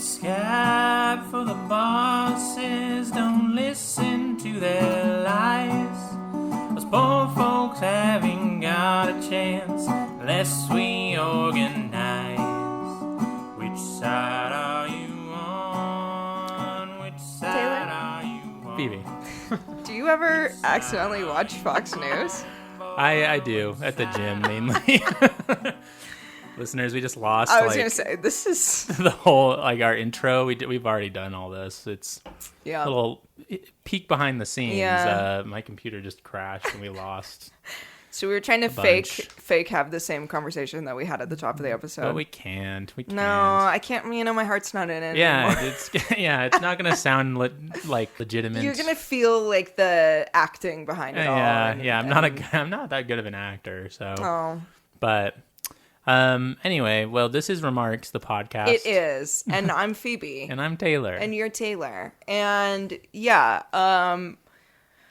Scab for the bosses, don't listen to their lies. Those poor folks haven't got a chance unless we organize. Which side are you on? Which side are you on? Phoebe. Do you ever accidentally watch Fox News? I do, at the gym mainly. Listeners, we just lost. I was going to say, this is... the whole, our intro. We've already done all this. It's a little peek behind the scenes. Yeah. My computer just crashed and we lost. So we were trying to fake have the same conversation that we had at the top of the episode. But we can't. No, I can't. My heart's not in it anymore. It's not going to sound like legitimate. You're going to feel like the acting behind it all. I'm not that good of an actor, so. Oh. But anyway, well, this is Remarks, the podcast. It is, and I'm Phoebe. And I'm Taylor. And you're Taylor. And yeah,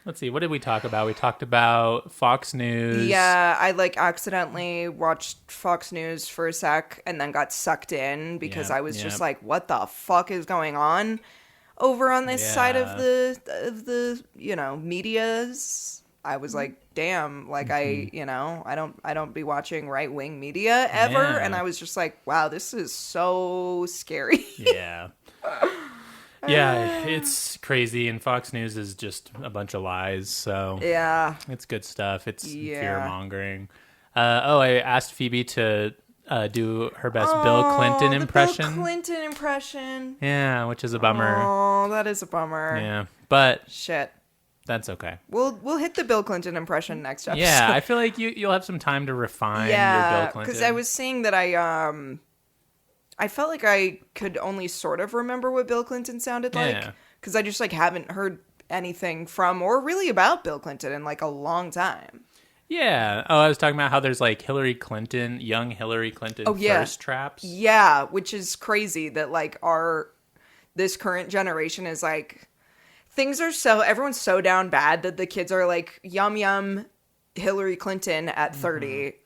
let's see, what did we talk about? We talked about Fox News. Yeah, I accidentally watched Fox News for a sec and then got sucked in because I was just like, what the fuck is going on over on this side of the medias? I was like, damn, I don't be watching right-wing media ever. Yeah. And I was just like, wow, this is so scary. Yeah. Yeah, it's crazy, and Fox News is just a bunch of lies, so yeah, it's good stuff. It's fear-mongering. I asked Phoebe to do her best Bill Clinton impression. Bill Clinton impression. Yeah, which is a bummer. Oh, that is a bummer. Yeah, but shit, that's okay. We'll hit the Bill Clinton impression next episode. Yeah, I feel like you'll have some time to refine your Bill Clinton. Because I was seeing that I felt like I could only sort of remember what Bill Clinton sounded like. Because I just haven't heard anything from or really about Bill Clinton in a long time. Yeah. Oh, I was talking about how there's Hillary Clinton, young Hillary Clinton thirst traps. Yeah, which is crazy that this current generation is everyone's so down bad that the kids are yum yum Hillary Clinton at 30. Mm-hmm.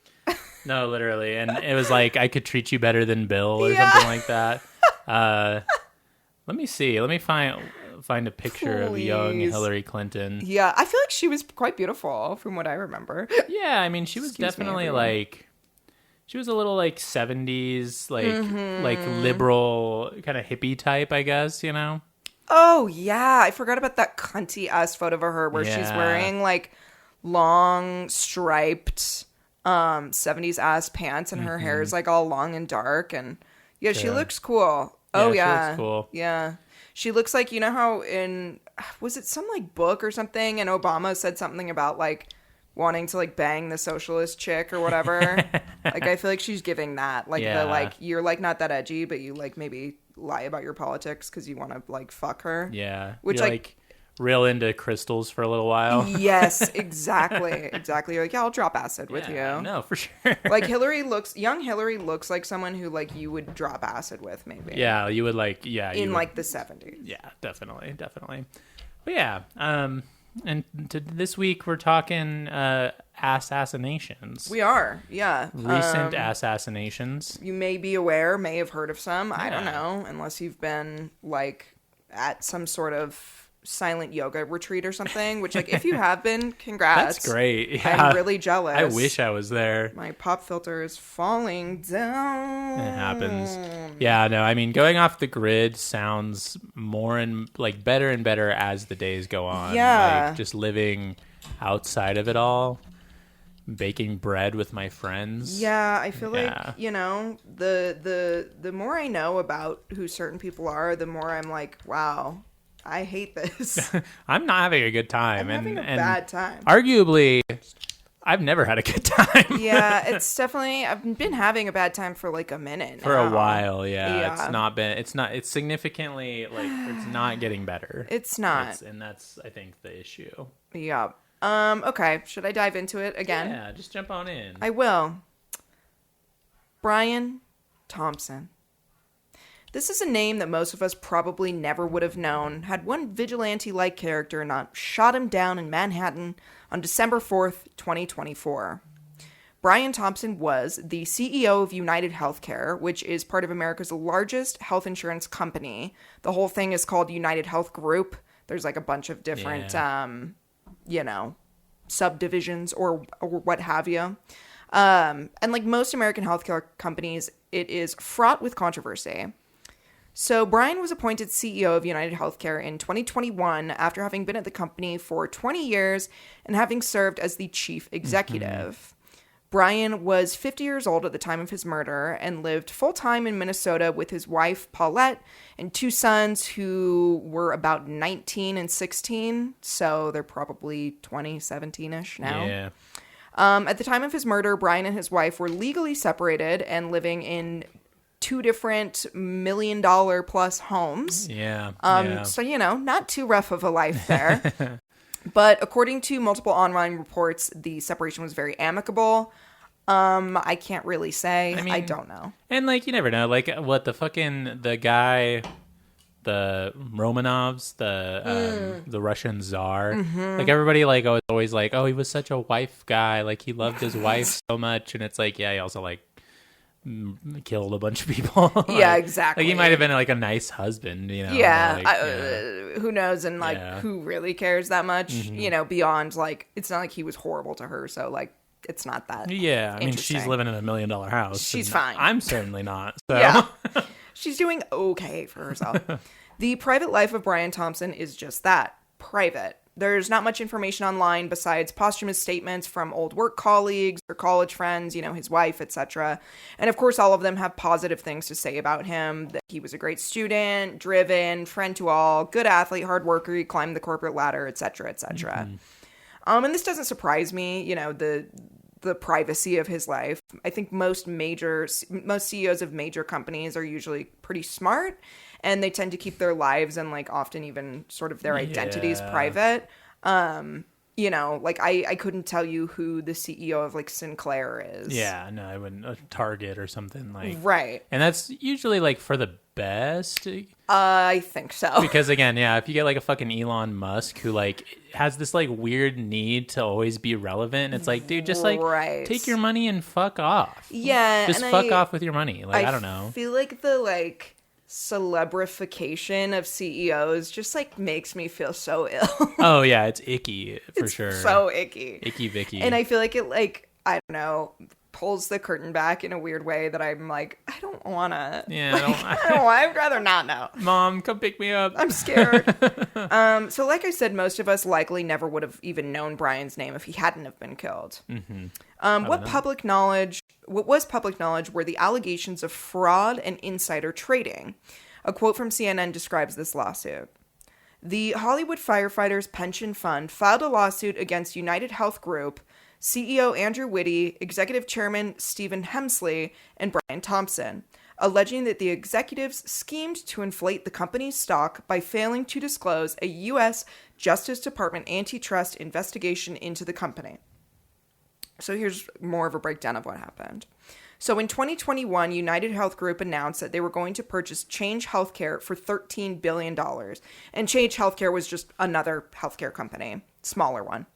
No, literally. And it was I could treat you better than Bill or something like that. Let me see. Let me find a picture of young Hillary Clinton. Yeah, I feel like she was quite beautiful from what I remember. Yeah, I mean, she was definitely she was a little 70s, liberal kind of hippie type, I guess, Oh, yeah. I forgot about that cunty ass photo of her where she's wearing long striped 70s ass pants and her hair is all long and dark, and she looks cool. Oh yeah, she looks cool. Yeah, she looks like, how was it some book or something, and Obama said something about wanting to bang the socialist chick or whatever. I feel like she's giving that you're not that edgy, but you maybe lie about your politics because you want to fuck her. Yeah, which you're, real into crystals for a little while. Yes, exactly. You're yeah, I'll drop acid with you. No, for sure. Young Hillary looks like someone who you would drop acid with, maybe. Yeah, you would in the 70s. Yeah, definitely. But yeah, and this week we're talking assassinations. We are, yeah. Recent assassinations. You may be aware, may have heard of some. I don't know, unless you've been at some sort of silent yoga retreat or something, which if you have been, congrats. That's great. Yeah. I'm really jealous. I wish I was there. My pop filter is falling down. It happens. Yeah, no, I mean, going off the grid sounds more and better and better as the days go on. Yeah. Just living outside of it all, baking bread with my friends. Yeah, I feel the more I know about who certain people are, the more I'm wow, I hate this. I'm not having a good time. I'm having a bad time. Arguably, I've never had a good time. Yeah, it's definitely, I've been having a bad time for a minute now. For a while, yeah. It's significantly, it's not getting better. It's not. And that's, I think, the issue. Yeah. Okay, should I dive into it again? Yeah, just jump on in. I will. Brian Thompson. This is a name that most of us probably never would have known had one vigilante-like character not shot him down in Manhattan on December 4th, 2024. Brian Thompson was the CEO of United Healthcare, which is part of America's largest health insurance company. The whole thing is called United Health Group. There's like a bunch of different, subdivisions or what have you. And like most American healthcare companies, it is fraught with controversy. So Brian was appointed CEO of United Healthcare in 2021 after having been at the company for 20 years and having served as the chief executive. Brian was 50 years old at the time of his murder and lived full-time in Minnesota with his wife, Paulette, and 2 sons who were about 19 and 16. So they're probably 20, 17-ish now. Yeah. At the time of his murder, Brian and his wife were legally separated and living in 2 different $1 million plus homes. Yeah. So, not too rough of a life there. But according to multiple online reports, the separation was very amicable. I can't really say. I don't know. And like, you never know. Like, what the guy, the Romanovs, the Russian czar. Like, everybody like always like, oh, he was such a wife guy. Like, he loved his wife so much. And it's like, yeah, he also like killed a bunch of people. Yeah, exactly. Like, he might have been like a nice husband, Yeah, like, who knows? And like, who really cares that much? Beyond like, it's not like he was horrible to her. So like, it's not that. Yeah, I mean, she's living in $1 million house. She's fine. I'm certainly not. So. Yeah, she's doing okay for herself. The private life of Brian Thompson is just that, private. There's not much information online besides posthumous statements from old work colleagues or college friends, his wife, etc. And of course, all of them have positive things to say about him, that he was a great student, driven, friend to all, good athlete, hard worker, he climbed the corporate ladder, etc., etc. And this doesn't surprise me, the privacy of his life. I think most CEOs of major companies are usually pretty smart, and they tend to keep their lives and like often even sort of their identities private. Like I couldn't tell you who the CEO of like Sinclair is. Yeah, no, I wouldn't. Target or something like. Right. And that's usually like for the best. I think so. Because again, if you get like a fucking Elon Musk who like has this like weird need to always be relevant, it's like, dude, just like take your money and fuck off. Yeah. Just fuck off with your money. Like, I don't know. I feel like the like celebrification of CEOs just like makes me feel so ill. Oh yeah, it's icky for sure. So icky. Icky Vicky. And I feel like it like, I don't know, pulls the curtain back in a weird way that I'm like, I don't wanna. Yeah, like, I'd rather not know. Mom, come pick me up. I'm scared. So like I said, most of us likely never would have even known Brian's name if he hadn't have been killed. What was public knowledge were the allegations of fraud and insider trading. A quote from CNN describes this lawsuit. The Hollywood Firefighters Pension Fund filed a lawsuit against United Health Group, CEO Andrew Whitty, Executive Chairman Stephen Hemsley, and Brian Thompson, alleging that the executives schemed to inflate the company's stock by failing to disclose a U.S. Justice Department antitrust investigation into the company. So here's more of a breakdown of what happened. So in 2021, United Health Group announced that they were going to purchase Change Healthcare for $13 billion. And Change Healthcare was just another healthcare company, smaller one.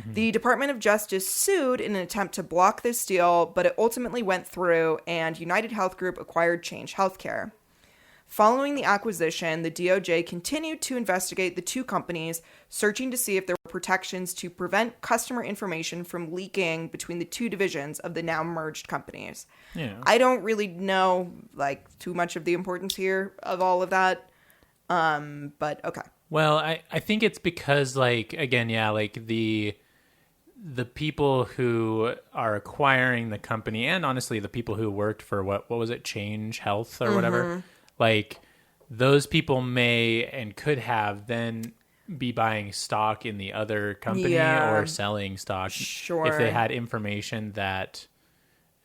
The Department of Justice sued in an attempt to block this deal, but it ultimately went through, and United Health Group acquired Change Healthcare. Following the acquisition, the DOJ continued to investigate the 2 companies, searching to see if there were protections to prevent customer information from leaking between the 2 divisions of the now merged companies. Yeah. I don't really know like too much of the importance here of all of that. But okay. Well, I think it's because like, again, like the people who are acquiring the company, and honestly the people who worked for what was it, Change Health or whatever, like those people may and could have then be buying stock in the other company or selling stock if they had information that,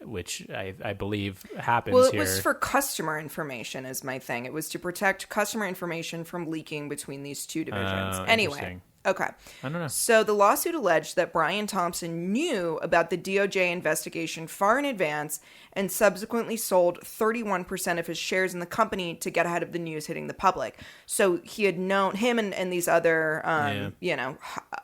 which I believe happens here. Well, it was for customer information is my thing. It was to protect customer information from leaking between these 2 divisions. Anyway, okay. I don't know. So the lawsuit alleged that Brian Thompson knew about the DOJ investigation far in advance and subsequently sold 31% of his shares in the company to get ahead of the news hitting the public. So he had known, him and these other,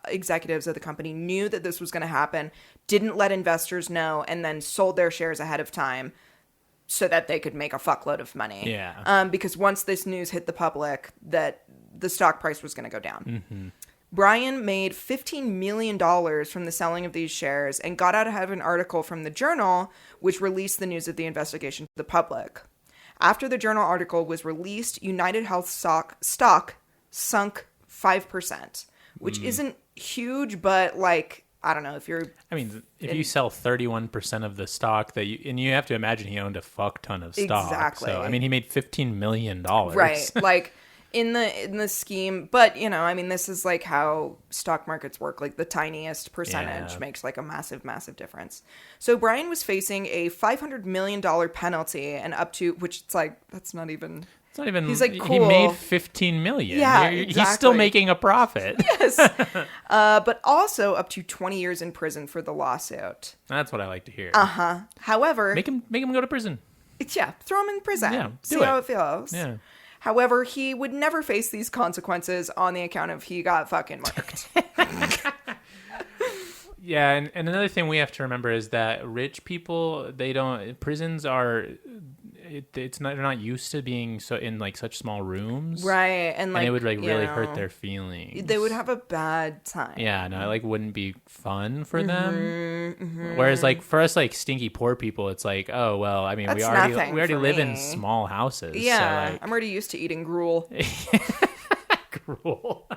executives of the company knew that this was going to happen, didn't let investors know, and then sold their shares ahead of time so that they could make a fuckload of money. Yeah. Because once this news hit the public, that the stock price was going to go down. Mm-hmm. Brian made $15 million from the selling of these shares and got out ahead of an article from the Journal, which released the news of the investigation to the public. After the Journal article was released, United Health stock sunk 5%, which isn't huge, but like, I don't know if you're... I mean, if you sell 31% of the stock and you have to imagine he owned a fuck ton of stock. Exactly. So, I mean, he made $15 million. Right. Like in the scheme, but you know, I mean, this is like how stock markets work. Like the tiniest percentage makes like a massive, massive difference. So Brian was facing a $500 million penalty and up to, which it's like, that's not even... It's not even. He's like, cool. He made $15 million. Yeah, He's still making a profit. Yes. But also up to 20 years in prison for the lawsuit. That's what I like to hear. However, Make him go to prison. yeah, throw him in prison. Yeah, See how it feels. Yeah. However, he would never face these consequences on the account of he got fucking marked. Yeah, and another thing we have to remember is that rich people, prisons are, they're not used to being so in like such small rooms, Right, and like it would like really know, hurt their feelings. They would have a bad time. Yeah, no, it like wouldn't be fun for them. Whereas like for us like stinky poor people, it's like, oh well, I mean That's we already nothing live for in me. small houses. Yeah, so, like, I'm already used to eating gruel. gruel.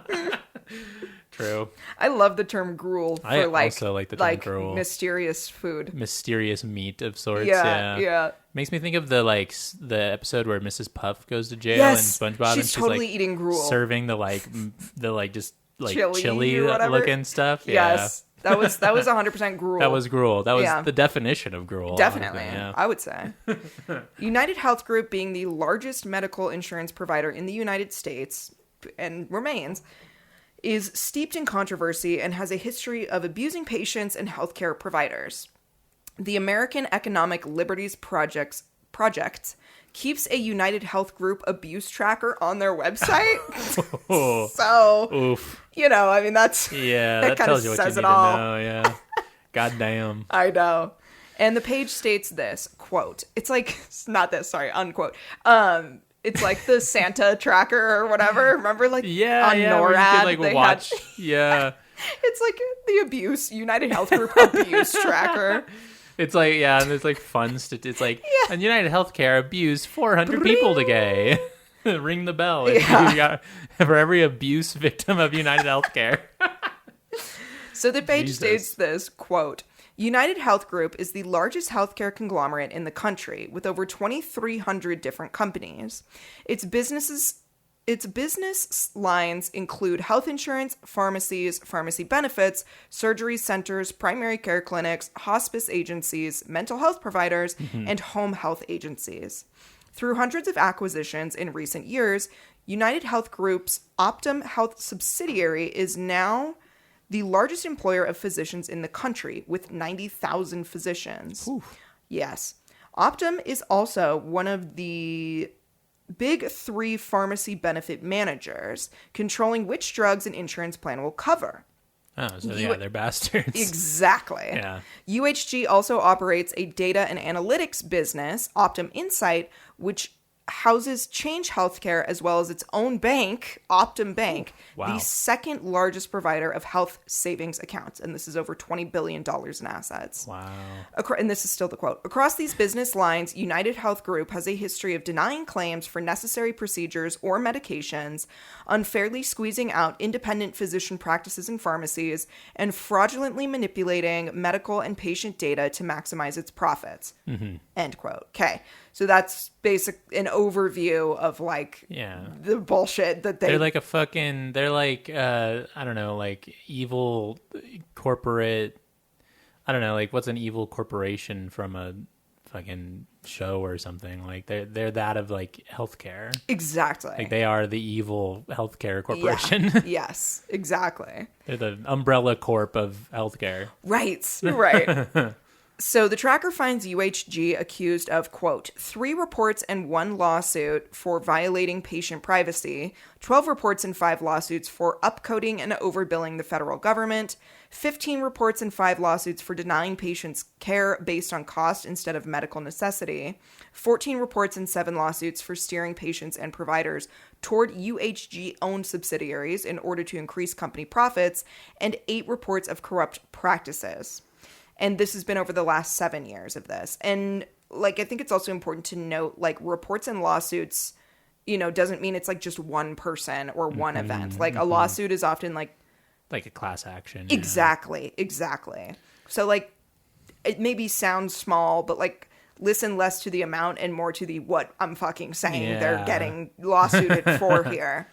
True. I love the term gruel for I like also like the term gruel. mysterious food. Mysterious meat of sorts. Yeah. Makes me think of the episode where Mrs. Puff goes to jail Yes, and SpongeBob, she's and she's totally like eating gruel. serving the just chili or whatever. looking stuff. Yes, that was 100% gruel. That was gruel. That was the definition of gruel. Definitely, honestly, yeah. I would say. United Health Group, being the largest medical insurance provider in the United States and remains, is steeped in controversy and has a history of abusing patients and healthcare providers. The American Economic Liberties Project keeps a United Health Group abuse tracker on their website. So, oof. You know, I mean, that's... Yeah, that that tells you what you need to know, yeah. Goddamn. I know. And the page states this, quote, it's like, not this, sorry, unquote. It's like the Santa tracker or whatever. Remember, like, on NORAD, where you could, like, they watch. had... Yeah. It's like the United Health Group abuse tracker. It's like, yeah, and there's like fun it's like, and United Healthcare abused 400 people today. Ring the bell for every abuse victim of United Healthcare. So the page states this, quote, United Health Group is the largest healthcare conglomerate in the country with over 2,300 different companies. Its business lines include health insurance, pharmacies, pharmacy benefits, surgery centers, primary care clinics, hospice agencies, mental health providers, and home health agencies. Through hundreds of acquisitions in recent years, United Health Group's Optum Health subsidiary is now the largest employer of physicians in the country, with 90,000 physicians. Oof. Yes. Optum is also one of the big three pharmacy benefit managers, controlling which drugs an insurance plan will cover. Oh, so they're bastards. Exactly. Yeah. UHG also operates a data and analytics business, Optum Insight, which houses Change Healthcare as well as its own bank, Optum Bank, wow. the second largest provider of health savings accounts. And this is over $20 billion in assets. Wow. And this is still the quote. Across these business lines, United Health Group has a history of denying claims for necessary procedures or medications, unfairly squeezing out independent physician practices and pharmacies, and fraudulently manipulating medical and patient data to maximize its profits. End quote. Okay. So that's an overview of like the bullshit that they're like they're like, I don't know, like evil corporate, I don't know, like what's an evil corporation from a fucking show or something? Like they're that of like healthcare. Exactly. Like they are the evil healthcare corporation. Yeah. Yes, exactly. They're the umbrella corp of healthcare. Right. So the tracker finds UHG accused of, quote, 3 reports and 1 lawsuit for violating patient privacy, 12 reports and 5 lawsuits for upcoding and overbilling the federal government, 15 reports and 5 lawsuits for denying patients care based on cost instead of medical necessity, 14 reports and 7 lawsuits for steering patients and providers toward UHG-owned subsidiaries in order to increase company profits, and 8 reports of corrupt practices. And this has been over the last 7 years of this. And like, I think it's also important to note, like, reports and lawsuits, doesn't mean it's like just one person or one event. Like, a lawsuit is often like a class action. Exactly. So, like, it maybe sounds small, but like, listen less to the amount and more to the what I'm fucking saying they're getting lawsuited for here.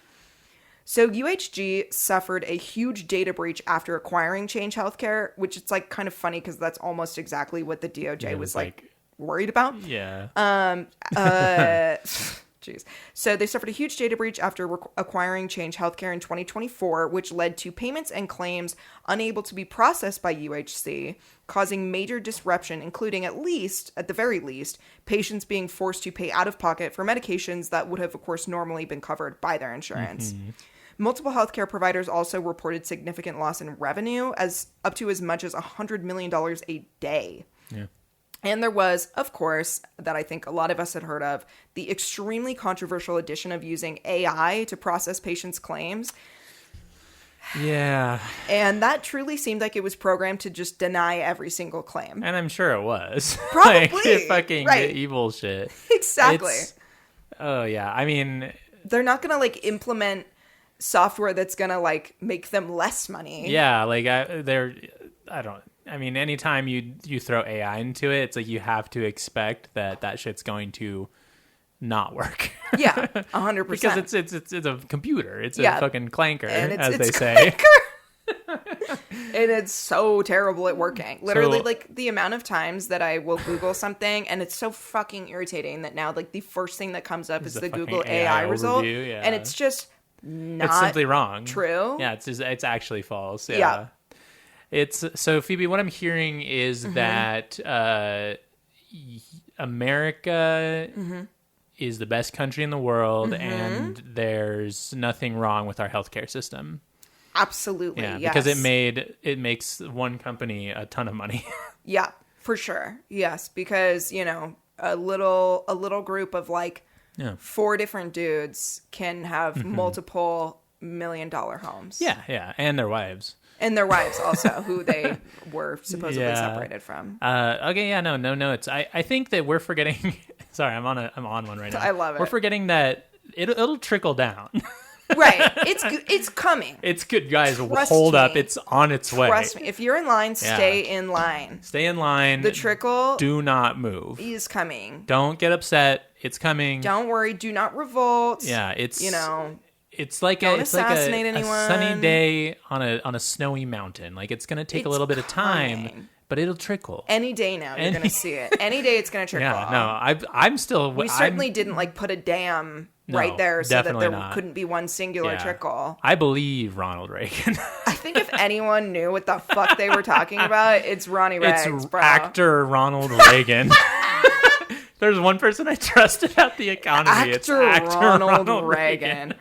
So UHG suffered a huge data breach after acquiring Change Healthcare, which it's like kind of funny because that's almost exactly what the DOJ was like worried about. Yeah. Jeez. So they suffered a huge data breach after acquiring Change Healthcare in 2024, which led to payments and claims unable to be processed by UHC, causing major disruption, including at the very least, patients being forced to pay out of pocket for medications that would have, of course, normally been covered by their insurance. Multiple healthcare providers also reported significant loss in revenue, as up to as much as $100 million a day. Yeah. And there was, of course, that I think a lot of us had heard of, the extremely controversial addition of using AI to process patients' claims. Yeah. And that truly seemed like it was programmed to just deny every single claim. And I'm sure it was. Probably. Fucking evil shit. Exactly. Oh, yeah. I mean, they're not going to like implement software that's going to like make them less money. Yeah. Like, I mean, anytime you throw AI into it, it's like you have to expect that shit's going to not work. Yeah, 100%. Because it's a computer. It's a fucking clanker, and as they say. And it's so terrible at working. Literally, like, the amount of times that I will Google something, and it's so fucking irritating that now, like, the first thing that comes up is the Google AI result. Yeah. And it's just not It's simply wrong. True. Yeah, it's actually false. Yeah. So Phoebe, what I'm hearing is that America is the best country in the world, and there's nothing wrong with our healthcare system. Absolutely, yeah, yes. because it makes one company a ton of money. Yeah, for sure. Yes, because a little group of like 4 different dudes can have multiple $1 million homes. Yeah, and their wives. And their wives also, who they were supposedly separated from. Okay, yeah, no notes. I think that we're forgetting. Sorry, I'm on one right now. I love it. We're forgetting that it'll trickle down. Right, it's coming. It's good, guys. Trust hold me. up, it's on its way. Trust me. If you're in line, stay in line. Stay in line. The trickle. Do not move. Is coming. Don't get upset. It's coming. Don't worry. Do not revolt. Yeah, it's It's like Don't it's like assassinate a anyone. sunny day on a snowy mountain. Like it's gonna take a little bit of time, but it'll trickle. Any day now, you're gonna see it. Any day, it's gonna trickle. Yeah, no, I'm still. We certainly didn't like put a dam right there so that there couldn't be one singular trickle. I believe Ronald Reagan. I think if anyone knew what the fuck they were talking about, it's Ronnie Rags, it's bro. Actor Ronald Reagan. There's one person I trust about the economy. It's actor Ronald Reagan.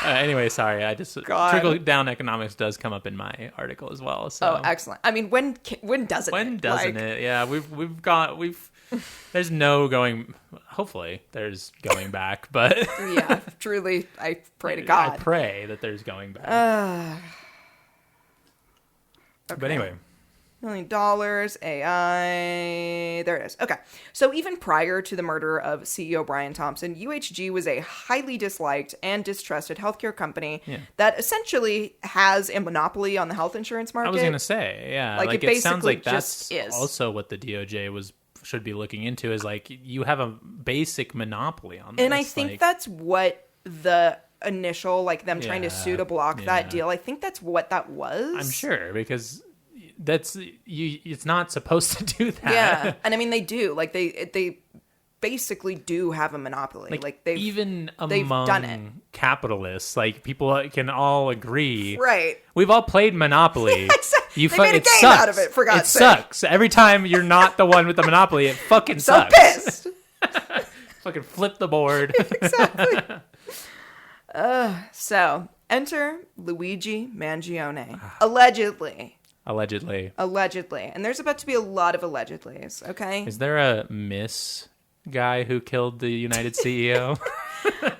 Anyway, sorry. I just trickle down economics does come up in my article as well. So. Oh, excellent. I mean, when doesn't it? When doesn't it? Yeah, we've there's no going. Hopefully, there's going back, but yeah, truly, I pray to God. I pray that there's going back. Okay. But anyway. $1 million, AI. There it is. Okay. So even prior to the murder of CEO Brian Thompson, UHG was a highly disliked and distrusted healthcare company that essentially has a monopoly on the health insurance market. I was going to say, yeah. Like it sounds like that's is. Also what the DOJ should be looking into is like you have a basic monopoly on this. And I think that's what the initial, like them trying to sue to block that deal, I think that's what that was. I'm sure because... it's not supposed to do that. Yeah, and I mean they do. Like they basically do have a monopoly. Like they've among done it. Capitalists, like people can all agree. Right. We've all played Monopoly. Exactly. They made a game out of it. For God's sake. It sucks. Every time you're not the one with the monopoly, it fucking sucks. So pissed. Fucking flip the board. Exactly. So Enter Luigi Mangione. Allegedly. Allegedly. And there's about to be a lot of allegedlys, okay? Is there a Miss guy who killed the United CEO?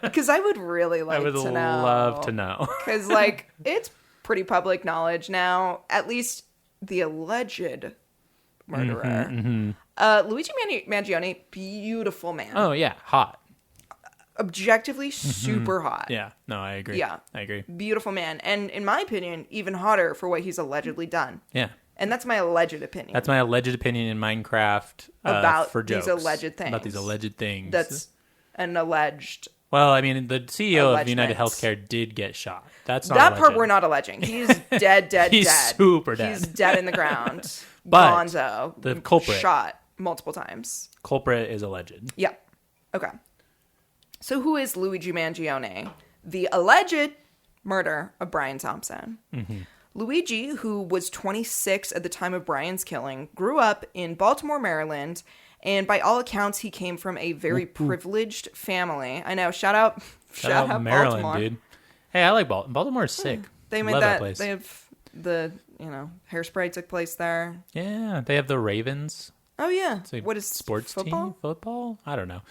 Because I would really like to know. I would love to know. Because, like, it's pretty public knowledge now, at least the alleged murderer. Luigi Mangione, beautiful man. Oh, yeah. Hot. Objectively super hot. Yeah. No, I agree. Yeah. I agree. Beautiful man. And in my opinion, even hotter for what he's allegedly done. Yeah. And that's my alleged opinion. That's my alleged opinion in Minecraft about for jokes. These alleged things. About these alleged things. That's an alleged. Well, I mean, the CEO of United allegedments. Healthcare did get shot. That's not that part alleged. we're not alleging. He's dead. He's dead. super dead. He's dead in the ground. But Gonzo. the culprit. Shot multiple times. Culprit is alleged. Yeah. Okay. So who is Luigi Mangione? The alleged murder of Brian Thompson. Luigi, who was 26 at the time of Brian's killing, grew up in Baltimore, Maryland, and by all accounts, he came from a very privileged family. I know. Shout out Maryland, Baltimore. dude. Hey, I like Baltimore. Baltimore's sick. They made Love that place. They have the, Hairspray took place there. Yeah, they have the Ravens. Oh, yeah. It's a What is sports football? team? Football? I don't know.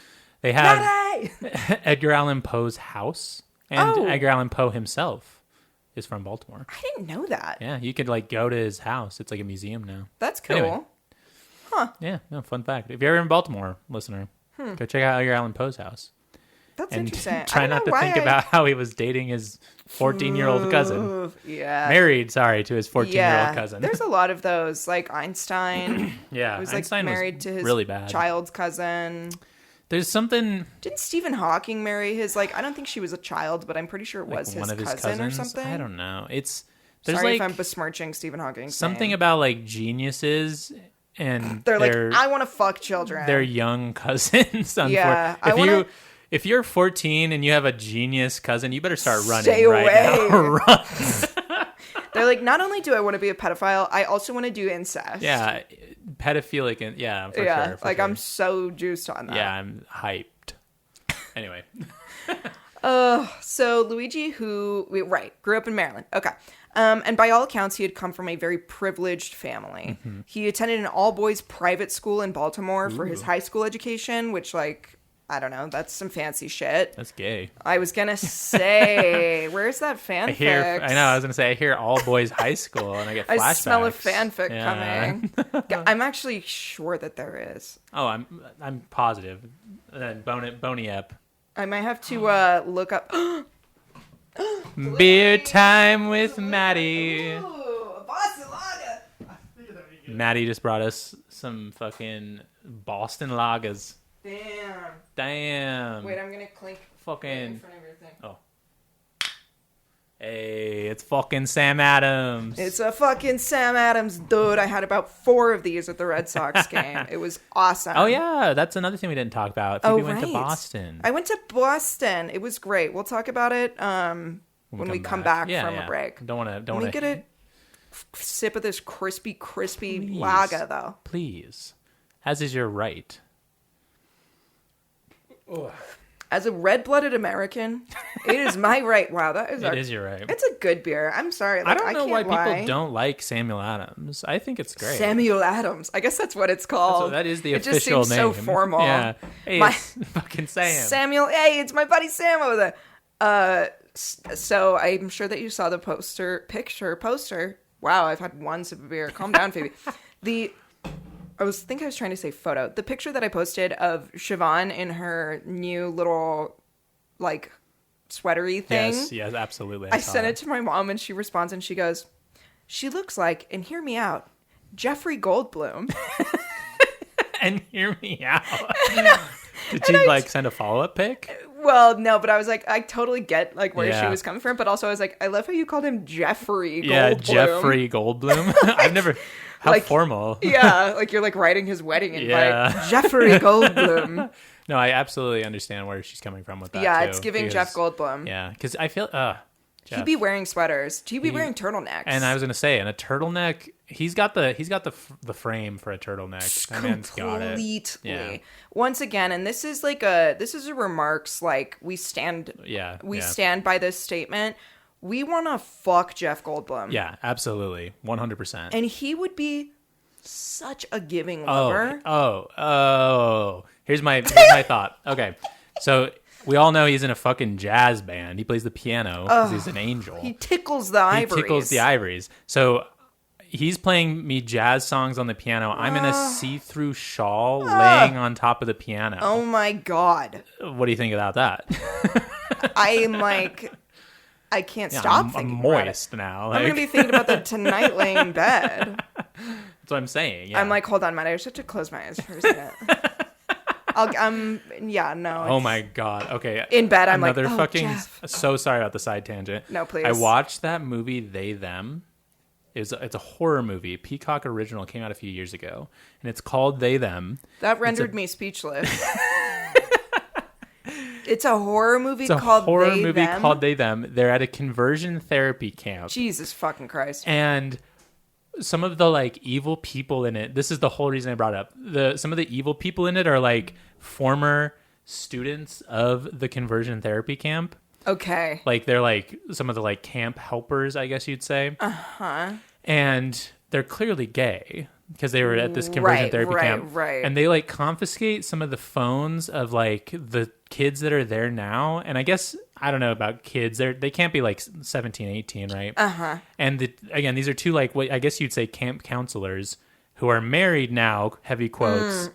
They have Daddy! Edgar Allan Poe's house, and Oh. Edgar Allan Poe himself is from Baltimore. I didn't know that. Yeah, you could go to his house. It's like a museum now. That's cool. Anyway. Yeah, no, fun fact. If you're ever in Baltimore, listener, go check out Edgar Allan Poe's house. That's And interesting. try I don't not know to think why about how he was dating his 14-year-old cousin. Yeah. Married, sorry, to his 14-year-old cousin. There's a lot of those, like Einstein. Yeah, He was Einstein was married to his really bad. child's cousin. There's something Didn't Stephen Hawking marry his, I don't think she was a child, but I'm pretty sure it was one his of his cousin cousins. or something. I don't know. There's Sorry if I'm besmirching Stephen Hawking's something name. about They're geniuses and like, I want to fuck children. their young cousins. Yeah, If you're 14 and you have a genius cousin, you better start running Stay right away. now. Run. They're like, not only do I want to be a pedophile, I also want to do incest. Yeah, pedophilic and for sure. For sure. I'm so juiced on that. Yeah, I'm hyped. Anyway. So Luigi, grew up in Maryland. Okay. And by all accounts, he had come from a very privileged family. He attended an all-boys private school in Baltimore for his high school education, which, I don't know, that's some fancy shit. That's gay. I was gonna say, where's that fanfic? I was gonna say, I hear all boys high school and I get flashbacks. I smell a fanfic Yeah. coming. I'm actually sure that there is. Oh, I'm positive. And Boney up. I might have to look up. Beer time with Maddie. Ooh, a Boston lager. Maddie just brought us some fucking Boston lagers. Damn. Wait, I'm gonna clink in Fucking. front of your thing. Oh. Hey, it's fucking Sam Adams. It's a fucking Sam Adams, dude. I had about 4 of these at the Red Sox game. It was awesome. Oh, yeah. That's another thing we didn't talk about. Phoebe went to Boston. I went to Boston. It was great. We'll talk about it when we come back from a break. Don't want to. Let me get a sip of this crispy lager, though. Please. As is your right. As a red-blooded American, it is my right. Wow, that is It is your right. It's a good beer. I'm sorry. I don't know why can't lie. people don't like Samuel Adams. I think it's great. Samuel Adams. I guess that's what it's called. That is the it official just seems name. so formal. Yeah. Hey, it's fucking Sam. Samuel. Hey, it's my buddy Sam over there. So I'm sure that you saw the poster. Wow, I've had one sip of beer. Calm down, Phoebe. I was trying to say photo. The picture that I posted of Siobhan in her new little, sweatery thing. Yes, absolutely. I sent it to my mom, and she responds, and she goes, "She looks like, and hear me out, Jeffrey Goldblum." And hear me out. Did she, send a follow-up pic? Well, no, but I was like, I totally get, where she Yeah. was coming from, but also I was like, I love how you called him Jeffrey Goldblum. Yeah, Jeffrey Goldblum. I've never... How formal. Yeah, you're writing his wedding invite. Yeah. Jeffrey Goldblum. No, I absolutely understand where she's coming from with that. Yeah, too, it's giving because- Jeff Goldblum. Yeah, because I feel Jeff. He'd be wearing sweaters. He'd be wearing turtlenecks. And I was gonna say, and a turtleneck. He's got the frame for a turtleneck. That man's got it. Completely. Yeah. Once again, and this is a remarks we stand. Yeah. We stand by this statement. we want to fuck Jeff Goldblum. Yeah, absolutely. 100%. And he would be such a giving lover. Here's my thought. Okay. So we all know he's in a fucking jazz band. He plays the piano because he's an angel. He tickles the ivories. So he's playing me jazz songs on the piano. I'm in a see-through shawl laying on top of the piano. Oh my God. What do you think about that? I'm like, I can't stop thinking I'm moist now. I'm going to be thinking about that tonight laying in bed. That's what I'm saying. Yeah. I'm like, hold on, Matt. I just have to close my eyes for a second. Oh my God. Okay. In bed, I'm Another like, fucking. Jeff. So sorry about the side tangent. No, please. I watched that movie, They Them. It's a horror movie. Peacock original came out a few years ago, and it's called They Them. That rendered me speechless. It's a horror movie called They Them. They're at a conversion therapy camp. Jesus fucking Christ. And some of the like evil people in it, this is the whole reason I brought it up. Some of the evil people in it are like former students of the conversion therapy camp. Okay. Like they're like some of the like camp helpers, I guess you'd say. Uh-huh. And they're clearly gay because they were at this conversion therapy camp. Right. And they like confiscate some of the phones of like the kids that are there now. And I guess, I don't know about kids. They can't be like 17, 18, right? Uh-huh. And again, these are two like, what I guess you'd say camp counselors who are married now, heavy quotes.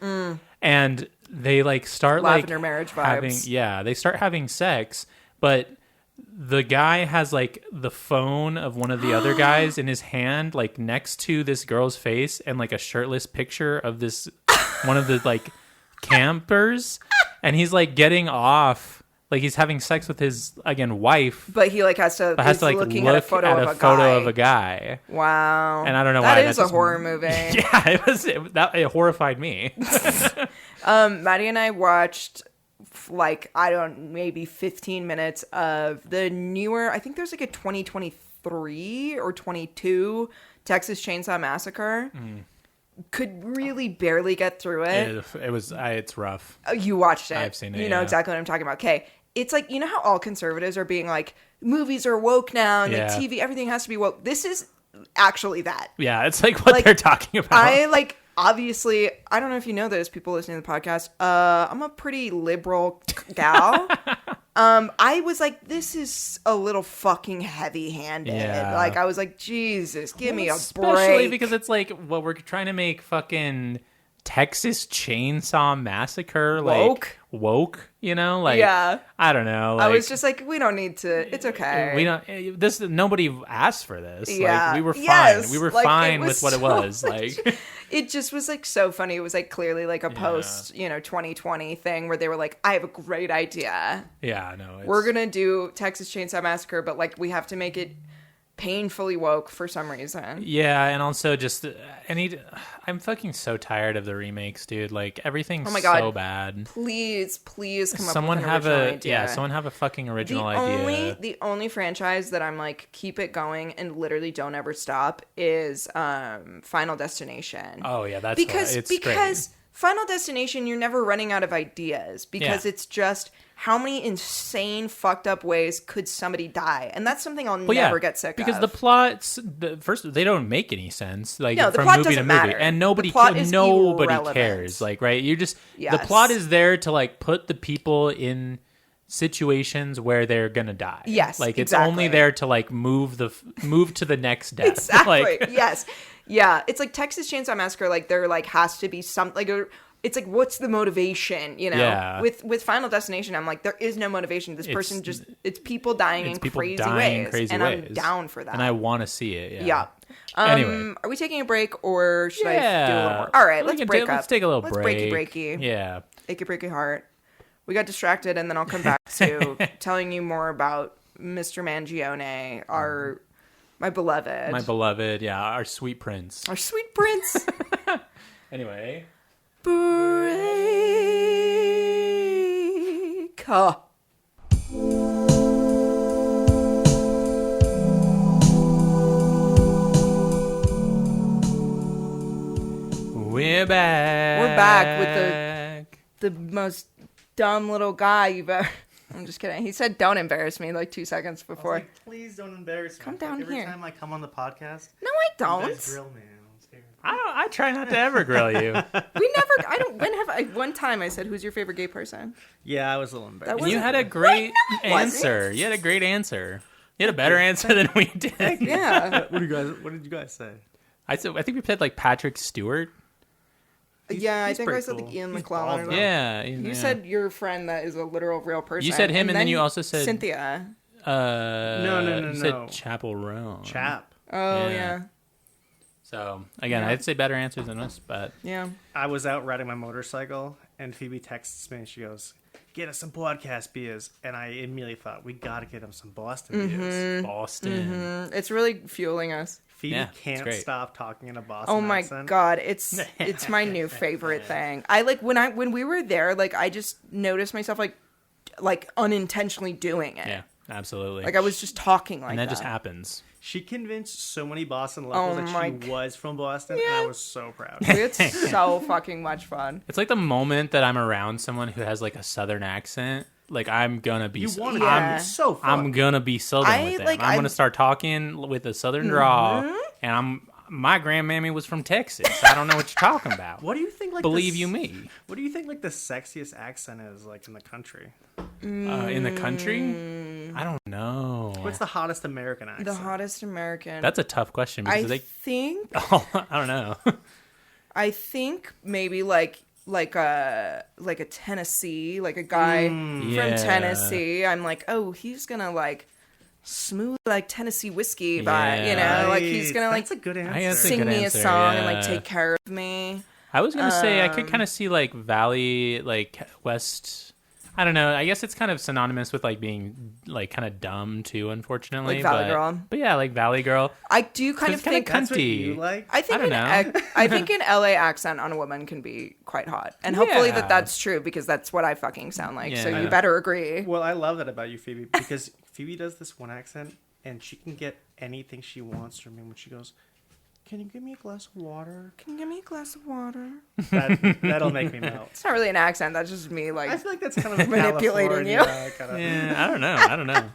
And they like start Lavender like marriage vibes. They start having sex, but the guy has like the phone of one of the other guys in his hand, like next to this girl's face, and like a shirtless picture of this one of the like campers, and he's like getting off, like he's having sex with his wife, but he like has to like looking look at a photo of a guy. Wow. And I don't know why that is a horror movie. Yeah, it horrified me. Maddie and I watched maybe 15 minutes of the newer, I think there's like a 2023 or 22 Texas Chainsaw Massacre. Could really barely get through it. It's rough. You watched it. I've seen it. You know exactly what I'm talking about. Okay. It's like, you know how all conservatives are being like, movies are woke now and the TV, everything has to be woke. This is actually that. Yeah, it's like what they're talking about. Obviously, I don't know if you know this, people listening to the podcast, I'm a pretty liberal gal. I was like, this is a little fucking heavy-handed. Yeah. Like, I was like, Jesus, give me a break. Especially because it's like, well, we're trying to make fucking Texas Chainsaw Massacre like woke, you know? Like, yeah. I don't know. Like, I was just like, we don't need to. It's okay. We don't. Nobody asked for this. Yeah. Like, we were fine. Yes. We were like, fine with what it was. Like, it just was like so funny. It was like clearly like a post, 2020 thing where they were like, I have a great idea. Yeah, no. We're gonna do Texas Chainsaw Massacre, but like we have to make it painfully woke for some reason. Yeah, and also just I'm fucking so tired of the remakes, dude. Like everything's so bad. Please come someone up with an original idea. Yeah, someone have a fucking original idea. The only franchise that I'm like keep it going and literally don't ever stop is Final Destination. Oh yeah, that's because great. Final Destination, you're never running out of ideas because it's just how many insane fucked up ways could somebody die, and that's something I'll never get sick because of. Because the plots, first, they don't make any sense, like no, the from plot movie to doesn't movie, matter. and nobody cares. Like, right? You just the plot is there to like put the people in situations where they're gonna die. Yes, like it's only there to like move to the next death. Exactly. Like, yes. Yeah. It's like Texas Chainsaw Massacre. Like there like has to be something. Like it's like what's the motivation? You know. Yeah. With Final Destination, I'm like there is no motivation. This person it's people dying in crazy ways, and I'm down for that. And I want to see it. Yeah. Anyway, are we taking a break or should I do a little more? All right, let's break up. Let's take a little break. Breaky. Yeah. Breaky heart. We got distracted, and then I'll come back to telling you more about Mr. Mangione, my beloved. My beloved, yeah, our sweet prince. Our sweet prince. Anyway. Break. Huh. We're back. We're back with the most dumb little guy you've ever... I'm just kidding. He said, "Don't embarrass me," like 2 seconeds before. I was like, please don't embarrass me. Come down every here. Every time I come on the podcast, No, I you don't. guys grill me. I'm scared. I try not to ever grill you. We never. I don't. When have I? One time I said, "Who's your favorite gay person?" Yeah, I was a little embarrassed. And you had a great answer. You had a great answer. You had a better answer than we did. Yeah. What did you guys say? I think we said like Patrick Stewart. Yeah, I he's think I pretty said cool. like Ian He's McClellan. bald, or though. something. Yeah. You said your friend that is a literal real person. You said him, and then you also said Cynthia. No. You said No. Chapel Roan. Chap. Oh Yeah. yeah. So again, Yeah. I'd say better answers than us, but Yeah. I was out riding my motorcycle, and Phoebe texts me, and she goes, "Get us some podcast beers." And I immediately thought, we gotta get him some Boston beers. Boston. It's really fueling us. Phoebe Yeah, it's can't great. stop talking in a Boston Oh my accent. god, it's my new favorite thing. I like when we were there, like I just noticed myself like unintentionally doing it. Yeah, absolutely. Like I was just talking like and that that. just happens. She convinced so many Boston locals that my she was from Boston, and I was so proud. It's so fucking much fun. It's like the moment that I'm around someone who has like a southern accent, like I'm gonna be. You want Yeah. to? I'm so fun. I'm gonna be southern I, with them. like, I'm gonna I'm- start talking with a southern drawl, and my grandmammy was from Texas. I don't know what you're talking about. What do you think? Like, Believe you me. What do you think? Like the sexiest accent is like in the country. In the country, I don't know. What's the hottest American accent? The hottest American. That's a tough question because I think I don't know. I think maybe like a Tennessee, like a guy Yeah. from Tennessee. I'm like, oh, he's gonna like smooth like Tennessee whiskey by, you know, like he's gonna like That's a good answer. That's a sing good me answer, a song and like yeah. take care of me. I was gonna say I could kind of see like Valley, like West. I don't know. I guess it's kind of synonymous with like being like kind of dumb too, unfortunately. Like Valley Girl. But yeah, like Valley Girl. I do kind of It's kinda think That's what cunty. you like. I think I don't know. I think an LA accent on a woman can be quite hot, and hopefully Yeah. that's true because that's what I fucking sound like. So Yeah. you better agree. Well, I love that about you, Phoebe, because Phoebe does this one accent, and she can get anything she wants from me when she goes, "Can you give me a glass of water?" Can you give me a glass of water? That'll make me melt. It's not really an accent. That's just me like I feel like that's kind of manipulating you. Kind of. Yeah, I don't know.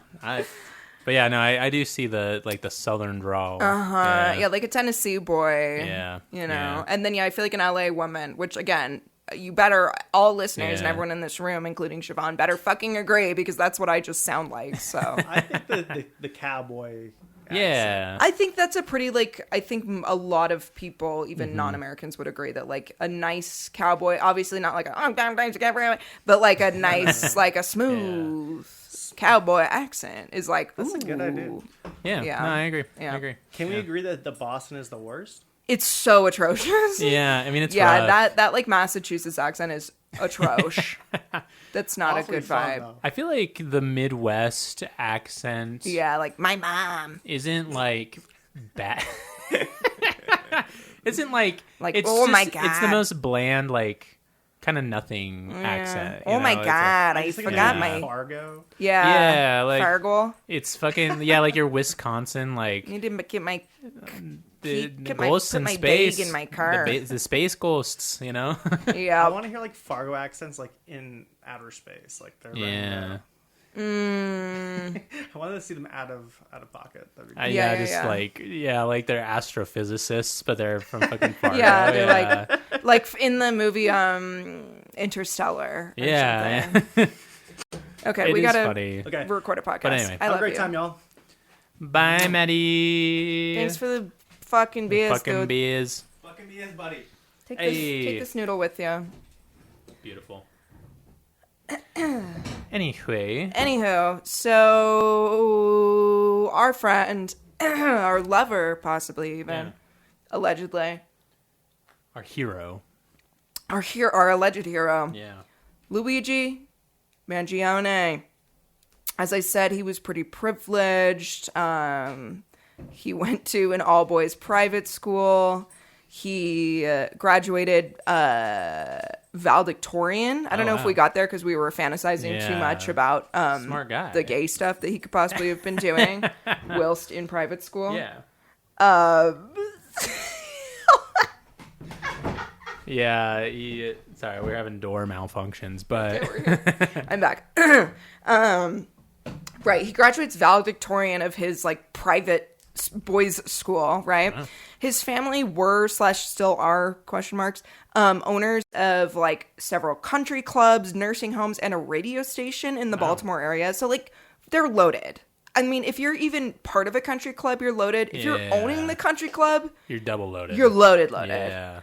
But yeah, no, I do see the like the southern drawl. Yeah, like a Tennessee boy. Yeah, You know. yeah. And then I feel like an LA woman, which again, you better all listeners and Yeah. everyone in this room, including Siobhan, better fucking agree because that's what I just sound like. So I think the cowboy. accent. Yeah. I think that's a pretty like I think a lot of people, even Mm-hmm. non-Americans, would agree that like a nice cowboy, obviously not like a but like a nice like a smooth cowboy accent is like That's a good ooh. idea. Yeah. Yeah. No, I agree. Yeah. I agree. Can we agree that the Boston is the worst? It's so atrocious. Yeah, I mean it's Yeah, rough. that like Massachusetts accent is atrocious. That's not Awfully a good fun, vibe. though. I feel like the Midwest accent Yeah, like my mom. isn't like bad. Isn't like Like, oh my It's the God. most bland, like kind of nothing accent. you Oh my know? It's like- god, I just think of, forgot like, my Fargo. Yeah, like- Fargo. It's fucking like your Wisconsin like Need to get my the put my- ghosts put in my space bag in my car. the space ghosts, you know. I yeah. want to hear like Fargo accents, like in outer space, like they're Yeah. I wanted to see them out of pocket. That'd be Yeah, cool. Yeah, just yeah. like they're astrophysicists, but they're from fucking Fargo. Yeah, they're like in the movie Interstellar. Or yeah. something. Okay, It we is gotta funny. Okay. record a podcast. But anyway. I Have a love great you. time, y'all. Bye, Maddie. Thanks for the fucking beers, fucking dude. beers. Fucking BS, buddy. Take Hey. this noodle with you. Beautiful. Anyway, Anywho, so our friend, our lover, possibly even, Yeah. allegedly, our hero. our alleged hero, Yeah. Luigi Mangione. As I said, he was pretty privileged. He went to an all-boys private school. He graduated valedictorian. I don't know if wow. we got there because we were fantasizing too Yeah. much about Smart guy. the gay stuff that he could possibly have been doing whilst in private school. Yeah. Yeah, sorry, we're having door malfunctions, but I'm back. Right, he graduates valedictorian of his like private boys' school. Right, his family were / still are ? Owners of like several country clubs, nursing homes, and a radio station in the Baltimore area. So like they're loaded. I mean, if you're even part of a country club, you're loaded. If you're owning the country club, you're double loaded. You're loaded. Yeah.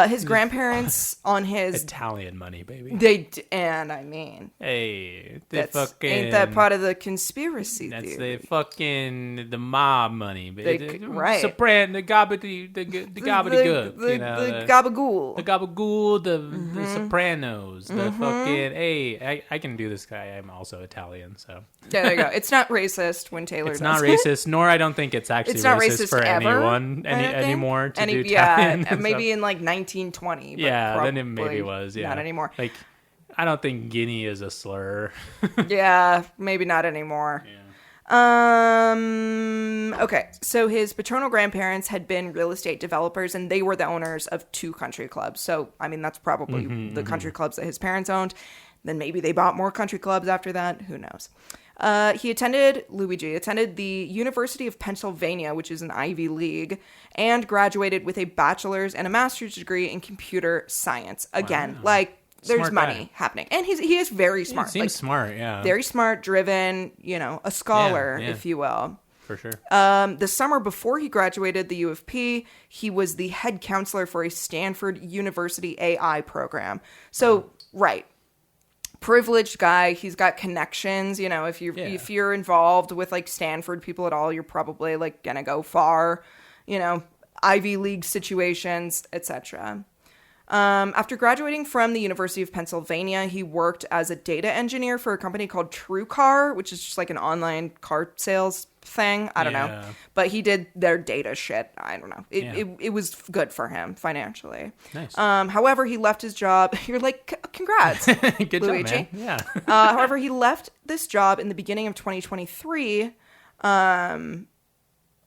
His grandparents on his Italian money, baby. And I mean, hey, ain't that part of the conspiracy that's theory? the mob money, baby. Right. Sopran, the gobbledygook, the gabagool. The gabagool, the Sopranos, the fucking. Hey, I can do this guy. I'm also Italian, so. Yeah, there you go. It's not racist when Taylor It's does not racist, nor I don't think it's actually It's not racist for ever, anyone anymore to do yeah, Italian. maybe in like 1920. But yeah, then it maybe was. Yeah, not anymore. Like, I don't think Guinea is a slur. Yeah, maybe not anymore. Yeah. Okay, so his paternal grandparents had been real estate developers, and they were the owners of 2 country clubs. So, I mean, that's probably the country clubs that his parents owned. Then maybe they bought more country clubs after that. Who knows? Luigi attended the University of Pennsylvania, which is an Ivy League, and graduated with a bachelor's and a master's degree in computer science. Again, like, there's Smart money guy. happening. And he is very smart. Seems like, smart, yeah. very smart, driven, a scholar, Yeah. if you will. For sure. The summer before he graduated the U of P, he was the head counselor for a Stanford University AI program. So, right. Privileged guy. He's got connections. If you're involved with like Stanford people at all, you're probably like gonna go far. Ivy League situations, etc. After graduating from the University of Pennsylvania, he worked as a data engineer for a company called TrueCar, which is just like an online car sales thing. I don't know. But he did their data shit. I don't know. It was good for him financially. Nice. However, he left his job. You're like, congrats. Good Luigi. job, man. Yeah. However, he left this job in the beginning of 2023,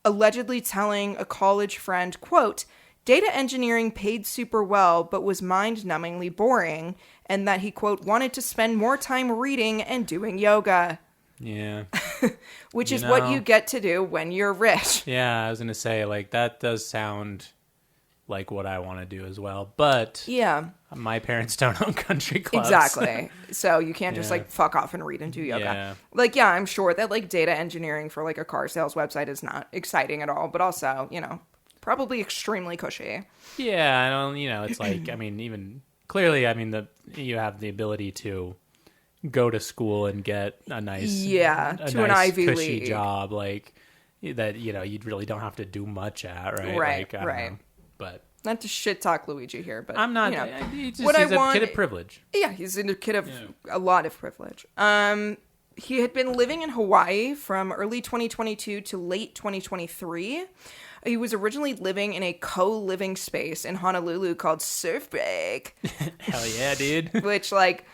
allegedly telling a college friend, quote, data engineering paid super well, but was mind-numbingly boring, and that he, quote, wanted to spend more time reading and doing yoga. Yeah. Which is what you get to do when you're rich. Yeah, I was going to say, like, that does sound like what I want to do as well. But yeah, my parents don't own country clubs. Exactly. So you can't just, like, fuck off and read and do yoga. Yeah. Like, yeah, I'm sure that, like, data engineering for, like, a car sales website is not exciting at all, but also, probably extremely cushy. Yeah, I don't, it's like, I mean, even clearly, I mean, you have the ability to go to school and get a nice, an Ivy cushy League job, like that, you really don't have to do much at, right? Right, like, I don't right. know, but not to shit talk Luigi here, but I'm not. He's a kid of privilege. Yeah, he's a kid of a lot of privilege. He had been living in Hawaii from early 2022 to late 2023. He was originally living in a co-living space in Honolulu called Surf Break. Hell yeah, dude. Which, like...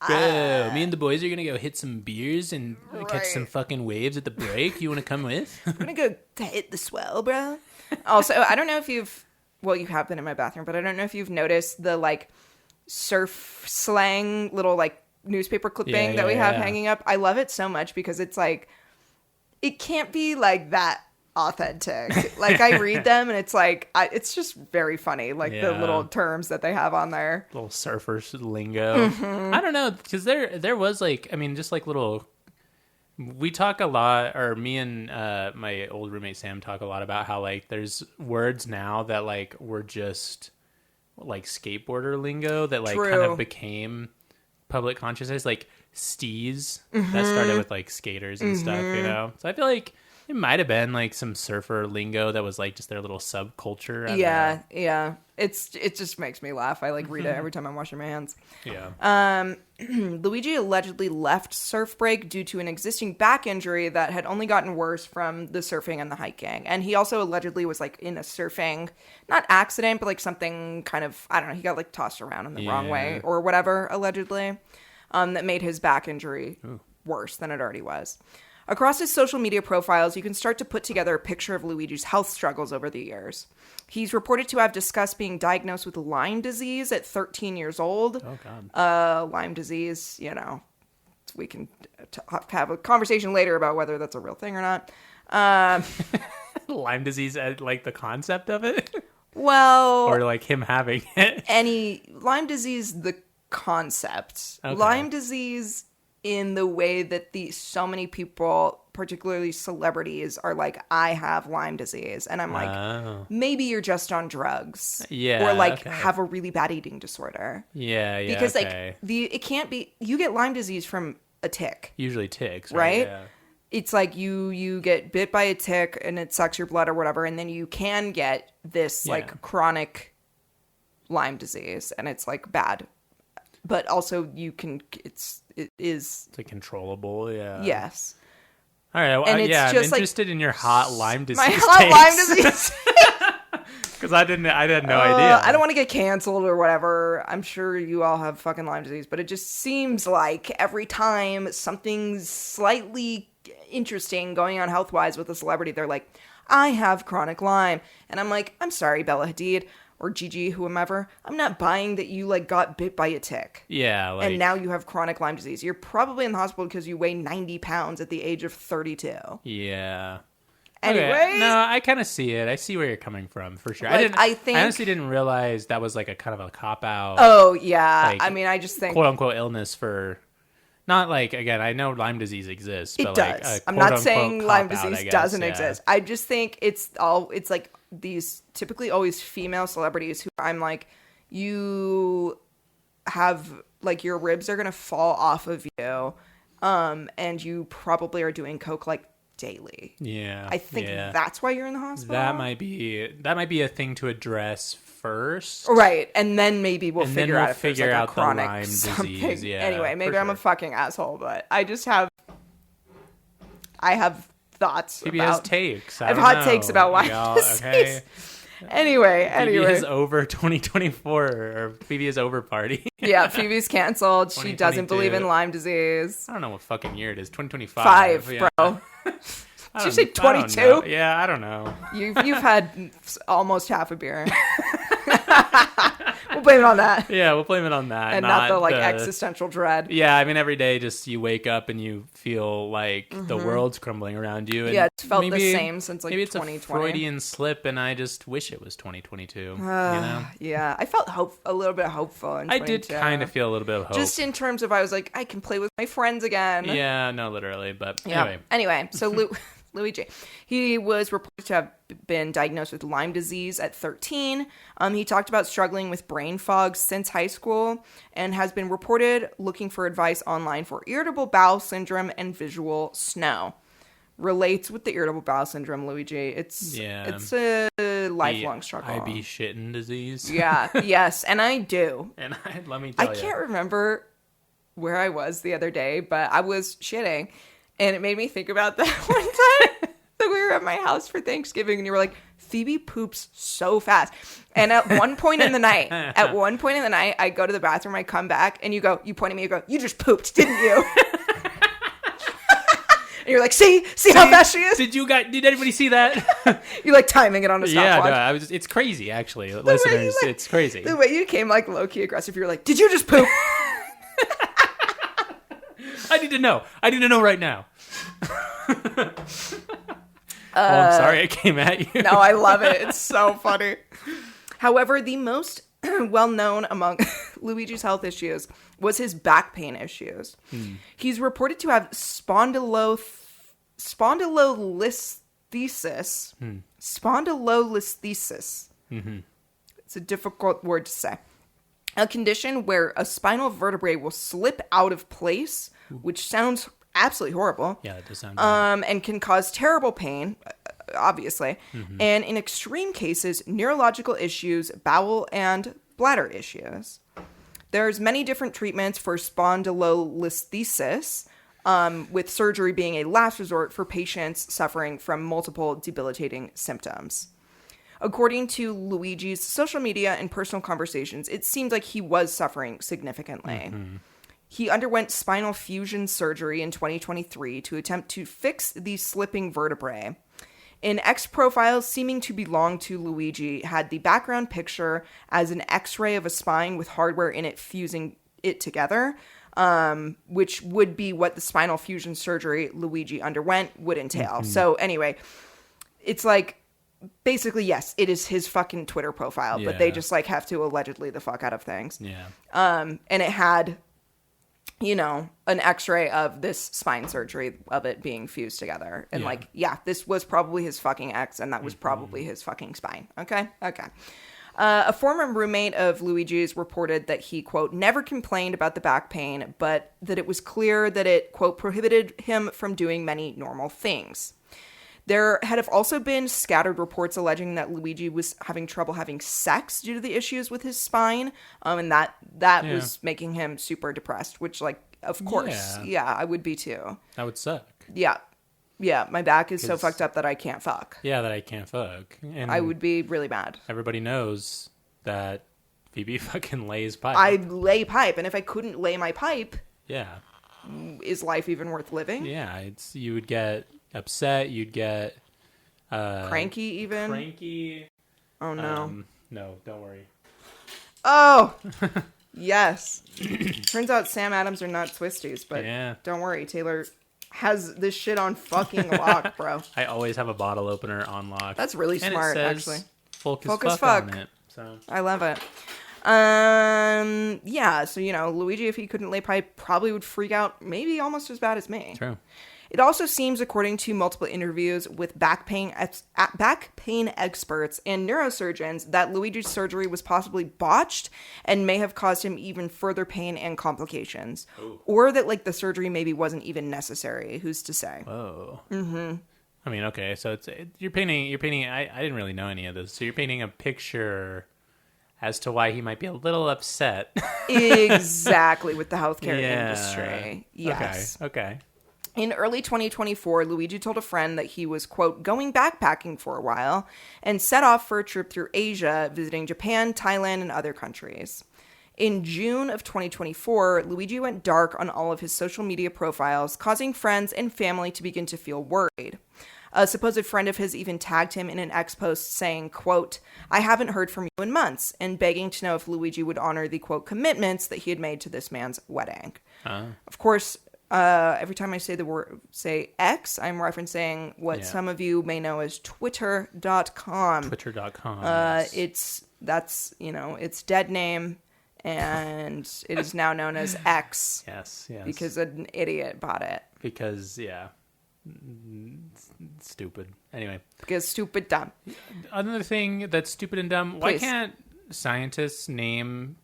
Bro, me and the boys are going to go hit some beers and catch some fucking waves at the break. You want to come with? We're going to go hit the swell, bro. Also, I don't know if you've... Well, you have been in my bathroom, but I don't know if you've noticed the, like, surf slang little, like, newspaper clipping that we have hanging up. I love it so much because it's, like... It can't be, like, that authentic. Like, I read them and it's like it's just very funny, like the little terms that they have on there, little surfers lingo. I don't know, because there was like, I mean, just like little, we talk a lot, or me and my old roommate Sam talk a lot about how like there's words now that like were just like skateboarder lingo that like kind of became public consciousness, like steez that started with like skaters and stuff, so I feel like it might have been like some surfer lingo that was like just their little subculture. Yeah. It just makes me laugh. I like read it every time I'm washing my hands. Yeah. Luigi allegedly left Surf Break due to an existing back injury that had only gotten worse from the surfing and the hiking. And he also allegedly was like in a surfing, not accident, but like something kind of, I don't know, he got like tossed around in the wrong way or whatever, allegedly, that made his back injury worse than it already was. Across his social media profiles, you can start to put together a picture of Luigi's health struggles over the years. He's reported to have discussed being diagnosed with Lyme disease at 13 years old. Oh, God. Lyme disease, you know, we can have a conversation later about whether that's a real thing or not. Lyme disease, like the concept of it? Well... Or like him having it? Lyme disease, the concept. Okay. Lyme disease in the way that so many people, particularly celebrities, are like, I have Lyme disease. And I'm like, maybe you're just on drugs. Yeah. Or like have a really bad eating disorder. Yeah, yeah. Because like it can't be, you get Lyme disease from a tick. Usually ticks, right? Yeah. It's like you get bit by a tick and it sucks your blood or whatever. And then you can get this like chronic Lyme disease and it's like bad. But also it's like controllable, yeah. Yes. All right, and it's I'm just interested in your hot Lyme disease. My hot Lyme disease. Because I had no idea. I don't want to get canceled or whatever. I'm sure you all have fucking Lyme disease, but it just seems like every time something's slightly interesting going on health-wise with a celebrity, they're like, I have chronic Lyme. And I'm like, I'm sorry, Bella Hadid. Or Gigi, whomever, I'm not buying that you like got bit by a tick. Yeah, like, and now you have chronic Lyme disease. You're probably in the hospital because you weigh 90 pounds at the age of 32. Yeah. Anyway, okay. No, I kind of see it. I see where you're coming from for sure. Like, I honestly didn't realize that was like a kind of a cop out. Oh yeah, like, I mean, I just think quote unquote illness for. Not like, again, I know Lyme disease exists. It but does. Like I'm not saying Lyme cop-out, disease I guess, doesn't yeah. exist. I just think it's like these typically always female celebrities who I'm like, you have like your ribs are going to fall off of you. And you probably are doing coke like daily. Yeah. I think that's why you're in the hospital. That might be a thing to address first. Right. And then maybe we'll and figure then out we'll if there's figure like out a chronic the Lyme something. disease. Yeah. Anyway, maybe for I'm a sure. fucking asshole, but I have thoughts Phoebe about... has takes. I have hot takes about Lyme disease. Okay. Anyway. Phoebe is over 2024, or Phoebe is over party. Yeah, Phoebe's canceled. She doesn't believe in Lyme disease. I don't know what fucking year it is. 2025. 5, yeah. bro. Did you say 22? Yeah, I don't know. You've had almost half a beer. We'll blame it on that. Yeah, we'll blame it on that. And not the existential dread. Yeah, I mean, every day just you wake up and you feel like the world's crumbling around you. And yeah, it's felt the same since like maybe it's 2020. a Freudian slip, and I just wish it was 2022. You know? Yeah, I felt a little bit hopeful in 2022. I did kind of feel a little bit of hope. Just in terms of I was like, I can play with my friends again. Yeah, no, literally. But yeah. Anyway, so Luigi. He was reported to have been diagnosed with Lyme disease at 13. He talked about struggling with brain fog since high school and has been reported looking for advice online for irritable bowel syndrome and visual snow. Relates with the irritable bowel syndrome, Luigi. It's a lifelong struggle. IB shitting disease. Yeah, yes, and I do. And let me tell you. I can't remember where I was the other day, but I was shitting. And it made me think about that one time that we were at my house for Thanksgiving and you were like, Phoebe poops so fast. And at one point in the night, I go to the bathroom, I come back and you point at me, you go, you just pooped, didn't you? And you're like, see how fast she is? Did everybody see that? You're like timing it on a stopwatch. Yeah, no, it's crazy actually. Listeners, it's crazy. The way you came like low-key aggressive, you're like, did you just poop? I need to know. Right now. I'm sorry I came at you. No, I love it. It's so funny. However, the most well-known among Luigi's health issues was his back pain issues. He's reported to have spondylolisthesis. Spondylolisthesis. Mm-hmm. It's a difficult word to say. A condition where a spinal vertebrae will slip out of place, which sounds absolutely horrible. Yeah, it does sound bad. And can cause terrible pain, obviously. Mm-hmm. And in extreme cases, neurological issues, bowel and bladder issues. There's many different treatments for spondylolisthesis, with surgery being a last resort for patients suffering from multiple debilitating symptoms. According to Luigi's social media and personal conversations, it seemed like he was suffering significantly. Mm-hmm. He underwent spinal fusion surgery in 2023 to attempt to fix the slipping vertebrae. An X profile seeming to belong to Luigi had the background picture as an X-ray of a spine with hardware in it fusing it together, which would be what the spinal fusion surgery Luigi underwent would entail. So anyway, it's like, basically, yes, it is his fucking Twitter profile, but they just like have to allegedly the fuck out of things. Yeah. And it had, you know, an X-ray of this spine surgery of it being fused together. And like, yeah, this was probably his fucking X, and that was probably his fucking spine. Okay. A former roommate of Luigi's reported that he, quote, never complained about the back pain, but that it was clear that it, quote, prohibited him from doing many normal things. There have also been scattered reports alleging that Luigi was having trouble having sex due to the issues with his spine, and that was making him super depressed, which, like, of course, I would be too. That would suck. Yeah, my back is so fucked up that I can't fuck. Yeah, that I can't fuck. And I would be really mad. Everybody knows that Phoebe fucking lays pipe. I lay pipe, and if I couldn't lay my pipe, is life even worth living? Yeah, you would get upset, you'd get cranky even. Cranky. Oh no. No, don't worry. Oh yes. Turns out Sam Adams are not twisties, but don't worry, Taylor has this shit on fucking lock, bro. I always have a bottle opener on lock. That's really and smart, it says actually. Folk as fuck on it. So I love it. Yeah, so you know, Luigi, if he couldn't lay pipe, probably would freak out maybe almost as bad as me. True. It also seems, according to multiple interviews with back pain experts and neurosurgeons, that Luigi's surgery was possibly botched and may have caused him even further pain and complications. Ooh. Or that, like, the surgery maybe wasn't even necessary. Who's to say? Oh. Mm-hmm. I mean, okay, so you're painting, I didn't really know any of this. So you're painting a picture as to why he might be a little upset. Exactly, with the healthcare industry. Yes. Okay. In early 2024, Luigi told a friend that he was, quote, going backpacking for a while and set off for a trip through Asia, visiting Japan, Thailand, and other countries. In June of 2024, Luigi went dark on all of his social media profiles, causing friends and family to begin to feel worried. A supposed friend of his even tagged him in an X post saying, quote, I haven't heard from you in months, and begging to know if Luigi would honor the, quote, commitments that he had made to this man's wedding. Of course, every time I say X, I'm referencing what some of you may know as Twitter.com. Twitter.com. Yes. It's dead name, and it is now known as X. Yes. Because an idiot bought it. Because, stupid. Anyway. Because stupid dumb. Another thing that's stupid and dumb, why can't scientists name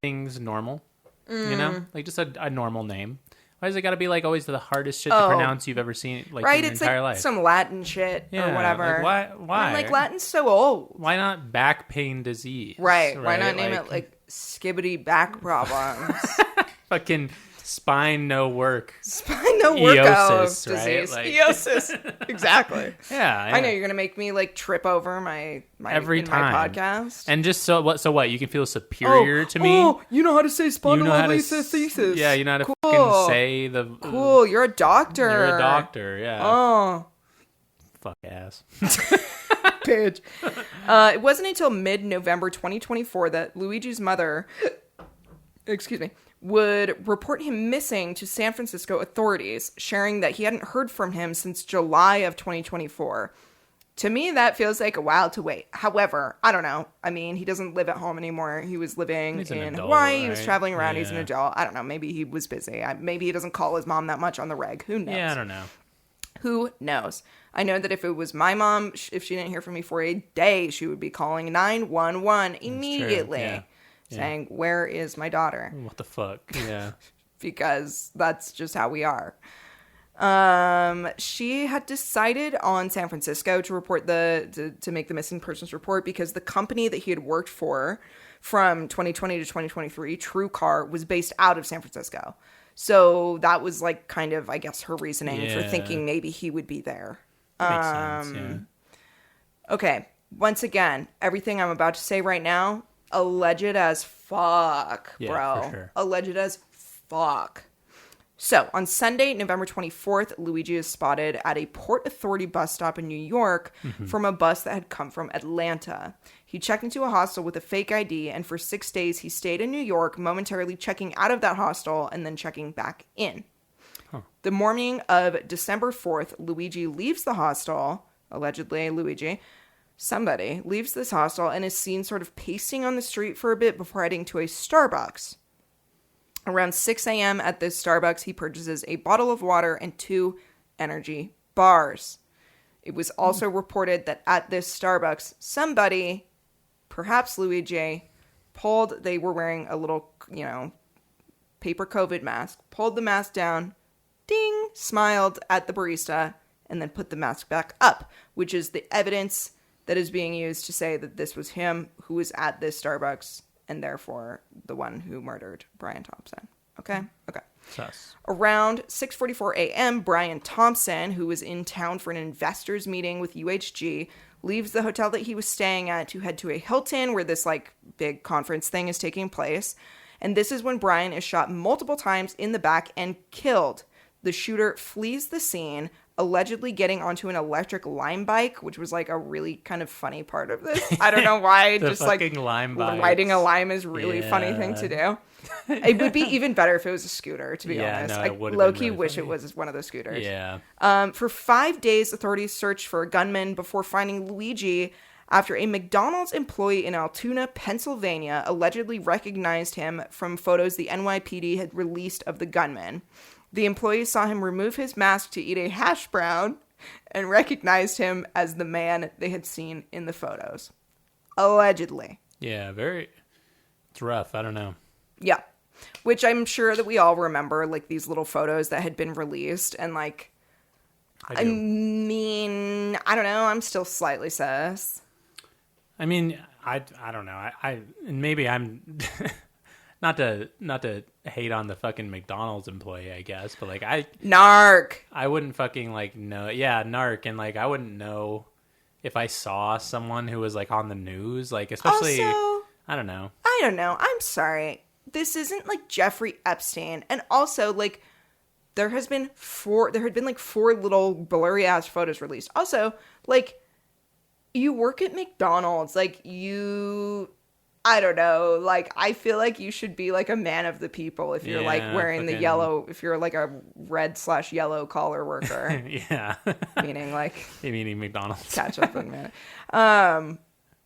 things normal? You know? Like, just a normal name. Why does it got to be like always the hardest shit to pronounce you've ever seen, like, in your entire life? Some Latin shit or whatever. Like, why? And, like, Latin's so old. Why not back pain disease? Right. Why not name it like skibbity back problems? Fucking spine no work. Spine no work. Eosis, disease. Right? Like... Eosis. Exactly. Yeah. I know you're gonna make me like trip over my every time my podcast. And just so what? You can feel superior to me. Oh, you know how to say spondylolisthesis. Yeah, you know how to fucking say the. Cool. You're a doctor. You're a doctor. Yeah. Oh. Fuck ass. Bitch. It wasn't until mid-November 2024 that Luigi's mother, would report him missing to San Francisco authorities, sharing that he hadn't heard from him since July of 2024. To me, that feels like a while to wait. However, I don't know. I mean, he doesn't live at home anymore. He was living in Hawaii. Right? He was traveling around. He's an adult. I don't know. Maybe he was busy. Maybe he doesn't call his mom that much on the reg. Who knows? Yeah, I don't know. Who knows? I know that if it was my mom, if she didn't hear from me for a day, she would be calling 911 immediately. Saying, where is my daughter? What the fuck? Yeah. Because that's just how we are. She had decided on San Francisco to report to make the missing persons report because the company that he had worked for from 2020 to 2023, TrueCar, was based out of San Francisco. So that was like kind of, I guess, her reasoning for thinking maybe he would be there. Makes sense, yeah. Okay. Once again, everything I'm about to say right now, alleged as fuck, bro. For sure. Alleged as fuck. So, on Sunday, November 24th, Luigi is spotted at a Port Authority bus stop in New York from a bus that had come from Atlanta. He checked into a hostel with a fake ID, and for 6 days, he stayed in New York, momentarily checking out of that hostel and then checking back in. The morning of December 4th, Luigi leaves the hostel, allegedly Luigi. Somebody leaves this hostel and is seen sort of pacing on the street for a bit before heading to a Starbucks. Around 6 a.m. at this Starbucks, he purchases a bottle of water and 2 energy bars. It was also reported that at this Starbucks, somebody, perhaps Luigi, they were wearing a little, paper COVID mask, pulled the mask down, ding, smiled at the barista, and then put the mask back up, which is the evidence that is being used to say that this was him who was at this Starbucks and therefore the one who murdered Brian Thompson. Okay? Okay. Sus. Around 6:44 a.m., Brian Thompson, who was in town for an investors meeting with UHG, leaves the hotel that he was staying at to head to a Hilton where this, big conference thing is taking place. And this is when Brian is shot multiple times in the back and killed. The shooter flees the scene, allegedly getting onto an electric lime bike, which was a really kind of funny part of this. I don't know why. The just fucking lime bikes. riding a lime is really funny thing to do. It would be even better if it was a scooter, to be honest. No, it would have low-key been really wish funny. it was one of those scooters. Yeah. For 5 days, authorities searched for a gunman before finding Luigi after a McDonald's employee in Altoona, Pennsylvania, allegedly recognized him from photos the NYPD had released of the gunman. The employees saw him remove his mask to eat a hash brown and recognized him as the man they had seen in the photos. Allegedly. Yeah, it's rough. I don't know. Yeah. Which I'm sure that we all remember, these little photos that had been released. And, I don't know. I'm still slightly sus. I mean, I don't know. And maybe I'm not to hate on the fucking McDonald's employee, I guess, but Narc. I wouldn't fucking know. Yeah, narc, and I wouldn't know if I saw someone who was on the news, especially. Also, I don't know. I'm sorry. This isn't Jeffrey Epstein, and also there had been 4 little blurry ass photos released. Also, you work at McDonald's, I don't know, I feel you should be a man of the people if you're wearing the yellow, if you're a red/yellow collar worker. Yeah. Meaning McDonald's. catch up in a minute.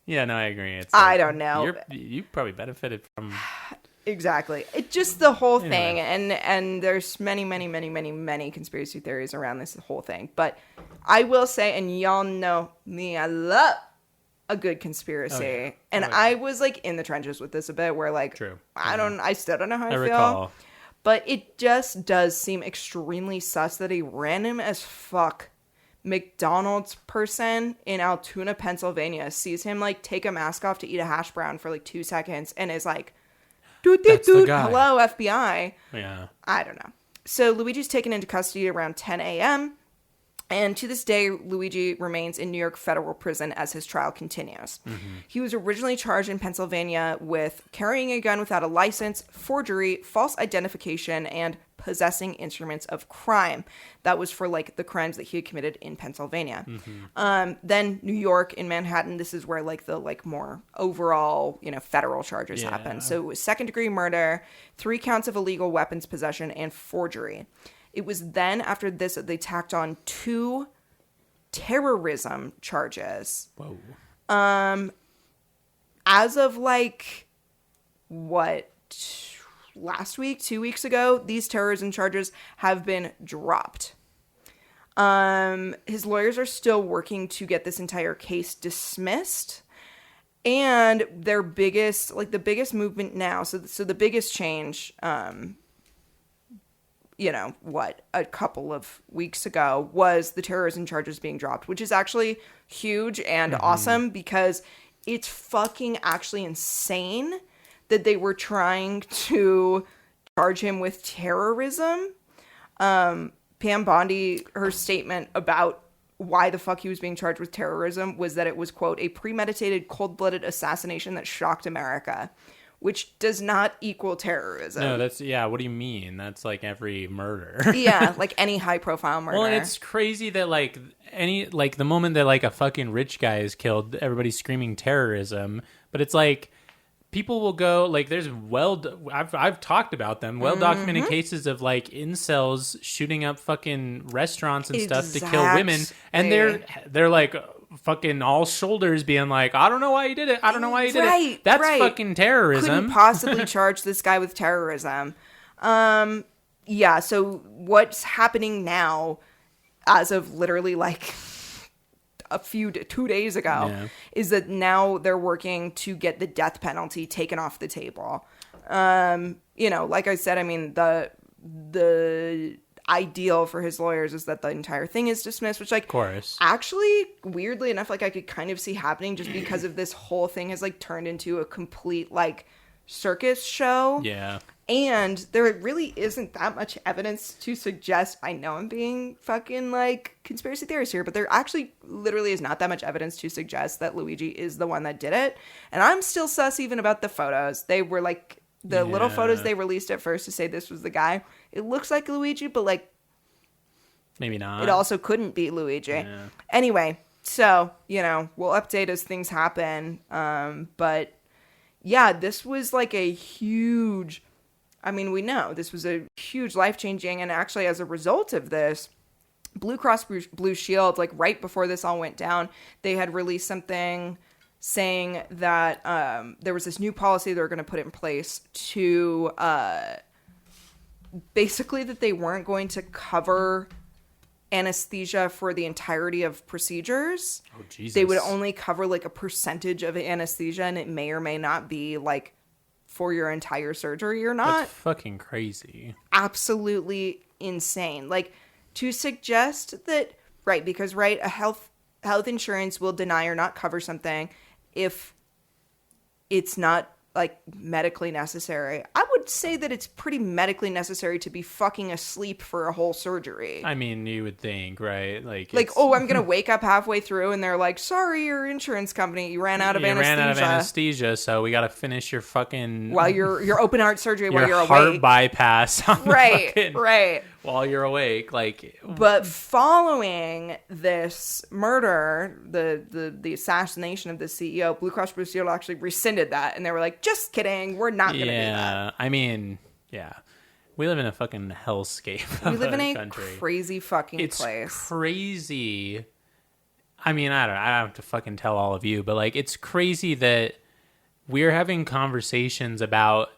Yeah, no, I agree. It's I don't know. You probably benefited from. Exactly. It just the whole thing, and there's many conspiracy theories around this whole thing. But I will say, and y'all know me, I love a good conspiracy. Oh, yeah. And I was in the trenches with this a bit, where True. I still don't know how I feel. Recall. But it just does seem extremely sus that a random as fuck McDonald's person in Altoona, Pennsylvania sees him take a mask off to eat a hash brown for 2 seconds and is That's the guy. hello, FBI. Yeah. I don't know. So Luigi's taken into custody around 10 a.m. And to this day, Luigi remains in New York federal prison as his trial continues. Mm-hmm. He was originally charged in Pennsylvania with carrying a gun without a license, forgery, false identification, and possessing instruments of crime. That was for the crimes that he had committed in Pennsylvania. Mm-hmm. Then New York in Manhattan, this is where the more overall, federal charges happen. So it was 2nd-degree murder, 3 counts of illegal weapons possession, and forgery. It was then after this that they tacked on 2 terrorism charges. Whoa. As of last week, 2 weeks ago, these terrorism charges have been dropped. His lawyers are still working to get this entire case dismissed. And their biggest, the biggest movement now, so the biggest change, a couple of weeks ago was the terrorism charges being dropped, which is actually huge and awesome because it's fucking actually insane that they were trying to charge him with terrorism. Pam Bondi, her statement about why the fuck he was being charged with terrorism was that it was, quote, a premeditated, cold-blooded assassination that shocked America. which does not equal terrorism. No, that's, what do you mean? That's like every murder. Yeah, like any high-profile murder. Well, it's crazy that like the moment that like a fucking rich guy is killed, everybody's screaming terrorism. But it's like people will go like there's I've talked about them well-documented cases of like incels shooting up fucking restaurants and stuff to kill women, and they're like fucking all shoulders being like, I don't know why you did it. I don't know why you did it. That's fucking terrorism. Couldn't possibly charge this guy with terrorism. Yeah, so what's happening now, as of literally like 2 days ago, is that now they're working to get the death penalty taken off the table. You know, like I said, I mean, the ideal for his lawyers is that the entire thing is dismissed, which, like, of course, actually, weirdly enough, like, I could kind of see happening just because of this whole thing has, like, turned into a complete, like, circus show. Yeah. And there really isn't that much evidence to suggest, I know I'm being fucking, like, conspiracy theorist here, but there actually literally is not that much evidence to suggest that Luigi is the one that did it. And I'm still sus even about the photos. They were, like, the little photos they released at first to say this was the guy. It looks like Luigi, but, like, maybe not. It also couldn't be Luigi. Yeah. Anyway, so, you know, we'll update as things happen. But, yeah, this was, like, a huge... I mean, we know this was a huge life-changing, and actually as a result of this, Blue Cross Blue Shield, like right before this all went down, they had released something saying that there was this new policy they were going to put in place to basically that they weren't going to cover anesthesia for the entirety of procedures. Oh, Jesus. They would only cover like a percentage of anesthesia, and it may or may not be like for your entire surgery or not. That's fucking crazy. Absolutely insane. Like, to suggest that, right, because, right, a health insurance will deny or not cover something if it's not, like, medically necessary. I would say that it's pretty medically necessary to be fucking asleep for a whole surgery. I mean, you would think, right? Like, oh, I'm going to wake up halfway through and they're like, sorry, your insurance company, you ran out of anesthesia. So we got to finish your fucking... While your open heart surgery while you're awake. Your heart bypass. Right. While you're awake. Like... But following this murder, the assassination of the CEO, Blue Cross Blue Shield actually rescinded that. And they were like, just kidding, we're not going to do that. I mean, yeah. We live in a fucking hellscape. We live in a country. Crazy fucking place. It's crazy. I mean, I don't have to fucking tell all of you, but like, it's crazy that we're having conversations about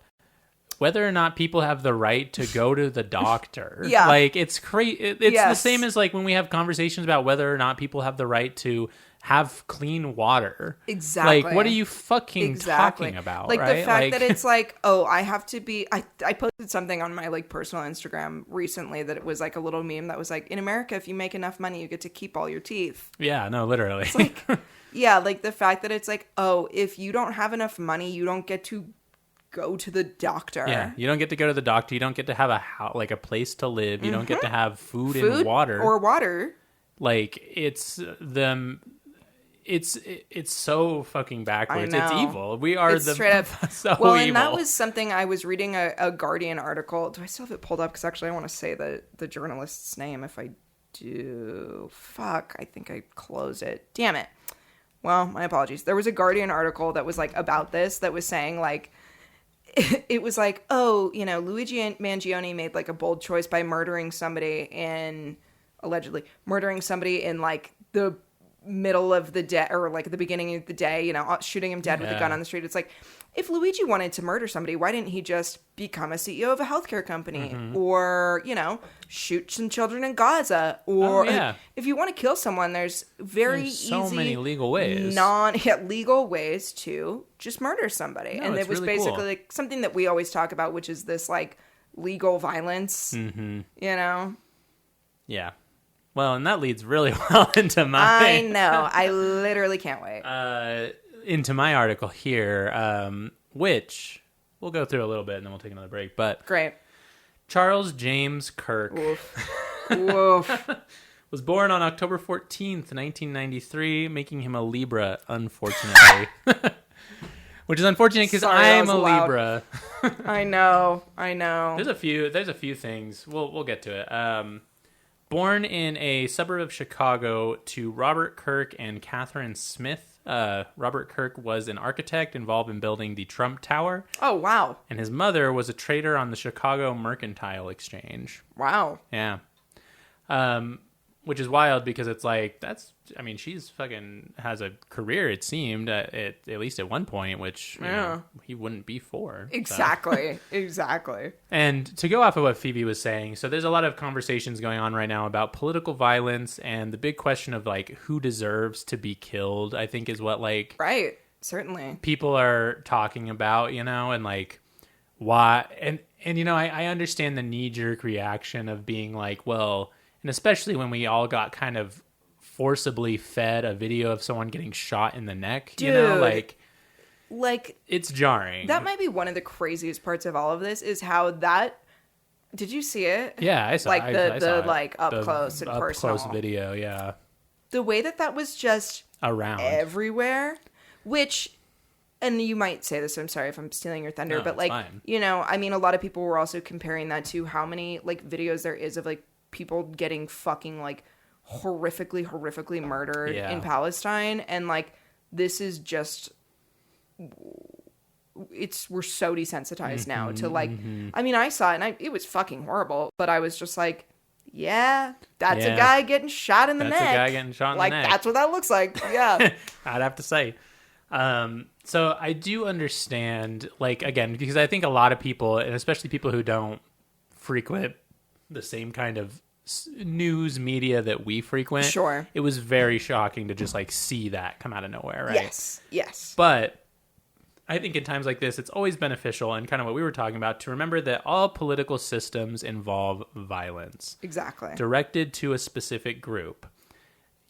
whether or not people have the right to go to the doctor. Yeah. Like, it's crazy. It's the same as like when we have conversations about whether or not people have the right to have clean water. Exactly. Like, what are you fucking talking about? Like, right? the fact that it's like, oh, I have to be... I posted something on my, like, personal Instagram recently that it was, like, a little meme that was like, in America, if you make enough money, you get to keep all your teeth. Yeah, no, literally. It's like, yeah, like, the fact that it's like, oh, if you don't have enough money, you don't get to go to the doctor. Yeah, you don't get to go to the doctor. You don't get to have a place to live. You don't get to have food and water. Or water. Like, it's them... It's so fucking backwards. It's evil. We are straight up so well, evil. And that was something I was reading a Guardian article. Do I still have it pulled up? Because actually I want to say the journalist's name if I do. Fuck, I think I closed it. Damn it. Well, my apologies. There was a Guardian article that was like about this that was saying like, it was like, oh, you know, Luigi Mangione made like a bold choice by allegedly murdering somebody in like the middle of the day or like the beginning of the day, you know, shooting him dead with a gun on the street. It's like, if Luigi wanted to murder somebody, why didn't he just become a CEO of a healthcare company or, you know, shoot some children in Gaza? Or if you want to kill someone, there's so many legal ways, legal ways to just murder somebody. And it was really basically like something that we always talk about, which is this like legal violence, you know? Yeah. Well, and that leads really well into my... I know. I literally can't wait. Into my article here, which we'll go through a little bit and then we'll take another break. But great. Charles James Kirk Woof. was born on October 14th, 1993, making him a Libra, unfortunately. which is unfortunate because Sorry, that I'm was a loud. Libra. I know. There's a few things. We'll get to it. Born in a suburb of Chicago to Robert Kirk and Catherine Smith. Robert Kirk was an architect involved in building the Trump Tower, Oh, wow. and his mother was a trader on the Chicago Mercantile Exchange. Wow. Yeah. Which is wild because it's like, she's fucking has a career, it seemed, at least at one point, which you know, he wouldn't be for. Exactly. Exactly. And to go off of what Phoebe was saying, so there's a lot of conversations going on right now about political violence, and the big question of like who deserves to be killed, I think is what like Right. Certainly. people are talking about, you know, and like why, and you know, I understand the knee-jerk reaction of being like, well, and especially when we all got kind of forcibly fed a video of someone getting shot in the neck, you know, Dude. like it's jarring. That might be one of the craziest parts of all of this is how that. Did you see it? Yeah, I saw. Like I saw it. like up The close and up personal close video. Yeah, The way that was just around everywhere, which, and you might say this. I'm sorry if I'm stealing your thunder, No, but it's like fine. you know, I mean, a lot of people were also comparing that to how many like videos there is of like people getting fucking like horrifically murdered Yeah. in Palestine, and like this is just. We're so desensitized now to like I mean I saw it and it was fucking horrible, but I was just like, yeah, that's a Yeah. guy getting shot in the That's a neck. guy getting shot in the like neck. that's what that looks like. Yeah. I'd have to say. So I do understand, like, again, because I think a lot of people, and especially people who don't frequent the same kind of news media that we frequent, Sure. it was very shocking to just like see that come out of nowhere, right? Yes. But I think in times like this, it's always beneficial, and kind of what we were talking about, to remember that all political systems involve violence Exactly. directed to a specific group.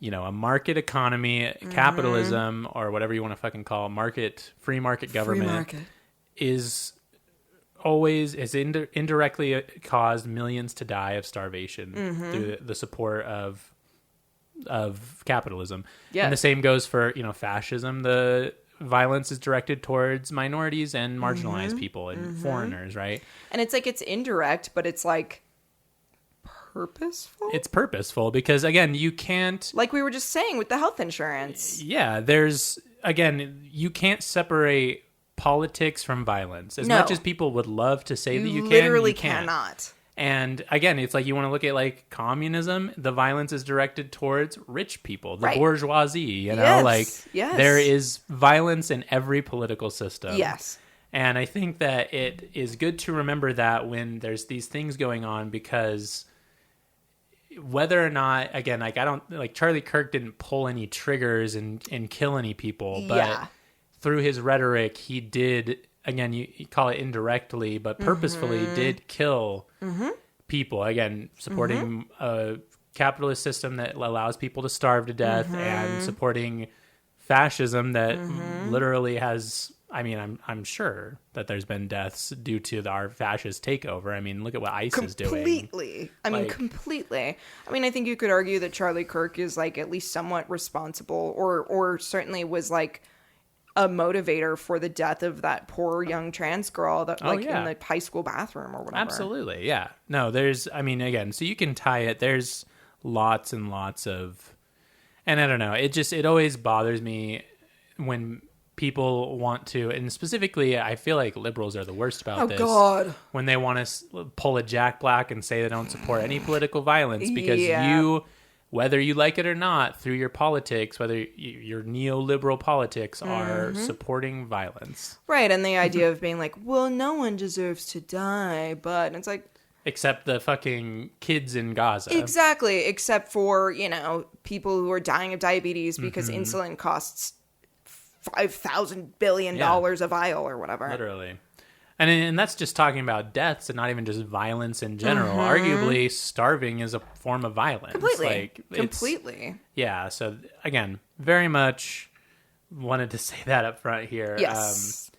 You know, a market economy, capitalism, or whatever you want to fucking call it, free market government is always indirectly caused millions to die of starvation through the support of capitalism. Yes. And the same goes for, you know, fascism. The violence is directed towards minorities and marginalized people and foreigners, right? And it's like it's indirect, but it's like purposeful. It's purposeful because, again, you can't... Like we were just saying with the health insurance. Yeah, you can't separate politics from violence. As No. much as people would love to say that you can, literally you can't. cannot. And again, it's like you want to look at like communism, the violence is directed towards rich people, the Right. bourgeoisie, you know, Yes, like yes. there is violence in every political system. Yes. And I think that it is good to remember that when there's these things going on, because whether or not, again, like I don't like Charlie Kirk didn't pull any triggers and kill any people, but Yeah. through his rhetoric, he did, again, you call it indirectly, but purposefully did kill people. Again, supporting a capitalist system that allows people to starve to death and supporting fascism that literally has, I mean, I'm sure that there's been deaths due to our fascist takeover. I mean, look at what ICE is doing. Completely. I mean, Like- completely. I mean, I think you could argue that Charlie Kirk is like at least somewhat responsible, or certainly was like a motivator for the death of that poor young trans girl that Oh, like yeah. in the high school bathroom or whatever. Absolutely, yeah. No, I mean, again, so you can tie it. There's lots and lots of, and I don't know, it always bothers me when people want to, and specifically, I feel like liberals are the worst about Oh this. God. When they want to pull a Jack Black and say they don't support any political violence because Yeah. you, whether you like it or not, through your politics, whether your neoliberal politics are supporting violence. Right, and the idea of being like, well, no one deserves to die, but it's like, Except the fucking kids in Gaza. exactly, except for, you know, people who are dying of diabetes because insulin costs $5,000 billion a vial or whatever. Literally. And that's just talking about deaths and not even just violence in general. Arguably, starving is a form of violence. Completely. Like, it's- Completely. Yeah, so again, very much wanted to say that up front here. Yes.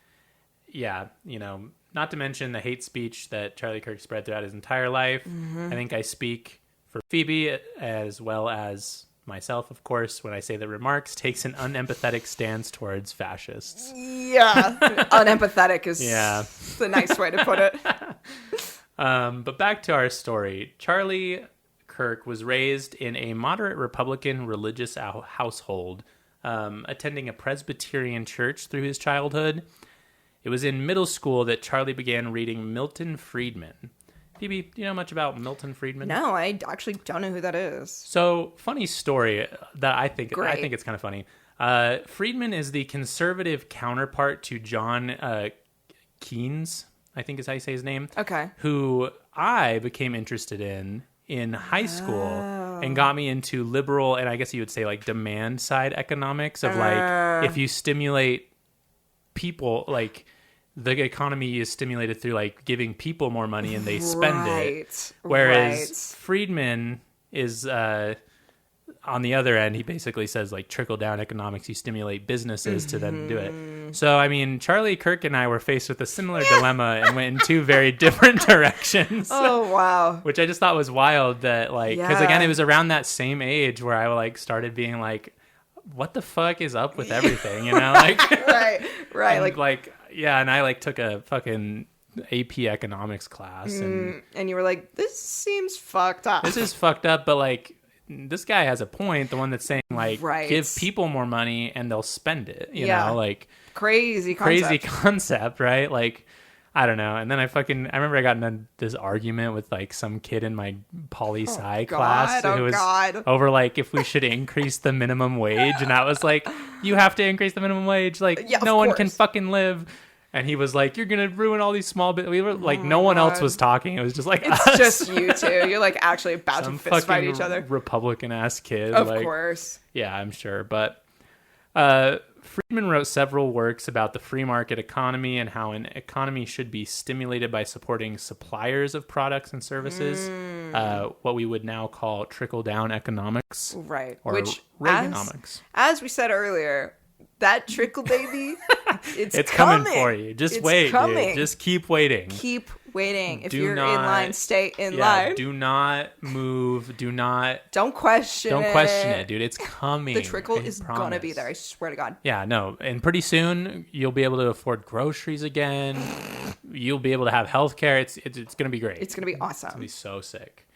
Yeah, you know, not to mention the hate speech that Charlie Kirk spread throughout his entire life. I think I speak for Phoebe as well as myself, of course, when I say the remarks, takes an unempathetic stance towards fascists. Yeah. Unempathetic is the nice way to put it. But back to our story. Charlie Kirk was raised in a moderate Republican religious household, attending a Presbyterian church through his childhood. It was in middle school that Charlie began reading Milton Friedman. Phoebe, do you know much about Milton Friedman? No, I actually don't know who that is. So, funny story that I think it's kind of funny. Friedman is the conservative counterpart to John Keynes, I think is how you say his name. Okay. Who I became interested in high school and got me into liberal, and I guess you would say like demand side economics of like if you stimulate people, like the economy is stimulated through like giving people more money and they spend it. Whereas Friedman is on the other end, he basically says like trickle down economics, you stimulate businesses to then do it. So I mean, Charlie Kirk and I were faced with a similar dilemma and went in two very different directions. Oh wow. Which I just thought was wild that like, because again, it was around that same age where I like started being like, what the fuck is up with everything, you know? Like right. Like yeah, and I like took a fucking AP economics class and you were like, this seems fucked up. This is fucked up, but like this guy has a point, the one that's saying like give people more money and they'll spend it, you know, like crazy concept, right? Like I don't know. And then I remember I got in this argument with like some kid in my poli-sci class who was over like if we should increase the minimum wage, and I was like, you have to increase the minimum wage, like no one can fucking live. And he was like, you're going to ruin all these small bits. We were like, no one else was talking. It was just like it's us. just you two. You're like actually about to fist fight each other. Republican ass kid. Of like, course. Yeah, I'm sure. But Friedman wrote several works about the free market economy and how an economy should be stimulated by supporting suppliers of products and services. What we would now call trickle down economics. Right. Or which Reaganomics. As we said earlier, that trickle baby, it's coming for you. Just wait, dude. Just keep waiting. Keep waiting. If you're in line, stay in line. Do not move. Don't question it. Don't question it, dude. It's coming. The trickle is going to be there. I swear to God. Yeah, no. And pretty soon, you'll be able to afford groceries again. You'll be able to have healthcare. It's going to be great. It's going to be awesome. It's going to be so sick.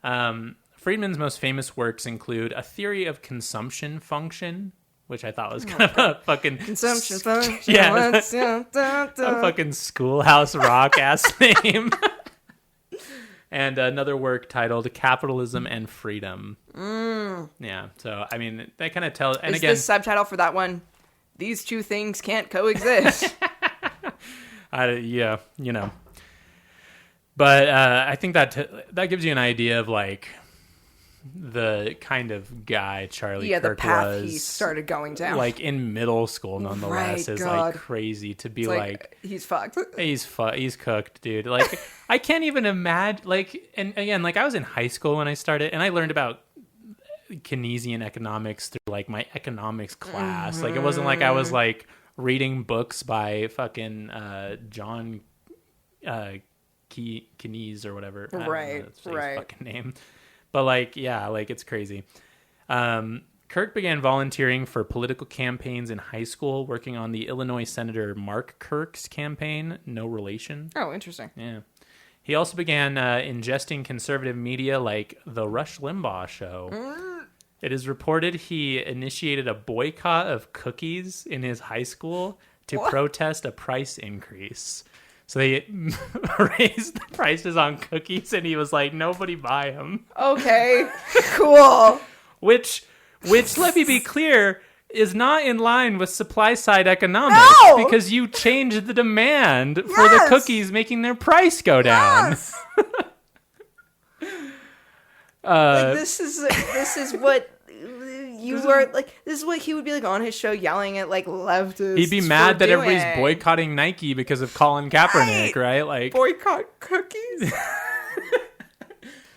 Friedman's most famous works include A Theory of Consumption Function, which I thought was kind of a fucking consumption function. Yeah, a fucking Schoolhouse Rock ass name. And another work titled Capitalism and Freedom. Yeah, so I mean that kind of tells. And is again, the subtitle for that one? These two things can't coexist. Yeah, you know. But I think that gives you an idea of like the kind of guy Charlie Kirk the path was. He started going down. Like in middle school, nonetheless, is like crazy to be like he's fucked. He's cooked, dude. Like I can't even imagine. Like, and again, like I was in high school when I started, and I learned about Keynesian economics through like my economics class. Like it wasn't like I was like reading books by fucking John Keynes or whatever. Right. His fucking name. But like, yeah, like it's crazy. Kirk began volunteering for political campaigns in high school, working on the Illinois Senator Mark Kirk's campaign. No relation. Oh, interesting. Yeah. He also began ingesting conservative media like The Rush Limbaugh Show. It is reported he initiated a boycott of cookies in his high school to protest a price increase. So they raised the prices on cookies, and he was like, nobody buy them. Okay, cool. Which, let me be clear, is not in line with supply-side economics. No! Because you change the demand for the cookies, making their price go down. Yes. This is what... You were like, this is what he would be like on his show yelling at like leftists. He'd be mad that everybody's boycotting Nike because of Colin Kaepernick, right? Like boycott cookies.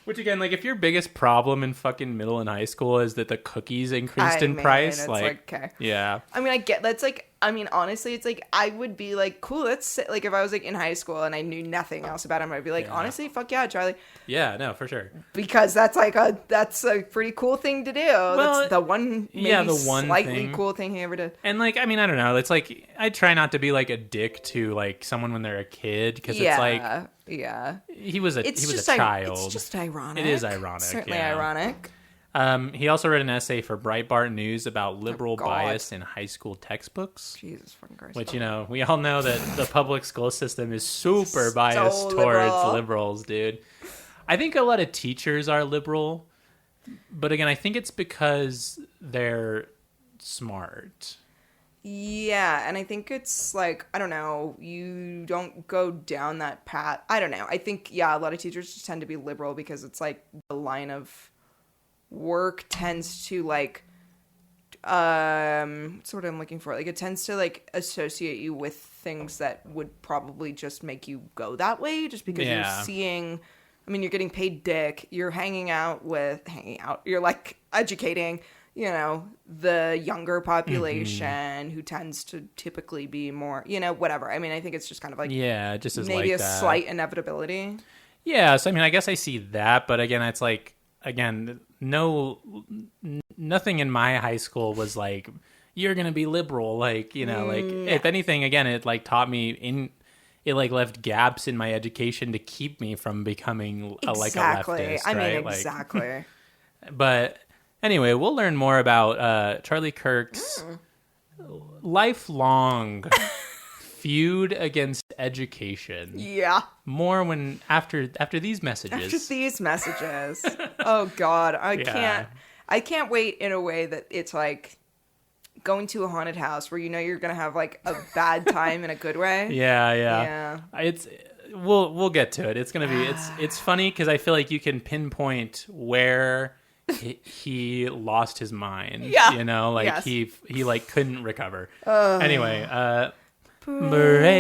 Which again, like if your biggest problem in fucking middle and high school is that the cookies increased in price, like okay. Yeah. I mean, I get that's like I mean, honestly, it's like, I would be like, cool, that's sick. Like, if I was like in high school and I knew nothing else about him, I'd be like, honestly, fuck yeah, Charlie. Yeah, no, for sure. Because that's a pretty cool thing to do. Well, that's the one, slightly cool thing he ever did. And like, I mean, I don't know. It's like, I try not to be like a dick to like someone when they're a kid, because it's like, he was a child. It's just ironic. It is ironic. Certainly ironic. He also wrote an essay for Breitbart News about liberal bias in high school textbooks. Jesus fucking Christ. Which, you know, we all know that the public school system is super biased towards liberals, dude. I think a lot of teachers are liberal, but again, I think it's because they're smart. Yeah, and I think it's like, I don't know, you don't go down that path. I don't know. I think, a lot of teachers just tend to be liberal because it's like the line of work tends to like what's what I'm looking for, like it tends to like associate you with things that would probably just make you go that way, just because you're seeing, I mean, you're getting paid dick, you're hanging out, you're like educating, you know, the younger population who tends to typically be more, you know, whatever. I mean, I think it's just kind of like, just as maybe like a slight inevitability. Yeah, so I mean, I guess I see that, but again, it's like, nothing in my high school was like, you're gonna be liberal, like, you know, like if anything, again, it like taught me it like left gaps in my education to keep me from becoming like a leftist. I right? mean, exactly. But anyway, we'll learn more about Charlie Kirk's lifelong feud against education. Yeah. More when after these messages. After these messages. Oh God, I can't wait in a way that it's like going to a haunted house where you know you're gonna have like a bad time in a good way. Yeah. We'll get to it. It's gonna be it's funny because I feel like you can pinpoint where he lost his mind. Yeah. You know, like he like couldn't recover. Anyway, break.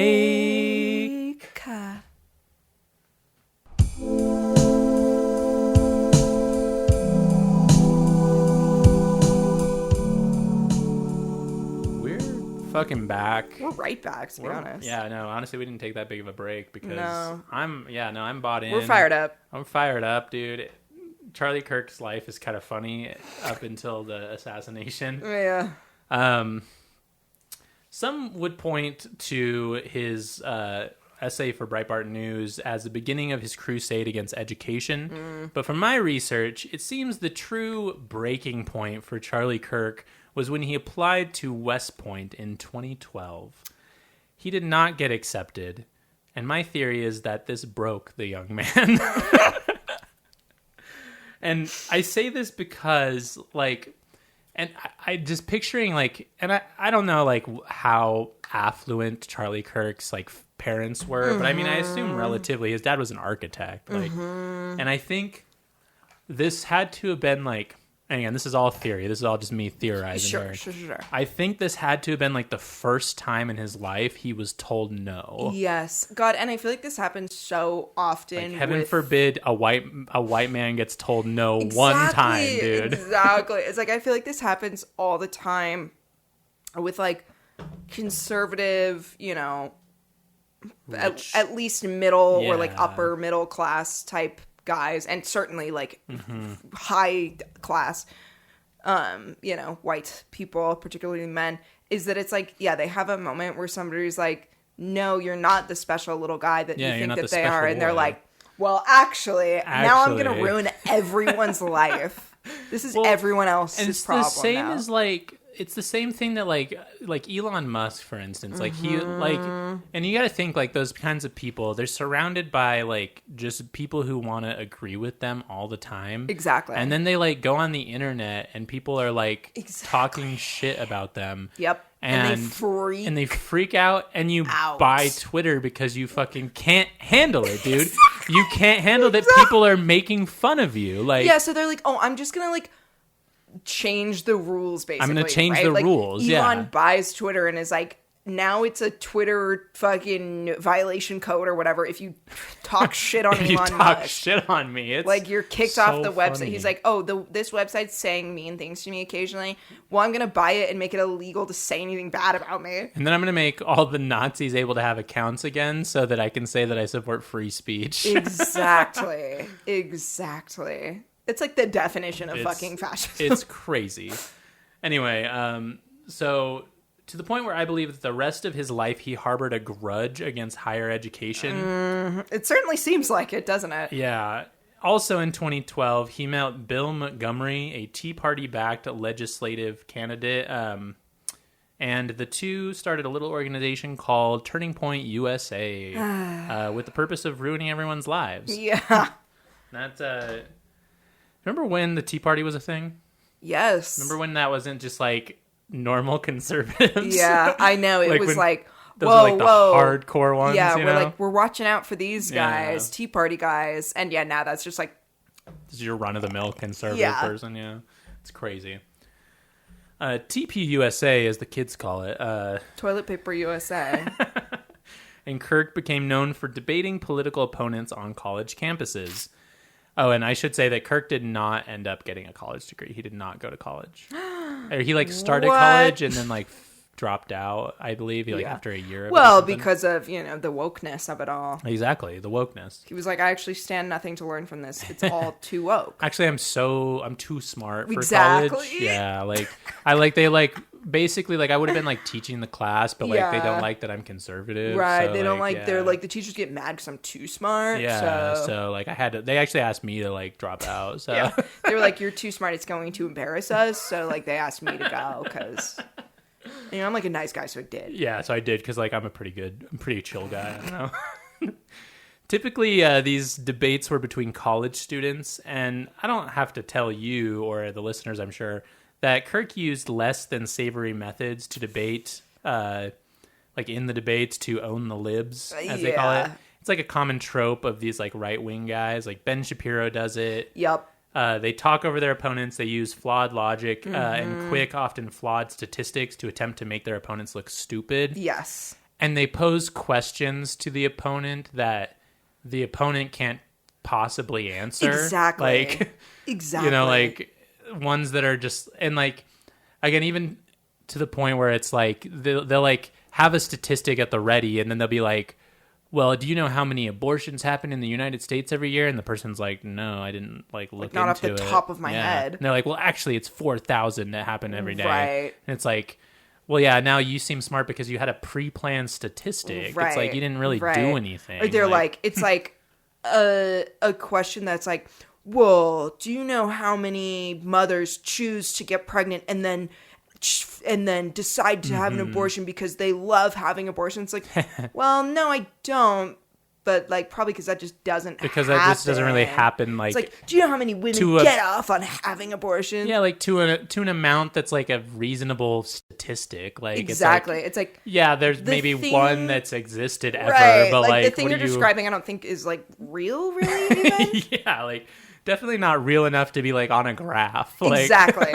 We're fucking back. We're right back, to be honest. Yeah, no, honestly, we didn't take that big of a break because I'm bought in. We're fired up. I'm fired up, dude. Charlie Kirk's life is kind of funny up until the assassination. Yeah. Some would point to his essay for Breitbart News as the beginning of his crusade against education. But from my research, it seems the true breaking point for Charlie Kirk was when he applied to West Point in 2012. He did not get accepted, and my theory is that this broke the young man. And I say this because, like, and I just picturing, like, and I don't know, like, how affluent Charlie Kirk's, like, parents were, but I mean, I assume relatively. His dad was an architect, like, and I think this had to have been, like, and again, this is all theory. This is all just me theorizing. Sure. I think this had to have been, like, the first time in his life he was told no. Yes. God, and I feel like this happens so often. Like, heaven forbid a white man gets told no one time, dude. Exactly. It's like, I feel like this happens all the time with, like, conservative, you know, at least middle or, like, upper middle class type guys, and certainly like high class you know, white people, particularly men, is that it's like, they have a moment where somebody's like, no, you're not the special little guy that you think that they are, and they're like, well, actually now I'm gonna ruin everyone's life. This is everyone else's problem. It's the same as, like, it's the same thing that like Elon Musk, for instance, like he like, and you got to think, like, those kinds of people, they're surrounded by like just people who want to agree with them all the time. Exactly. And then they like go on the internet and people are like talking shit about them. Yep. And they freak out, and you buy Twitter because you fucking can't handle it, dude. Exactly. You can't handle that people are making fun of you. Like, so they're like, oh, I'm just gonna like change the rules, basically. I'm gonna change the rules. Elon buys Twitter and is like, now it's a Twitter fucking violation code or whatever if you talk shit on If you Elon talk Musk. shit on me, it's Like, you're kicked so off the website. funny. He's like, oh, this website's saying mean things to me occasionally. Well, I'm going to buy it and make it illegal to say anything bad about me. And then I'm going to make all the Nazis able to have accounts again so that I can say that I support free speech. Exactly. Exactly. It's like the definition of fucking fascism. It's crazy. Anyway, so to the point where I believe that the rest of his life he harbored a grudge against higher education. It certainly seems like it, doesn't it? Yeah. Also in 2012, he met Bill Montgomery, a Tea Party-backed legislative candidate, and the two started a little organization called Turning Point USA with the purpose of ruining everyone's lives. Yeah. That, remember when the Tea Party was a thing? Yes. Remember when that wasn't just like normal conservatives? Yeah, I know. It Like was when like, those whoa, are like the whoa. hardcore ones. Yeah, you we're know? like, we're watching out for these guys, Yeah. Tea Party guys. And yeah, now that's just like, This is your run-of-the-mill conservative Yeah. person, yeah. It's crazy. TPUSA, as the kids call it, toilet paper USA. and Kirk became known for debating political opponents on college campuses. Oh, and I should say that Kirk did not end up getting a college degree. He did not go to college. Or he like started What? college and then like dropped out, I believe, like Yeah. after a year of it or Well, something. because of, the wokeness of it all. Exactly, the wokeness. He was like, I actually stand nothing to learn from this. It's all too woke. Actually, I'm too smart for Exactly. college. Yeah, they basically I would have been like teaching the class, but like they Yeah. don't like that I'm conservative. Right. so, They don't like, yeah. they're like, the teachers get mad because I'm too smart. Yeah, So, so like I had to. They actually asked me to like drop out. So yeah. They were like, you're too smart. It's going to embarrass us. So like they asked me to go because, I'm like a nice guy. So I did. yeah, so I did because like I'm a pretty chill guy. I don't know. Typically, these debates were between college students, and I don't have to tell you or the listeners, I'm sure, that Kirk used less than savory methods to debate, like in the debates, to own the libs, as they call it. Yeah. It's like a common trope of these like right-wing guys. Like Ben Shapiro does it. Yep. They talk over their opponents. They use flawed logic Mm-hmm. and quick, often flawed statistics to attempt to make their opponents look stupid. Yes. And they pose questions to the opponent that the opponent can't possibly answer. Exactly. Like, Exactly. like ones that are just, and like, again, even to the point where it's like, they'll like have a statistic at the ready and then they'll be like, well, do you know how many abortions happen in the United States every year? And the person's like, no, I didn't like look not off into the it. top of my head. And they're like, well, actually it's 4,000 that happen every day. Right. And it's like, well, yeah, now you seem smart because you had a pre-planned statistic. Right. It's like you didn't really Right. do anything. Or they're like, it's like a question that's like, well, do you know how many mothers choose to get pregnant and then decide to have an abortion because they love having abortions? Like, well, no, I don't. But like, probably because that just doesn't because happen. that just doesn't really happen. Like, It's like, do you know how many women to a- get off on having abortions? yeah, like to an amount that's like a reasonable statistic. Like Exactly. It's like, It's like, yeah, there's the maybe thing- one that's existed ever, right. but Like, the like thing what you're do you... describing, I don't think is like real, really, even. yeah, like definitely not real enough to be like on a graph. Like, Exactly.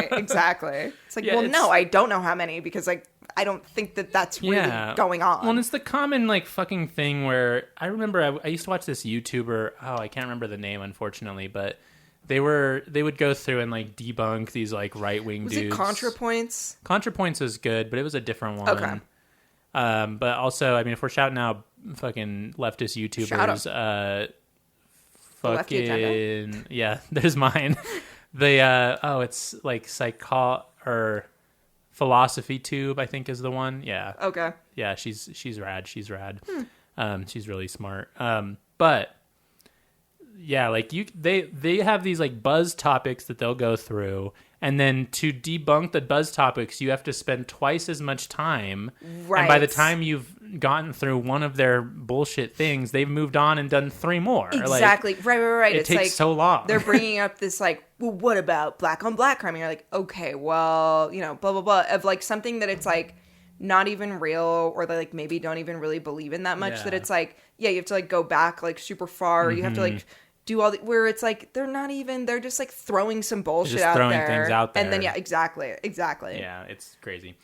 It's like, Yeah, well, it's- no, I don't know how many because like I don't think that that's really going on. Well, and it's the common like fucking thing where I remember I used to watch this YouTuber. Oh, I can't remember the name, unfortunately, but they would go through and like debunk these like right wing Was dudes. it ContraPoints? ContraPoints was good, but it was a different one. Okay. But also, I mean, if we're shouting out fucking leftist YouTubers, The Lefty Agenda? fucking yeah, there's mine. It's like or Philosophy Tube, I think is the one. Yeah. Okay. Yeah, she's rad. She's rad. She's really smart. But yeah, like they have these like buzz topics that they'll go through, and then to debunk the buzz topics, you have to spend twice as much time. Right. And by the time you've gotten through one of their bullshit things, they've moved on and done 3 more. Exactly. Like, Right. It It's takes like so long. they're bringing up this like, well, what about black on black crime? And you're like, okay, well, blah blah blah, of like something that it's like not even real, or they like maybe don't even really believe in that much. Yeah. That it's like, yeah, you have to like go back like super far. Or you have to like do all where it's like they're just like throwing some bullshit just out throwing there. things out And then there. yeah, exactly. Yeah, it's crazy.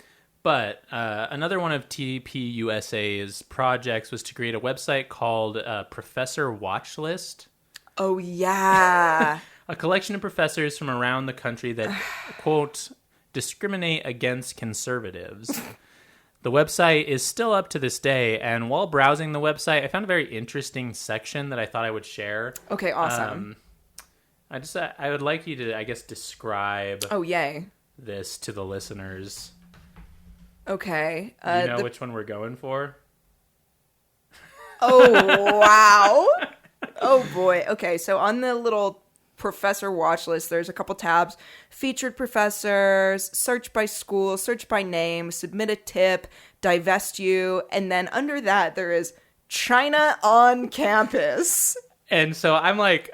But another one of TPUSA's projects was to create a website called Professor Watchlist. Oh, yeah. A collection of professors from around the country that, quote, discriminate against conservatives. The website is still up to this day, and while browsing the website, I found a very interesting section that I thought I would share. Okay, awesome. I would like you to, I guess, describe Oh, yay. this to the listeners. Okay. Do you know which one we're going for? Oh, wow. Oh, boy. Okay, so on the little professor watch list, there's a couple tabs. Featured professors, search by school, search by name, submit a tip, divest you, and then under that, there is China on campus. And so I'm like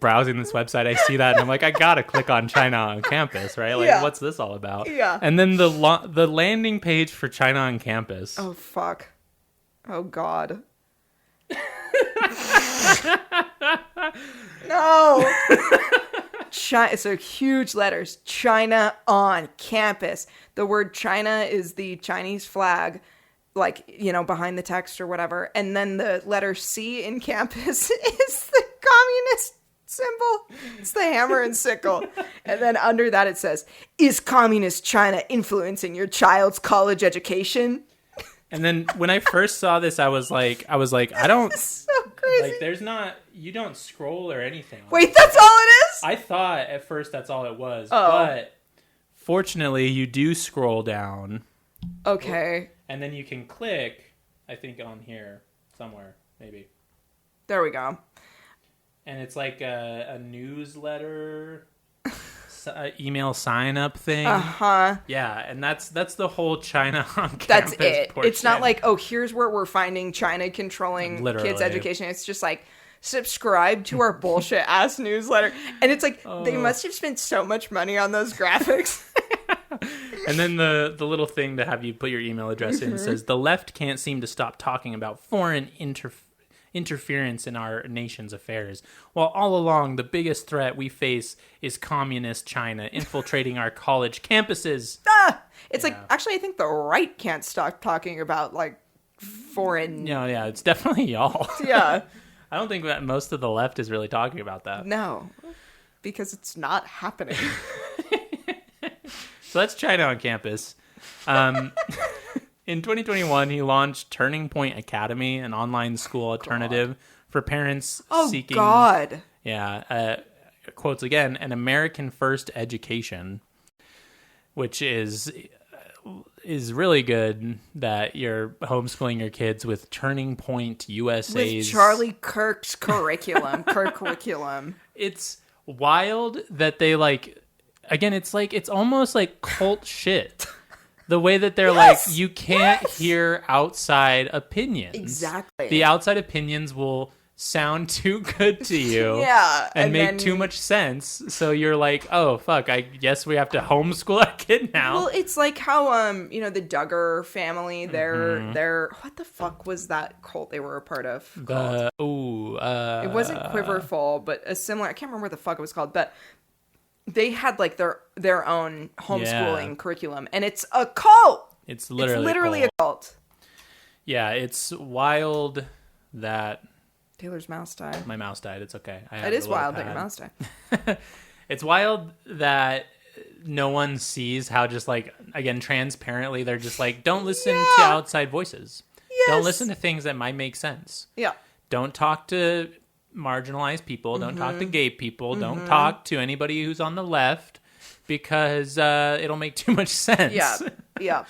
browsing this website. I see that, and I'm like, I gotta click on China on campus, right? Like, Yeah. What's this all about? Yeah. And then the landing page for China on campus. Oh, fuck. Oh, God. No. China, so huge letters. China on campus. The word China is the Chinese flag, like, you know, behind the text or whatever. And then the letter C in campus is the communist symbol. It's the hammer and sickle. And then under that it says, is communist China influencing your child's college education? And then when I first saw this, I was like, I don't, So crazy. like, you don't scroll or anything. Wait, that's all it is? I thought at first that's all it was, Oh. but fortunately you do scroll down, Okay. and then you can click, I think on here somewhere, maybe. There we go. And it's like a newsletter, email sign up thing. Uh-huh. Yeah, and that's the whole China on campus That's it. portion. It's not like, oh, here's where we're finding China controlling Literally. kids' education. It's just like, subscribe to our bullshit ass newsletter. And it's like, they must have spent so much money on those graphics. And then the little thing to have you put your email address in says, the left can't seem to stop talking about foreign interference in our nation's affairs, while all along the biggest threat we face is communist China infiltrating our college campuses. It's like, actually, I think the right can't stop talking about, like, foreign... Yeah, it's definitely y'all. Yeah. I don't think that most of the left is really talking about that. No. Because it's not happening. So that's China on campus. In 2021, he launched Turning Point Academy, an online school alternative for parents seeking... Oh, God. Yeah, quotes again, an American first education, which is really good that you're homeschooling your kids with Turning Point USA's... With Charlie Kirk's curriculum. Kirk curriculum. It's wild that they, like... Again, it's almost like cult shit. The way that they're like, you can't hear outside opinions. Exactly. The outside opinions will sound too good to you. Yeah. And make too much sense. So you're like, oh, fuck, I guess we have to homeschool our kid now. Well, it's like how, you know, the Duggar family, they're, what the fuck was that cult they were a part of called? It It wasn't Quiverful, but a similar, I can't remember what the fuck it was called, but they had like their own homeschooling curriculum, and it's a cult. It's literally a cult. Yeah, it's wild that Taylor's mouse died. my mouse died. It's okay. It is wild that your mouse died. It's wild that no one sees how just like, again, transparently, they're just like, don't listen to outside voices. Yes. Don't listen to things that might make sense. Yeah. Don't talk to marginalized people. Don't talk to gay people. Don't talk to anybody who's on the left because it'll make too much sense. Yeah.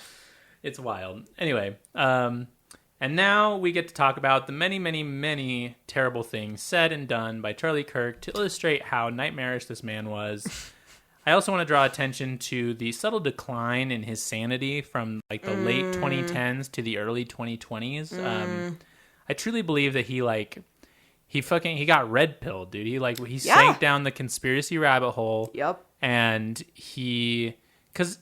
It's wild. Anyway, and now we get to talk about the many, many, many terrible things said and done by Charlie Kirk to illustrate how nightmarish this man was. I also want to draw attention to the subtle decline in his sanity from like the late 2010s to the early 2020s. I truly believe that he got red pilled, dude. He sank down the conspiracy rabbit hole. Yep. And because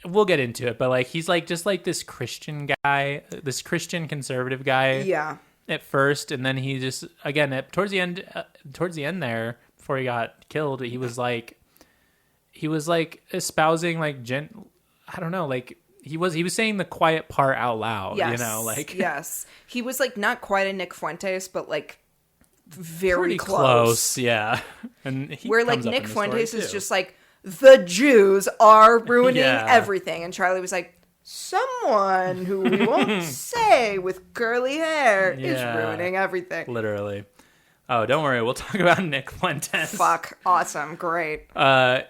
we'll get into it, but like he's like just like this Christian guy, this Christian conservative guy. Yeah. At first, and then he just again towards the end there before he got killed, he was like espousing like he was saying the quiet part out loud, Yes. you know, like Yes. He was like not quite a Nick Fuentes, but like very pretty close. yeah. And he Where like comes up Nick in the story, Fuentes is too. just like, the Jews are ruining Yeah. everything. And Charlie was like, someone who we won't say with curly hair is Yeah. ruining everything. Literally. Oh, don't worry. We'll talk about Nick Fuentes. Fuck. Awesome. Great.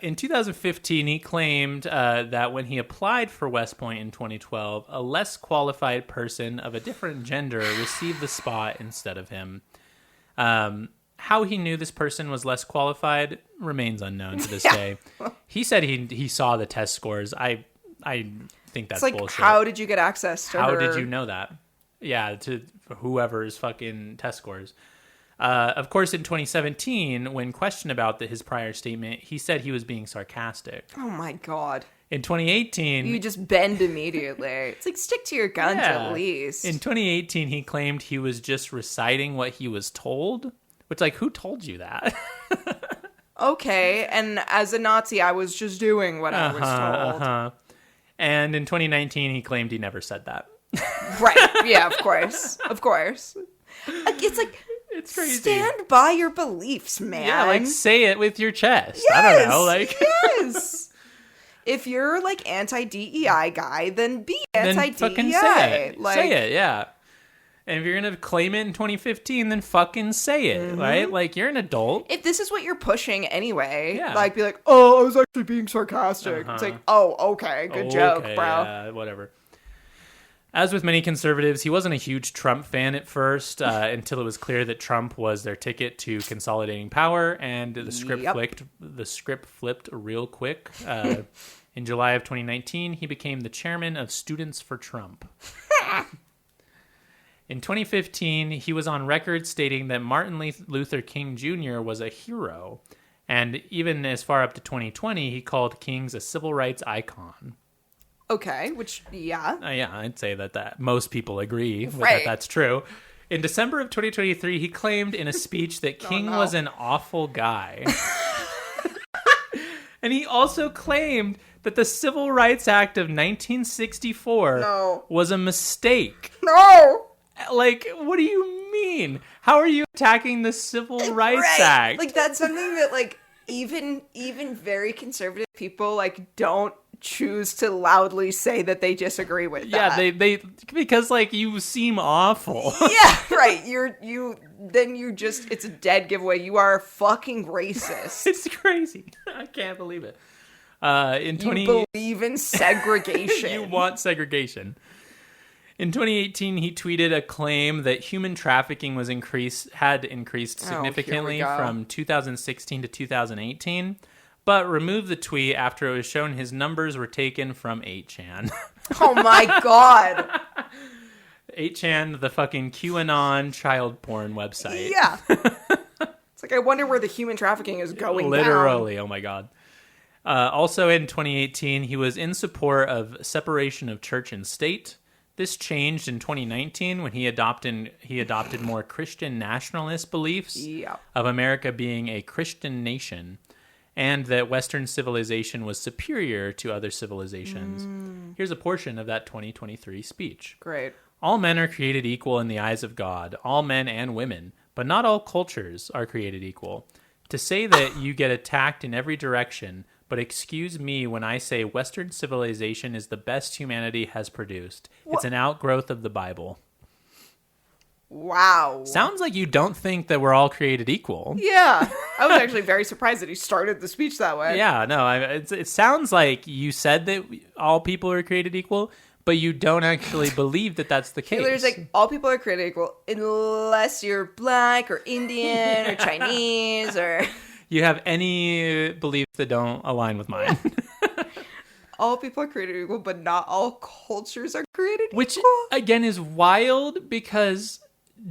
In 2015, he claimed that when he applied for West Point in 2012, a less qualified person of a different gender received the spot instead of him. How he knew this person was less qualified remains unknown to this day. He said he saw the test scores. I think that's It's like, bullshit. how did you get access to How her? did you know that? Yeah, to whoever's fucking test scores. Of course, in 2017, when questioned about his prior statement, he said he was being sarcastic. Oh my God. In 2018... You just bend immediately. It's like, stick to your guns Yeah. at least. In 2018, he claimed he was just reciting what he was told. Which, like, who told you that? Okay, and as a Nazi, I was just doing what I was told. And in 2019, he claimed he never said that. Right, yeah, of course. Of course. Like, it's like, It's crazy. stand by your beliefs, man. Yeah, like, say it with your chest. yes, I don't know, like... yes. If you're, like, anti-DEI guy, then be then anti-DEI. fucking say it. Like, Say it, yeah. And if you're going to claim it in 2015, then fucking say it, right? Like, you're an adult. if this is what you're pushing anyway, Yeah. like, be like, oh, I was actually being sarcastic. It's like, oh, okay, good joke, Okay, bro. Yeah, whatever. As with many conservatives, he wasn't a huge Trump fan at first until it was clear that Trump was their ticket to consolidating power, and the script flipped real quick. In July of 2019, he became the chairman of Students for Trump. In 2015, he was on record stating that Martin Luther King Jr. was a hero, and even as far up to 2020, he called King's a civil rights icon. Okay, which, yeah. Yeah, I'd say that most people agree with Right. that's true. In December of 2023, he claimed in a speech that King no. was an awful guy. And he also claimed that the Civil Rights Act of 1964 No. was a mistake. No! Like, what do you mean? How are you attacking the Civil Rights Right. Act? Like, that's something that, like, even very conservative people, like, don't choose to loudly say that they disagree with that. yeah, they because, like, you seem awful. Yeah, right. It's a dead giveaway. You are fucking racist. It's crazy. I can't believe it. In You believe in segregation. You want segregation. In 2018, he tweeted a claim that human trafficking had increased significantly go. from 2016 to 2018, but removed the tweet after it was shown his numbers were taken from 8chan. Oh my god. 8chan, the fucking QAnon child porn website. Yeah. It's like, I wonder where the human trafficking is going Literally, oh my god. Also in 2018, he was in support of separation of church and state. This changed in 2019 when he adopted more Christian nationalist beliefs Yeah. of America being a Christian nation, and that Western civilization was superior to other civilizations. Here's a portion of that 2023 speech. Great. All men are created equal in the eyes of God, all men and women, but not all cultures are created equal. To say that you get attacked in every direction, but excuse me when I say Western civilization is the best humanity has produced. It's an outgrowth of the Bible. Wow. Sounds like you don't think that we're all created equal. Yeah. I was actually very surprised that he started the speech that way. Yeah, no, it sounds like you said that all people are created equal, but you don't actually believe that that's the case. There's like, all people are created equal unless you're black or Indian or Chinese or... You have any beliefs that don't align with mine. All people are created equal, but not all cultures are created Which, equal. again, is wild because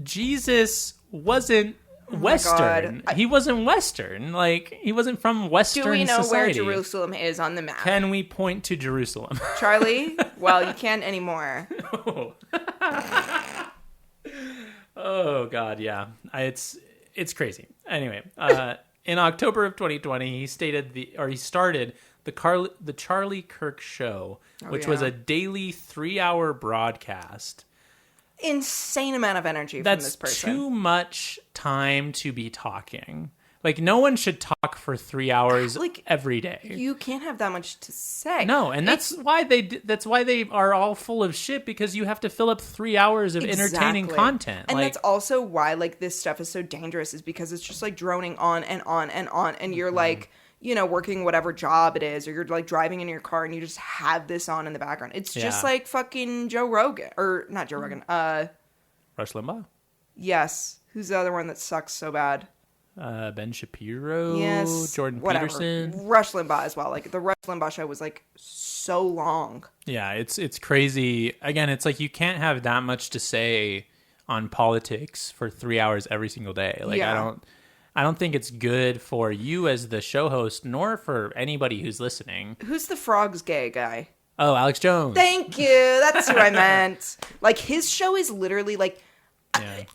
Jesus wasn't Western. God. He wasn't Western. Like, he wasn't from Western Do we know society. where Jerusalem is on the map? Can we point to Jerusalem? Charlie? Well, you can't anymore. Oh, God, yeah. It's crazy. Anyway, in October of 2020, he started the Charlie Kirk show, which was a daily 3-hour broadcast. Insane amount of energy from this person. That's too much time to be talking. Like, no one should talk for 3 hours every day. You can't have that much to say. No, and that's why they are all full of shit, because you have to fill up 3 hours of entertaining content. And that's also why, like, this stuff is so dangerous, is because it's just, like, droning on and on and on. And you're, like, you know, working whatever job it is, or you're, like, driving in your car and you just have this on in the background. It's just like fucking Joe Rogan. Or, not Joe Rogan. Rush Limbaugh? Yes. Who's the other one that sucks so bad? Ben Shapiro, yes, Jordan whatever. Peterson, Rush Limbaugh as well. Like, the Rush Limbaugh show was, like, so long. Yeah, it's crazy. Again, it's like you can't have that much to say on politics for 3 hours every single day. Like, I don't think it's good for you as the show host, nor for anybody who's listening. Who's the frogs gay guy? Oh, Alex Jones. Thank you. That's who I meant. Like, his show is literally, like,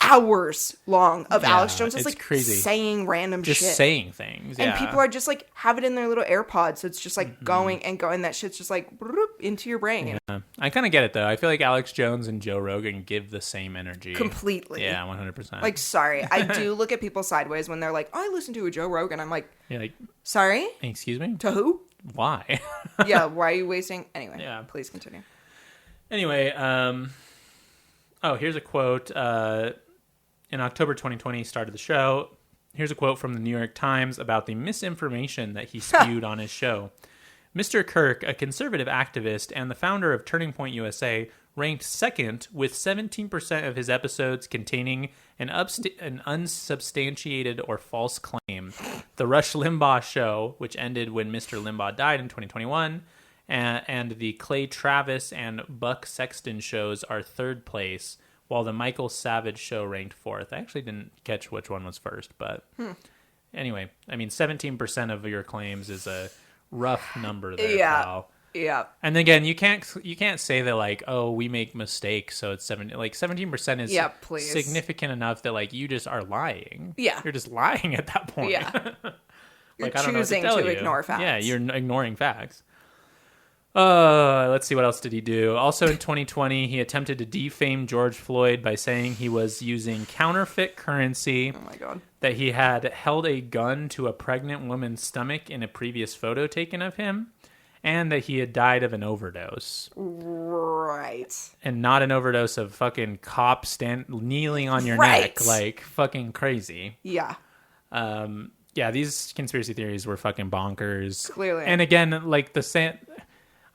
hours long of Alex Jones just like crazy. Saying random shit. Just saying things. And people are just like have it in their little AirPods, so it's just like going and going. That shit's just like into your brain. Yeah. I kind of get it though. I feel like Alex Jones and Joe Rogan give the same energy. Completely. Yeah, 100%. Like, sorry. I do look at people sideways when they're like, oh, I listen to a Joe Rogan. I'm like, sorry? Excuse me? To who? Why? Yeah, why are you wasting? Anyway, please continue. Anyway, here's a quote. In October 2020, he started the show. Here's a quote from the New York Times about the misinformation that he spewed on his show. Mr. Kirk, a conservative activist and the founder of Turning Point USA, ranked second with 17% of his episodes containing an unsubstantiated or false claim. The Rush Limbaugh show, which ended when Mr. Limbaugh died in 2021, and the Clay Travis and Buck Sexton shows are third place, while the Michael Savage show ranked fourth. I actually didn't catch which one was first, but anyway, I mean, 17% of your claims is a rough number there, pal. Yeah. And again, you can't say that like, oh, we make mistakes, so it's 17% is significant enough that like you just are lying. Yeah. You're just lying at that point. Yeah. Like, you're choosing to ignore facts. Yeah, you're ignoring facts. Let's see, what else did he do? Also in 2020, he attempted to defame George Floyd by saying he was using counterfeit currency. Oh my God. That he had held a gun to a pregnant woman's stomach in a previous photo taken of him, and that he had died of an overdose. Right. And not an overdose of fucking cops kneeling on your neck, like fucking crazy. Yeah. Yeah, these conspiracy theories were fucking bonkers. Clearly. And again, like the same...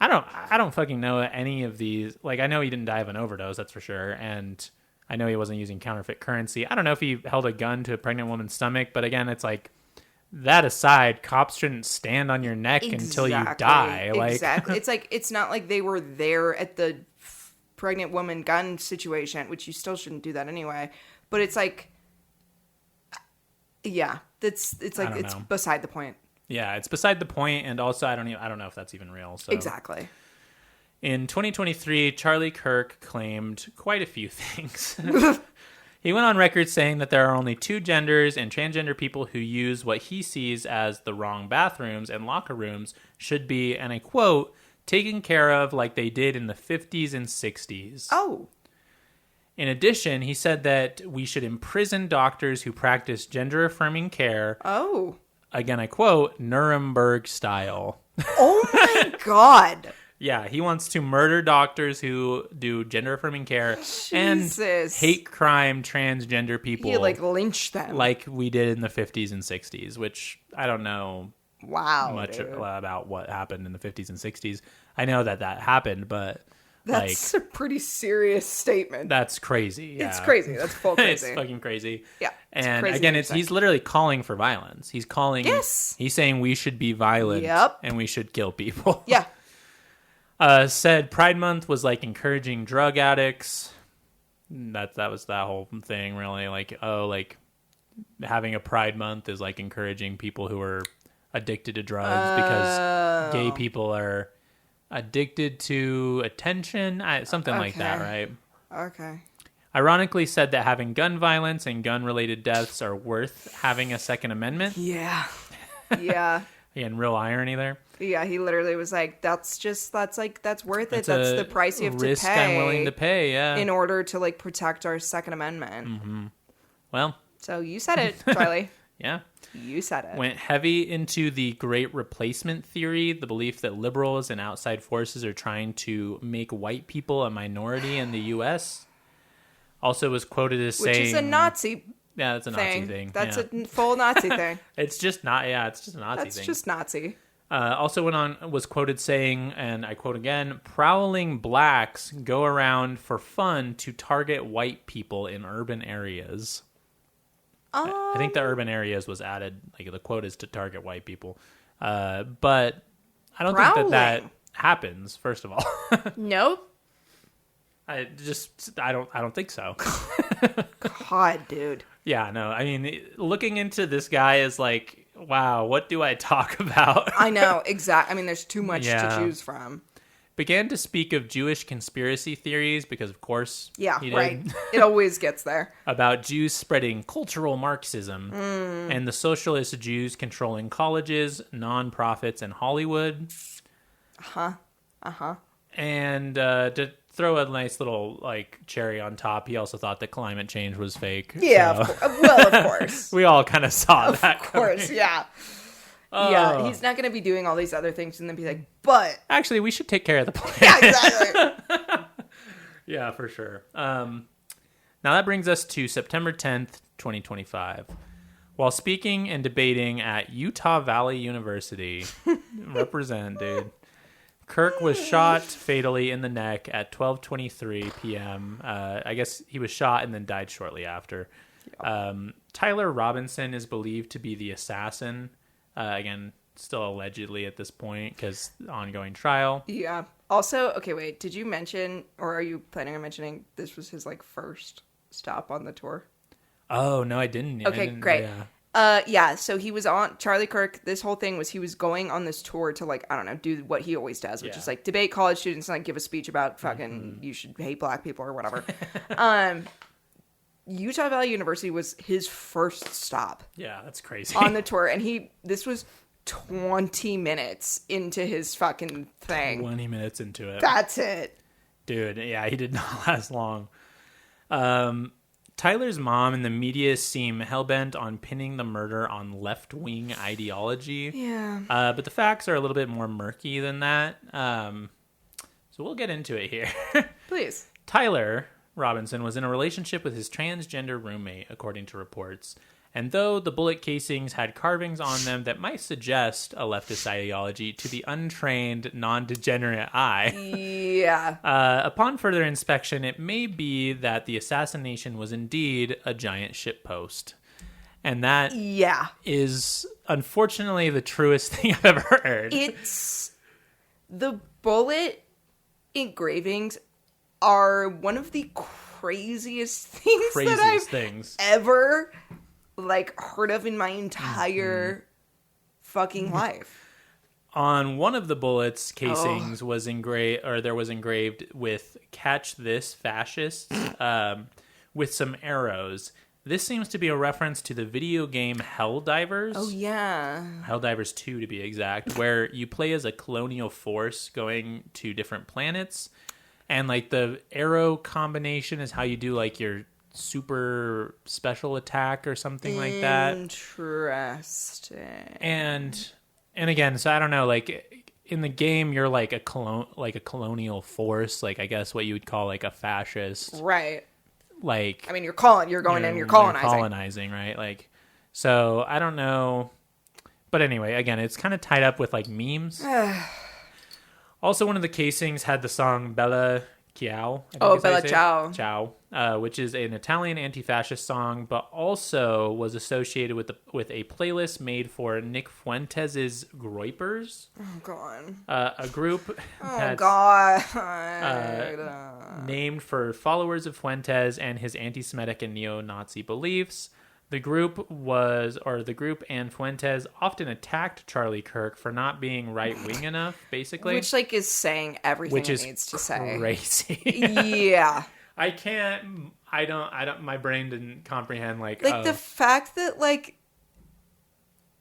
I don't fucking know any of these. Like, I know he didn't die of an overdose, that's for sure. And I know he wasn't using counterfeit currency. I don't know if he held a gun to a pregnant woman's stomach. But again, it's like, that aside, cops shouldn't stand on your neck until you die. Like, exactly. It's like, it's not like they were there at the pregnant woman gun situation, which you still shouldn't do that anyway. But it's like, yeah, it's like, it's beside the point. Yeah, it's beside the point, and also I don't know if that's even real. So. Exactly. In 2023, Charlie Kirk claimed quite a few things. He went on record saying that there are only two genders, and transgender people who use what he sees as the wrong bathrooms and locker rooms should be, and I quote, taken care of like they did in the 50s and 60s. Oh. In addition, he said that we should imprison doctors who practice gender-affirming care. Oh. Again, I quote, Nuremberg style. Oh my God. Yeah, he wants to murder doctors who do gender-affirming care and hate crime transgender people. He like lynch them. Like we did in the 50s and 60s, which I don't know much about what happened in the 50s and 60s. I know that happened, but... That's like, a pretty serious statement. That's crazy. Yeah. It's crazy. That's full crazy. It's fucking crazy. Yeah. And again, he's literally calling for violence. He's calling. Yes. He's saying we should be violent. Yep. And we should kill people. Yeah. Said Pride Month was like encouraging drug addicts. That was that whole thing, really. Like, like having a Pride Month is like encouraging people who are addicted to drugs because gay people are addicted to attention, something like that, right? Okay. Ironically said that having gun violence and gun-related deaths are worth having a Second Amendment. Yeah. Yeah. Again, real irony there. Yeah, he literally was like, that's worth it. That's a the price you have to risk pay. I'm willing to pay, yeah. In order to, like, protect our Second Amendment. Mm-hmm. Well. So you said it, Charlie. Yeah. You said it. Went heavy into the Great Replacement theory, the belief that liberals and outside forces are trying to make white people a minority in the U.S. Also was quoted as saying... Which is a Nazi Yeah, that's a Nazi thing. That's yeah. a full Nazi thing. It's just not. Yeah, it's just a Nazi That's thing. just Nazi. Also was quoted saying, and I quote again, "Prowling blacks go around for fun to target white people in urban areas." I think the urban areas was added. Like the quote is to target white people, but I don't think that happens. First of all, Nope. I don't think so. God, dude. Yeah, no. I mean, looking into this guy is like, wow, what do I talk about? I know, exactly. I mean, there's too much to choose from. Began to speak of Jewish conspiracy theories because, of course, yeah, he did. Right. It always gets there. About Jews spreading cultural Marxism and the socialist Jews controlling colleges, nonprofits, and Hollywood. And to throw a nice little like cherry on top, he also thought that climate change was fake. Yeah, so. Of course. We all kind of saw that. Of course, coming. yeah. Yeah, he's not going to be doing all these other things and then be like, but... Actually, we should take care of the planet. Yeah, exactly. Yeah, for sure. Now that brings us to September 10th, 2025. While speaking and debating at Utah Valley University, represent, dude, Kirk was shot fatally in the neck at 12:23 p.m. I guess he was shot and then died shortly after. Tyler Robinson is believed to be the assassin. Again, still allegedly at this point because ongoing trial. Yeah. Also, okay, wait. Did you mention, or are you planning on mentioning this was his like first stop on the tour? Oh no, I didn't. Okay, great. Yeah. So he was on Charlie Kirk. This whole thing was he was going on this tour to like I don't know do what he always does, which is like debate college students and like give a speech about fucking you should hate black people or whatever. Utah Valley University was his first stop. Yeah, that's crazy. On the tour, and this was 20 minutes into his fucking thing. 20 minutes into it. That's it. Dude, yeah, he did not last long. Tyler's mom and the media seem hellbent on pinning the murder on left-wing ideology. Yeah. But the facts are a little bit more murky than that. So we'll get into it here. Please. Tyler Robinson was in a relationship with his transgender roommate, according to reports. And though the bullet casings had carvings on them that might suggest a leftist ideology to the untrained, non-degenerate eye, yeah. Upon further inspection, it may be that the assassination was indeed a giant shitpost. And that is, unfortunately, the truest thing I've ever heard. It's... The bullet engravings are one of the craziest things that I've ever... like heard of in my entire fucking life. On one of the bullets casings was engraved, or there was engraved with "Catch this, fascists," with some arrows. This seems to be a reference to the video game Helldivers. Oh yeah, Helldivers 2 to be exact, where you play as a colonial force going to different planets, and like the arrow combination is how you do like your super special attack or something like that. Interesting. And again, so I don't know, like in the game you're like a colonial force, like I guess what you would call like a fascist. Right. Like I mean you're colonizing, right? Like so I don't know. But anyway, again, it's kind of tied up with like memes. Also one of the casings had the song Bella Ciao. Bella Ciao. Ciao, which is an Italian anti-fascist song, but also was associated with a playlist made for Nick Fuentes' Groypers. Oh, God. A group named for followers of Fuentes and his anti-Semitic and neo-Nazi beliefs. The group and Fuentes often attacked Charlie Kirk for not being right-wing enough, basically. Which, like, is saying everything it needs to say. Crazy. Yeah. My brain didn't comprehend, like... Like, the fact that, like,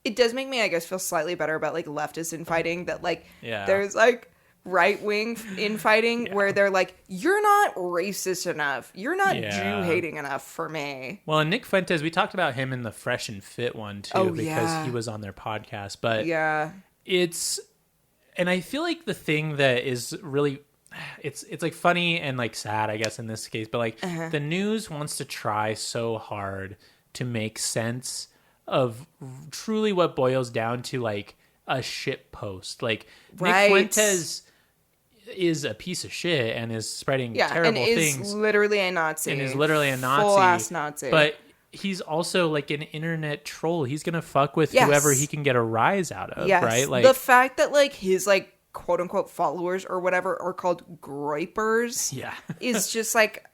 it does make me, I guess, feel slightly better about like leftist infighting, that like Yeah. there's like right-wing infighting where they're like, you're not racist enough, you're not Jew hating enough for me. Well, and Nick Fuentes, we talked about him in the Fresh and Fit one too, because he was on their podcast. But and I feel like the thing that is really, it's like funny and like sad, I guess, in this case, but like the news wants to try so hard to make sense of truly what boils down to like a shit post. Like Nick Fuentes is a piece of shit and is spreading terrible things. And is literally a Nazi. Full-ass Nazi. But he's also like an internet troll. He's gonna fuck with whoever he can get a rise out of, right? Like the fact that like his like quote unquote followers or whatever are called groypers is just like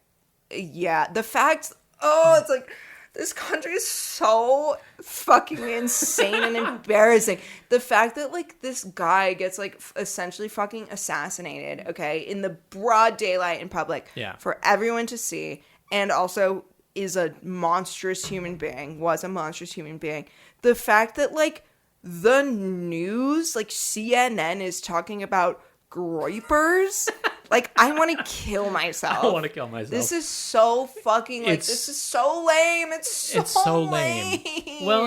the fact it's like this country is so fucking insane and embarrassing. The fact that like this guy gets like essentially fucking assassinated, okay, in the broad daylight in public for everyone to see, and also is a monstrous human being, was a monstrous human being. The fact that like the news, like CNN is talking about groypers. Like, I want to kill myself. I want to kill myself. This is so fucking, like, this is so lame. It's so lame. Well,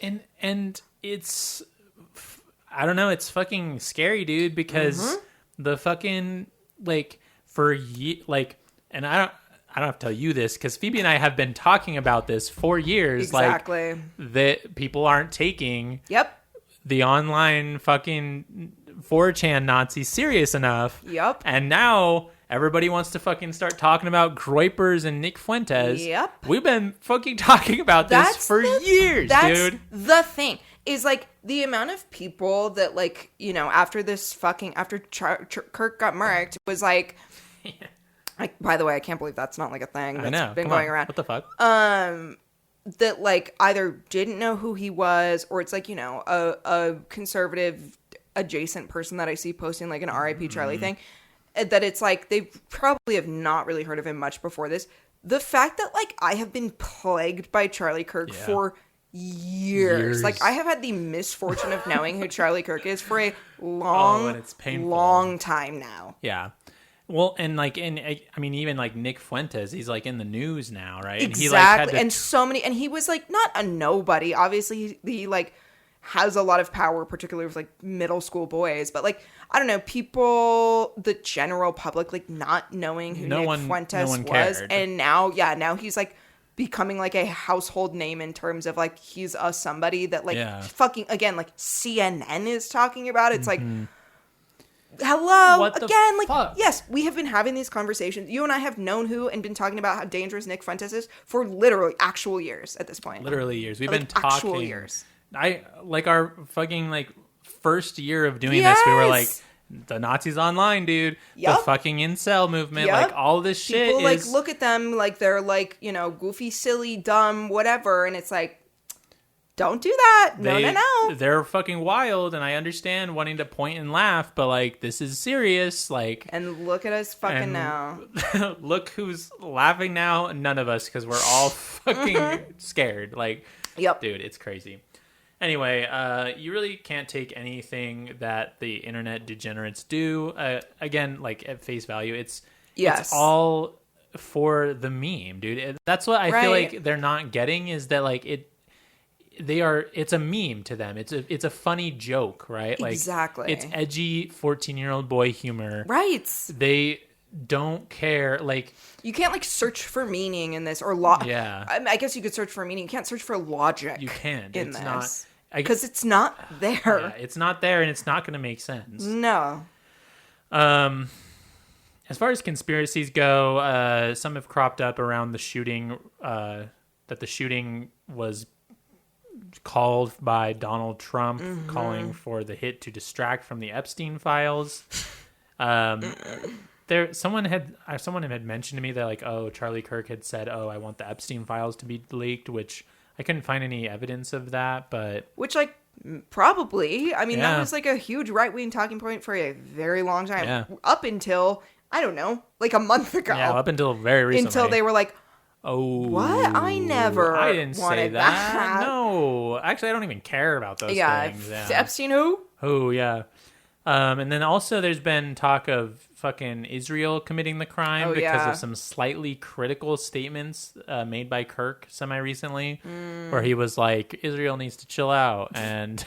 and it's, I don't know, it's fucking scary, dude, because the fucking, like, and I don't have to tell you this, because Phoebe and I have been talking about this for years. Exactly. Like, that people aren't taking the online fucking 4chan Nazis serious enough. Yep. And now everybody wants to fucking start talking about groypers and Nick Fuentes. Yep. We've been fucking talking about this for years, dude. The thing is, like, the amount of people that, like, you know, after Kirk got murked was like, by the way, I can't believe that's not like a thing that's been going around. What the fuck? That like either didn't know who he was, or it's like, you know, a conservative adjacent person that I see posting like an RIP Charlie thing, that it's like they probably have not really heard of him much before this. The fact that like I have been plagued by Charlie Kirk for years. Like I have had the misfortune of knowing who Charlie Kirk is for a long time now. Yeah. Well, and like, I mean, even like Nick Fuentes, he's like in the news now, right? Exactly. And he like had to... and so many, and he was like not a nobody. Obviously, he like has a lot of power, particularly with like middle school boys. But like, I don't know, people, the general public, like not knowing who Nick Fuentes was, cared. And now he's like becoming like a household name in terms of like he's a somebody that like fucking again like CNN is talking about. It's like. Hello again, like fuck? Yes, we have been having these conversations. You and I have known who and been talking about how dangerous Nick Fuentes is for literally actual years at this point. Literally years. We've like, been talking actual years. I like our fucking like first year of doing this, we were like the Nazis online, dude. The fucking incel movement, like all this shit. People like look at them like they're like, you know, goofy, silly, dumb, whatever, and it's like, don't do that. No. They're fucking wild, and I understand wanting to point and laugh, but like this is serious. Like, and look at us fucking now. Look who's laughing now. None of us, because we're all fucking scared. Like, dude, it's crazy. Anyway, you really can't take anything that the internet degenerates do. Again, like at face value, it's all for the meme, dude. That's what I feel like they're not getting, is that like it's a meme to them. It's a funny joke, right? Like, exactly. It's edgy 14-year-old boy humor. Right. They don't care. Like, you can't like search for meaning in this, or I guess you could search for meaning. You can't search for logic. You can't. In it's this. Because it's not there. Yeah, it's not there, and it's not going to make sense. No. As far as conspiracies go, some have cropped up around the shooting. That the shooting was called by Donald Trump, calling for the hit to distract from the Epstein files. Someone had mentioned to me that like, oh, Charlie Kirk had said, oh, I want the Epstein files to be leaked, which I couldn't find any evidence of that, but which like probably, I mean, that was like a huge right-wing talking point for a very long time, up until I don't know, like a month ago. Yeah, up until very recently. Until they were like, Oh, What? I never I didn't say wanted that. that. No, actually, I don't even care about those things. Yeah. Epstein who? Oh, yeah. And then also there's been talk of fucking Israel committing the crime because of some slightly critical statements made by Kirk semi-recently, where he was like, Israel needs to chill out, and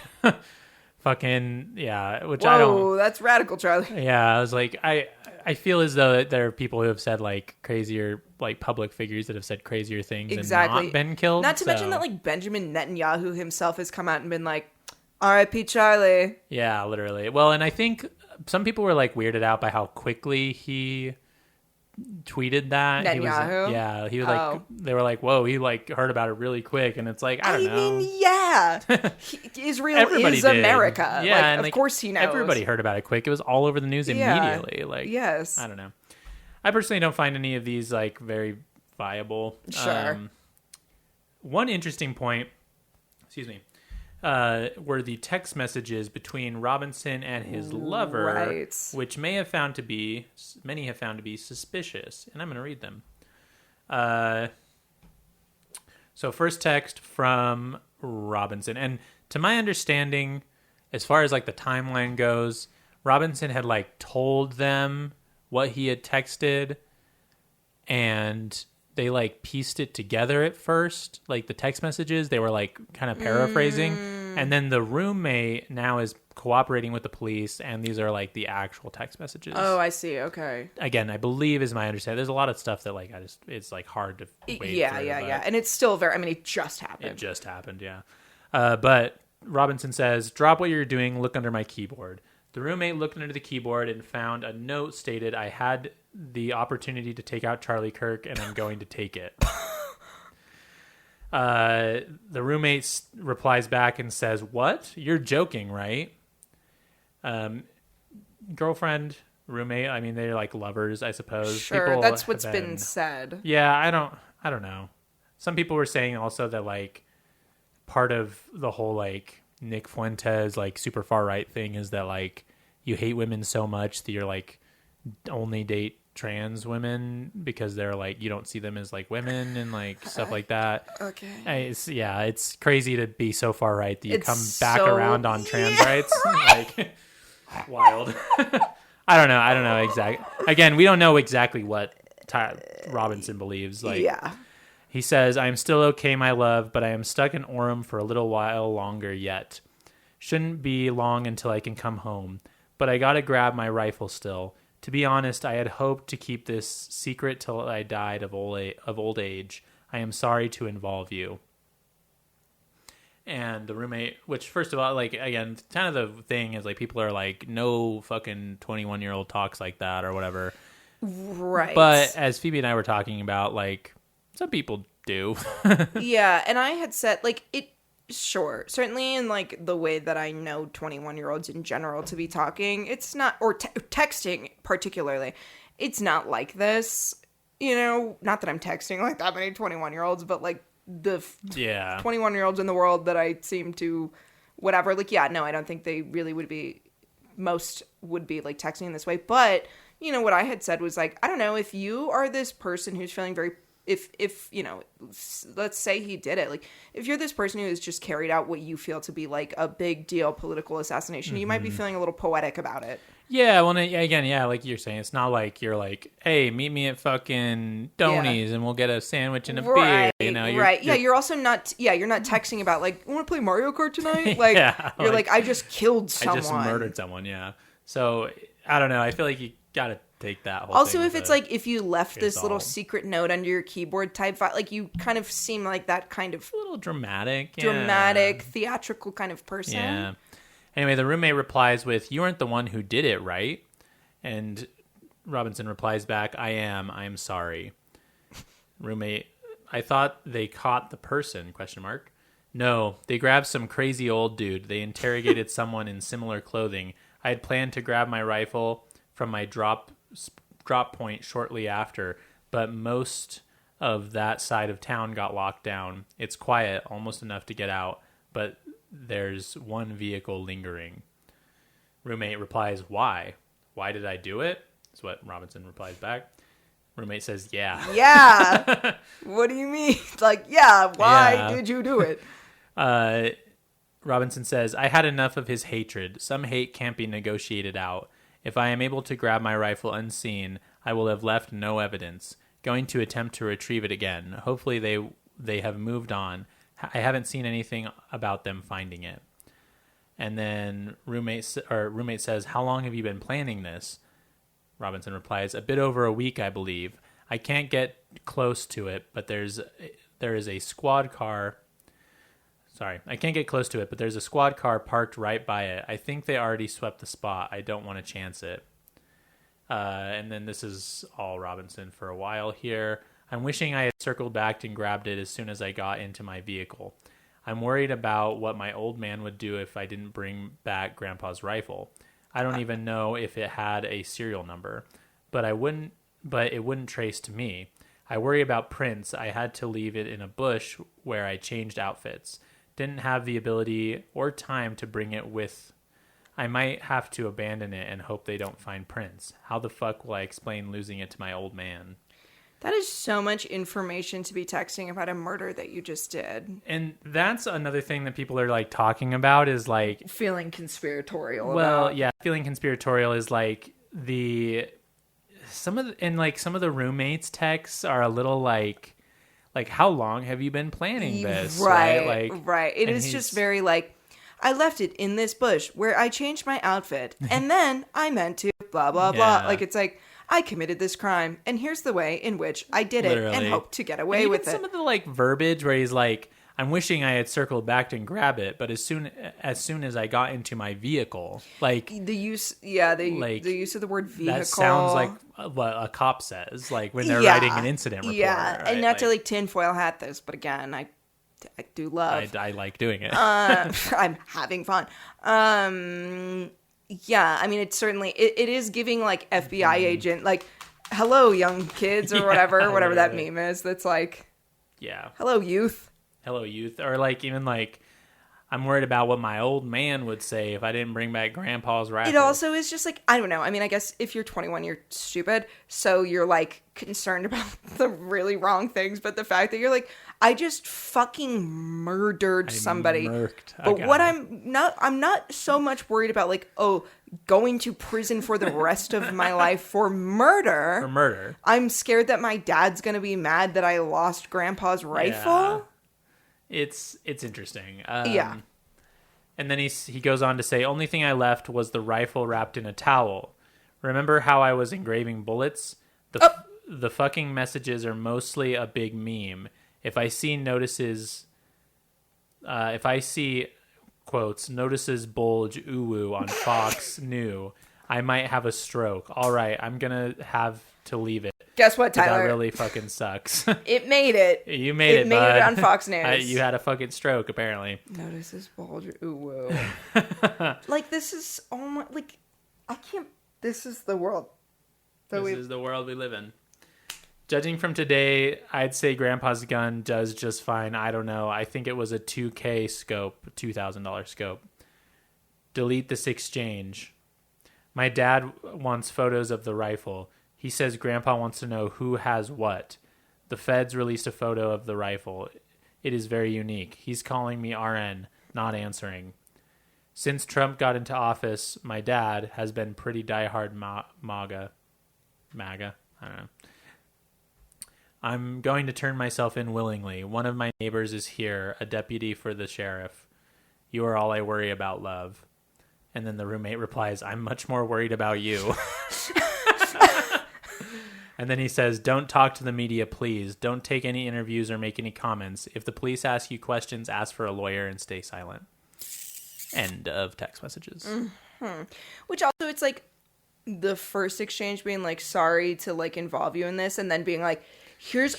fucking, yeah, which I don't... Whoa, that's radical, Charlie. Yeah, I was like, I feel as though there are people who have said like crazier, like public figures that have said crazier things and not been killed. Not to mention that like Benjamin Netanyahu himself has come out and been like, R.I.P. Charlie. Yeah, literally. Well, and I think some people were like weirded out by how quickly he tweeted that. Netanyahu? He was like, they were like, whoa, he like heard about it really quick, and it's like, I don't know. mean, yeah, Israel Everybody is did. America. Yeah, like, and of like, course he knows. Everybody heard about it quick. It was all over the news immediately. Like, yes, I don't know. I personally don't find any of these like very viable. Sure. One interesting point, excuse me, were the text messages between Robinson and his lover, right, which many have found to be suspicious, and I'm going to read them. So first text from Robinson, and to my understanding, as far as like the timeline goes, Robinson had like told them what he had texted, and they like pieced it together at first, like the text messages, they were like kind of paraphrasing, and then the roommate now is cooperating with the police, and these are like the actual text messages. Oh, I see. Okay. Again, I believe is my understanding. There's a lot of stuff that like it's like hard to wade through, Yeah, and it's still very. I mean, it just happened. It just happened, yeah. But Robinson says, "Drop what you're doing. Look under my keyboard." The roommate looked under the keyboard and found a note stated, "I had the opportunity to take out Charlie Kirk, and I'm going to take it." The roommate replies back and says, "What? You're joking, right?" Girlfriend, roommate, I mean, they're like lovers, I suppose. Sure, people that's what's been said. Yeah, I don't know. Some people were saying also that like part of the whole like Nick Fuentes like super far right thing is that like you hate women so much that you're like only date trans women because they're like you don't see them as like women and like stuff like that. Okay. It's crazy to be so far right that you come back so- around on trans rights. Like wild. I don't know exactly. Again, we don't know exactly what Robinson believes. Like, yeah. He says, "I am still okay, my love, but I am stuck in Orem for a little while longer yet. Shouldn't be long until I can come home, but I gotta grab my rifle still. To be honest, I had hoped to keep this secret till I died of old age. I am sorry to involve you." And the roommate, which first of all, like, again, kind of the thing is like people are like, no fucking 21-year-old talks like that or whatever. Right. But as Phoebe and I were talking about, like, some people do. Yeah, and I had said, like, sure, certainly in, like, the way that I know 21-year-olds in general to be talking, it's not, or texting particularly, it's not like this, you know, not that I'm texting like that many 21-year-olds, but, like, the 21-year-olds in the world that I seem to, whatever, like, yeah, no, I don't think they really would be, most would be, like, texting in this way, but, you know, what I had said was, like, I don't know, if you are this person who's feeling very, if you know, let's say he did it, like, if you're this person who has just carried out what you feel to be, like, a big deal political assassination, you might be feeling a little poetic about it. Yeah, well, again, yeah, like you're saying, it's not like you're like, hey, meet me at fucking Donnie's and we'll get a sandwich and a beer, you know? You're also not, you're not texting about, like, you want to play Mario Kart tonight? Like, you're like, I just killed someone. I just murdered someone, yeah. So, I don't know, I feel like you gotta take that whole also, thing if it's like, if you left this all little secret note under your keyboard type file, like, you kind of seem like that kind of... a little dramatic, theatrical kind of person. Yeah. Anyway, the roommate replies with, "You aren't the one who did it, right?" And Robinson replies back, "I am. I am sorry." Roommate, "I thought they caught the person, ? No, they grabbed some crazy old dude. They interrogated someone in similar clothing. I had planned to grab my rifle from my drop point shortly after, but most of that side of town got locked down. It's quiet, almost enough to get out, but there's one vehicle lingering." Roommate replies, "Why? Why did I do it?" That's what Robinson replies back. Roommate says, yeah. Yeah. What do you mean? Like, yeah, why did you do it? Robinson says, I had enough of his hatred. Some hate can't be negotiated out. If I am able to grab my rifle unseen, I will have left no evidence. Going to attempt to retrieve it again. Hopefully they have moved on. I haven't seen anything about them finding it. And then roommate says, how long have you been planning this? Robinson replies, a bit over a week, I believe. I can't get close to it, but there is a squad car. Sorry, I can't get close to it, but there's a squad car parked right by it. I think they already swept the spot. I don't want to chance it. And then this is all Robinson for a while here. I'm wishing I had circled back and grabbed it as soon as I got into my vehicle. I'm worried about what my old man would do if I didn't bring back Grandpa's rifle. I don't even know if it had a serial number, but it wouldn't trace to me. I worry about prints. I had to leave it in a bush where I changed outfits. Didn't have the ability or time to bring it with. I might have to abandon it and hope they don't find prints. How the fuck will I explain losing it to my old man? That is so much information to be texting about a murder that you just did. And that's another thing that people are like talking about is like feeling conspiratorial. Feeling conspiratorial is like some of the roommates texts are a little like how long have you been planning this? Right. It is just very like, I left it in this bush where I changed my outfit and then I meant to blah, blah, blah. Like, it's like, I committed this crime and here's the way in which I did it and hope to get away with it. Some of the like verbiage where he's like, I'm wishing I had circled back and grabbed it, but as soon as I got into my vehicle, like the use of the word vehicle. That sounds like what a cop says, like when they're writing an incident report. Yeah, right? And not to like tinfoil hat this, but again, I do love. I like doing it. I'm having fun. Yeah, I mean, it's certainly it is giving like FBI agent like, hello young kids or whatever that meme is. That's like, hello youth. Hello, youth. Or like even like, I'm worried about what my old man would say if I didn't bring back Grandpa's rifle. It also is just like, I don't know. I mean, I guess if you're 21, you're stupid. So you're like concerned about the really wrong things. But the fact that you're like, I just fucking murdered somebody. But what I'm not so much worried about like, going to prison for the rest of my life for murder. For murder. I'm scared that my dad's going to be mad that I lost Grandpa's rifle. Yeah. It's interesting. And then he goes on to say, only thing I left was the rifle wrapped in a towel. Remember how I was engraving bullets? The fucking messages are mostly a big meme. If I see quotes, notices bulge ooh on Fox New, I might have a stroke. All right, I'm going to have to leave it. Guess what, Tyler? That really fucking sucks. It made it. You made it, It made it on Fox News. You had a fucking stroke, apparently. Notice this bulge. Ooh, whoa. Like, this is almost, like, I can't, this is the world. This is the world we live in. Judging from today, I'd say Grandpa's gun does just fine. I don't know. I think it was a $2,000 scope, $2,000 scope. Delete this exchange. My dad wants photos of the rifle. He says Grandpa wants to know who has what. The feds released a photo of the rifle. It is very unique. He's calling me RN, not answering. Since Trump got into office, my dad has been pretty diehard MAGA. I don't know. I'm going to turn myself in willingly. One of my neighbors is here, a deputy for the sheriff. You are all I worry about, love. And then the roommate replies, I'm much more worried about you. And then he says, don't talk to the media, please. Don't take any interviews or make any comments. If the police ask you questions, ask for a lawyer and stay silent. End of text messages. Mm-hmm. Which also, it's like the first exchange being like, sorry to like involve you in this. And then being like, here's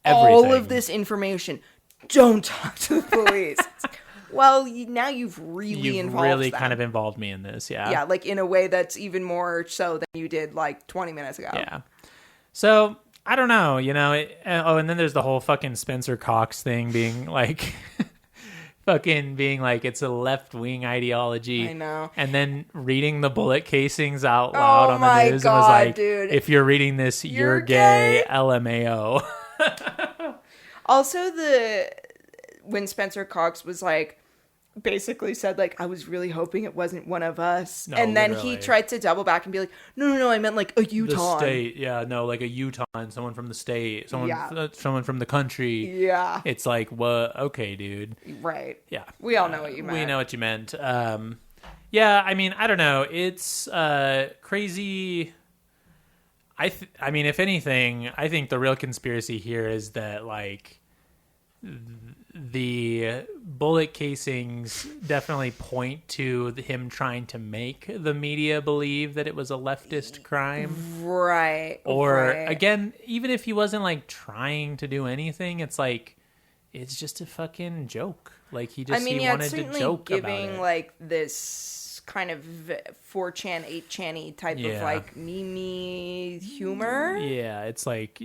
all of this information. Don't talk to the police. Well, now you've really kind of involved me in this. Yeah. Yeah. Like in a way that's even more so than you did like 20 minutes ago. Yeah. So, I don't know, and then there's the whole fucking Spencer Cox thing being like, fucking being like it's a left-wing ideology. I know. And then reading the bullet casings out loud on the news and was God, like, dude. if you're reading this, you're gay. LMAO. Also, when Spencer Cox was like, basically said like, I was really hoping it wasn't one of us. No, and then literally. he tried to double back and be like, no, I meant like a Utah. The state, yeah, no, like a Utah, someone from the state, someone from the country. Yeah. It's like, what? Okay, dude. Right. Yeah. We all know what you meant. We know what you meant. Yeah, I mean, I don't know. It's crazy. I mean, if anything, I think the real conspiracy here is that, like, the bullet casings definitely point to him trying to make the media believe that it was a leftist crime. Right. Or, right. again, even if he wasn't, like, trying to do anything, it's like, it's just a fucking joke. Like, he wanted to joke about it. Giving, like, this kind of 4chan, 8chan-y type of, like, meme humor. Yeah, it's like,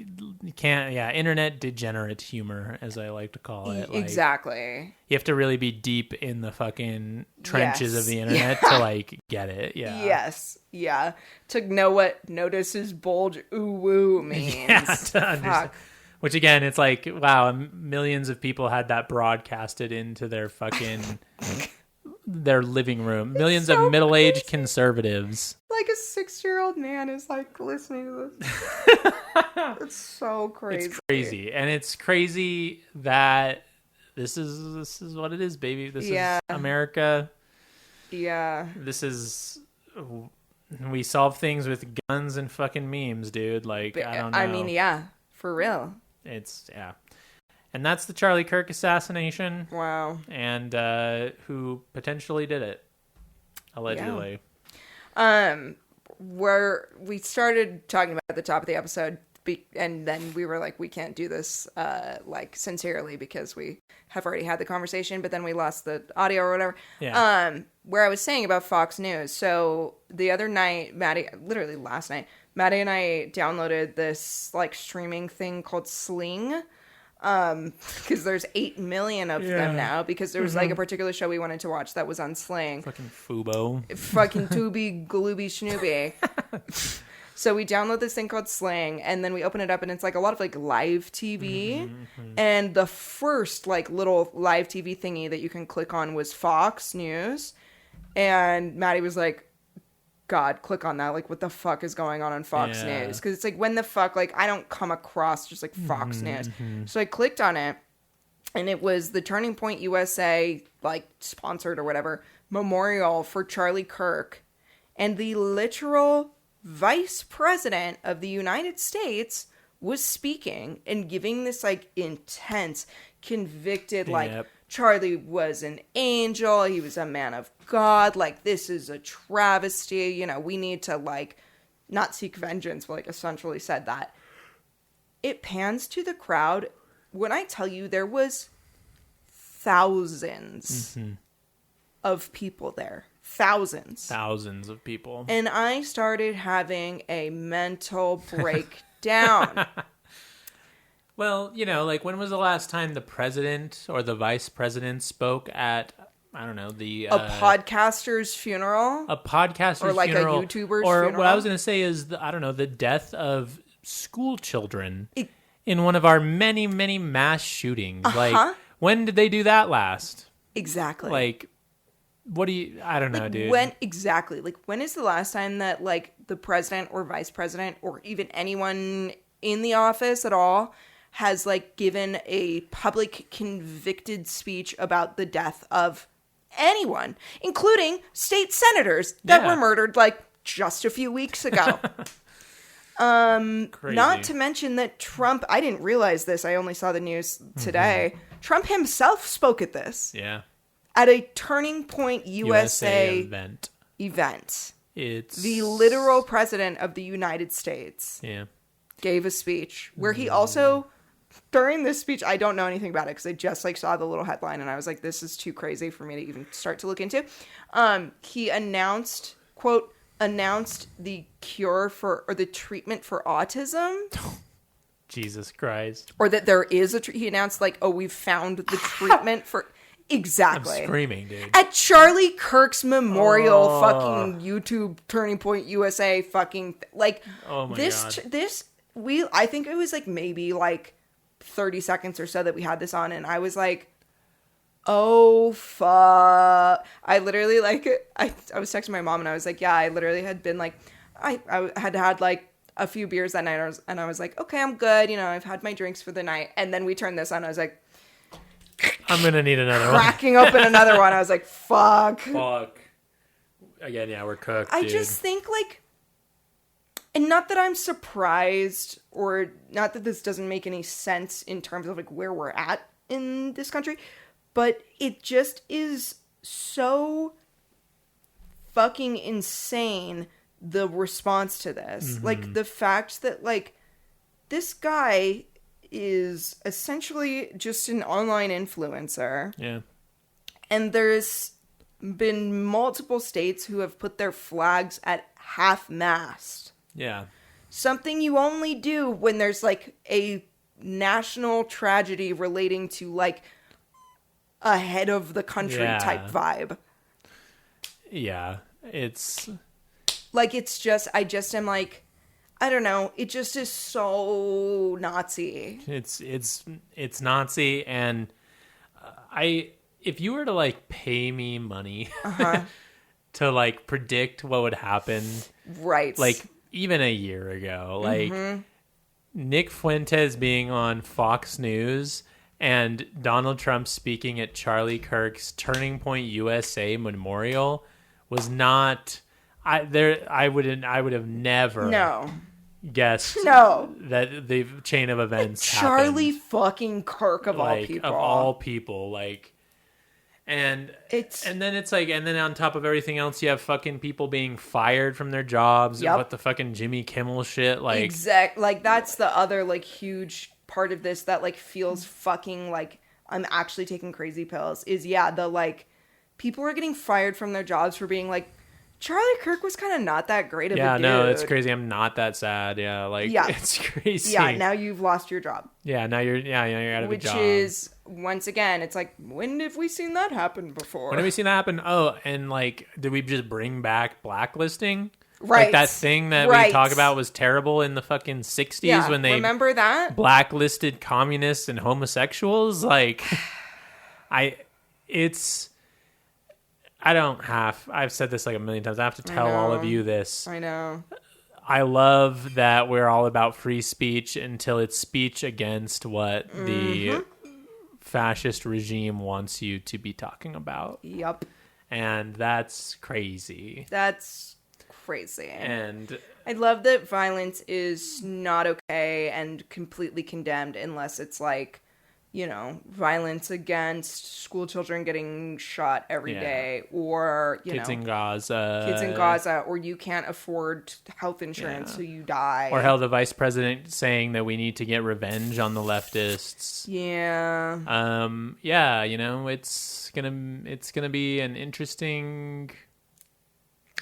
internet degenerate humor, as I like to call it. Like, exactly. You have to really be deep in the fucking trenches of the internet to, like, get it. Yeah. Yes. Yeah. To know what notices bulge ooh woo means. Yeah, to understand. Which, again, it's like, wow, millions of people had that broadcasted into their fucking... their living room. Millions of middle-aged conservatives. Like a 6-year-old man is like listening to this. It's so crazy. It's crazy. And it's crazy that this is what it is, baby. This is America. Yeah. This is... We solve things with guns and fucking memes, dude. Like, I don't know. I mean, yeah. For real. It's, yeah. And that's the Charlie Kirk assassination. Wow. And who potentially did it, allegedly. Yeah. Where we started talking about at the top of the episode, and then we were like, we can't do this like sincerely because we have already had the conversation, but then we lost the audio or whatever. Yeah. Where I was saying about Fox News. So the other night, literally last night, Maddie and I downloaded this like streaming thing called Sling. Because there's 8 million of them now, because there was like a particular show we wanted to watch that was on Sling. Fucking Fubo. Fucking Tubi, Glooby, Schnooby. So we download this thing called Sling, and then we open it up, and it's like a lot of like live TV. And the first like little live TV thingy that you can click on was Fox News. And Maddie was like, God, click on that. Like, what the fuck is going on Fox News? Because it's like, when the fuck, like, I don't come across just like Fox News. So I clicked on it, and it was the Turning Point USA, like, sponsored or whatever, memorial for Charlie Kirk. And the literal vice president of the United States was speaking and giving this, like, intense, convicted, like, Charlie was an angel. He was a man of God. Like, this is a travesty. You know, we need to, like, not seek vengeance, but, like, essentially said that. It pans to the crowd. When I tell you there was thousands of people there. Thousands of people. And I started having a mental breakdown. Well, you know, like, when was the last time the president or the vice president spoke at, I don't know, a podcaster's funeral? A podcaster's funeral. Or like funeral, a YouTuber's or funeral? What I was going to say is, the death of school children in one of our many, many mass shootings. Like, when did they do that last? Exactly. Like, I don't know, dude. When is the last time that, like, the president or vice president or even anyone in the office at all has, like, given a public convicted speech about the death of anyone, including state senators that were murdered, like, just a few weeks ago. Crazy. Not to mention that Trump, I didn't realize this, I only saw the news today. Trump himself spoke at this. Yeah. At a Turning Point USA event. It's the literal president of the United States. Yeah. Gave a speech where he also, during this speech, I don't know anything about it because I just like saw the little headline and I was like, this is too crazy for me to even start to look into. He announced, quote, the cure for, or the treatment for autism. Jesus Christ. Or that there is he announced like, oh, we've found the treatment for, Exactly. I'm screaming, dude. At Charlie Kirk's memorial, fucking YouTube Turning Point USA, fucking like Oh my this. God. I think it was like maybe like 30 seconds or so that we had this on, and I was like, oh fuck. I literally like I was texting my mom and I was like, yeah, I literally had been like, I had like a few beers that night, and I was like, okay, I'm good, you know, I've had my drinks for the night, and then we turned this on. I was like, I'm gonna need another one. cracking open another one. I was like, fuck. Again, yeah, we're cooked. I dude. just think like, and not that I'm surprised, or not that this doesn't make any sense in terms of like where we're at in this country, but it just is so fucking insane, the response to this. Like the fact that like this guy is essentially just an online influencer. Yeah. And there's been multiple states who have put their flags at half-mast. Yeah. Something you only do when there's like a national tragedy relating to like a head of the country type vibe. Yeah. It's like, it's just, I just am like, I don't know. It just is so Nazi. It's Nazi, and if you were to like pay me money to like predict what would happen, right? Like even a year ago, like Nick Fuentes being on Fox News and Donald Trump speaking at Charlie Kirk's Turning Point USA memorial was not. I would have never guessed that the chain of events Charlie happened. fucking Kirk of all people, like, and then it's like, and then on top of everything else, you have fucking people being fired from their jobs. What the fucking Jimmy Kimmel shit, like, like that's the other like huge part of this that like feels fucking like I'm actually taking crazy pills. Is the like people are getting fired from their jobs for being like, Charlie Kirk was kind of not that great of a dude. Yeah, no, it's crazy. I'm not that sad. Yeah, like, it's crazy. Yeah, now you've lost your job. Yeah, now you're out of a job. Which is, once again, it's like, when have we seen that happen before? When have we seen that happen? Oh, and like, did we just bring back blacklisting? Right. Like that thing that we talk about was terrible in the fucking 60s when they remember that? Blacklisted communists and homosexuals. Like, I've said this like a million times. I have to tell all of you this. I know. I love that we're all about free speech until it's speech against what the fascist regime wants you to be talking about. Yep. And that's crazy. That's crazy. And I love that violence is not okay and completely condemned unless it's like, you know, violence against school children getting shot every day, or kids in Gaza, or you can't afford health insurance, so you die. Or hell, the vice president saying that we need to get revenge on the leftists. Yeah. Yeah, you know, it's gonna be an interesting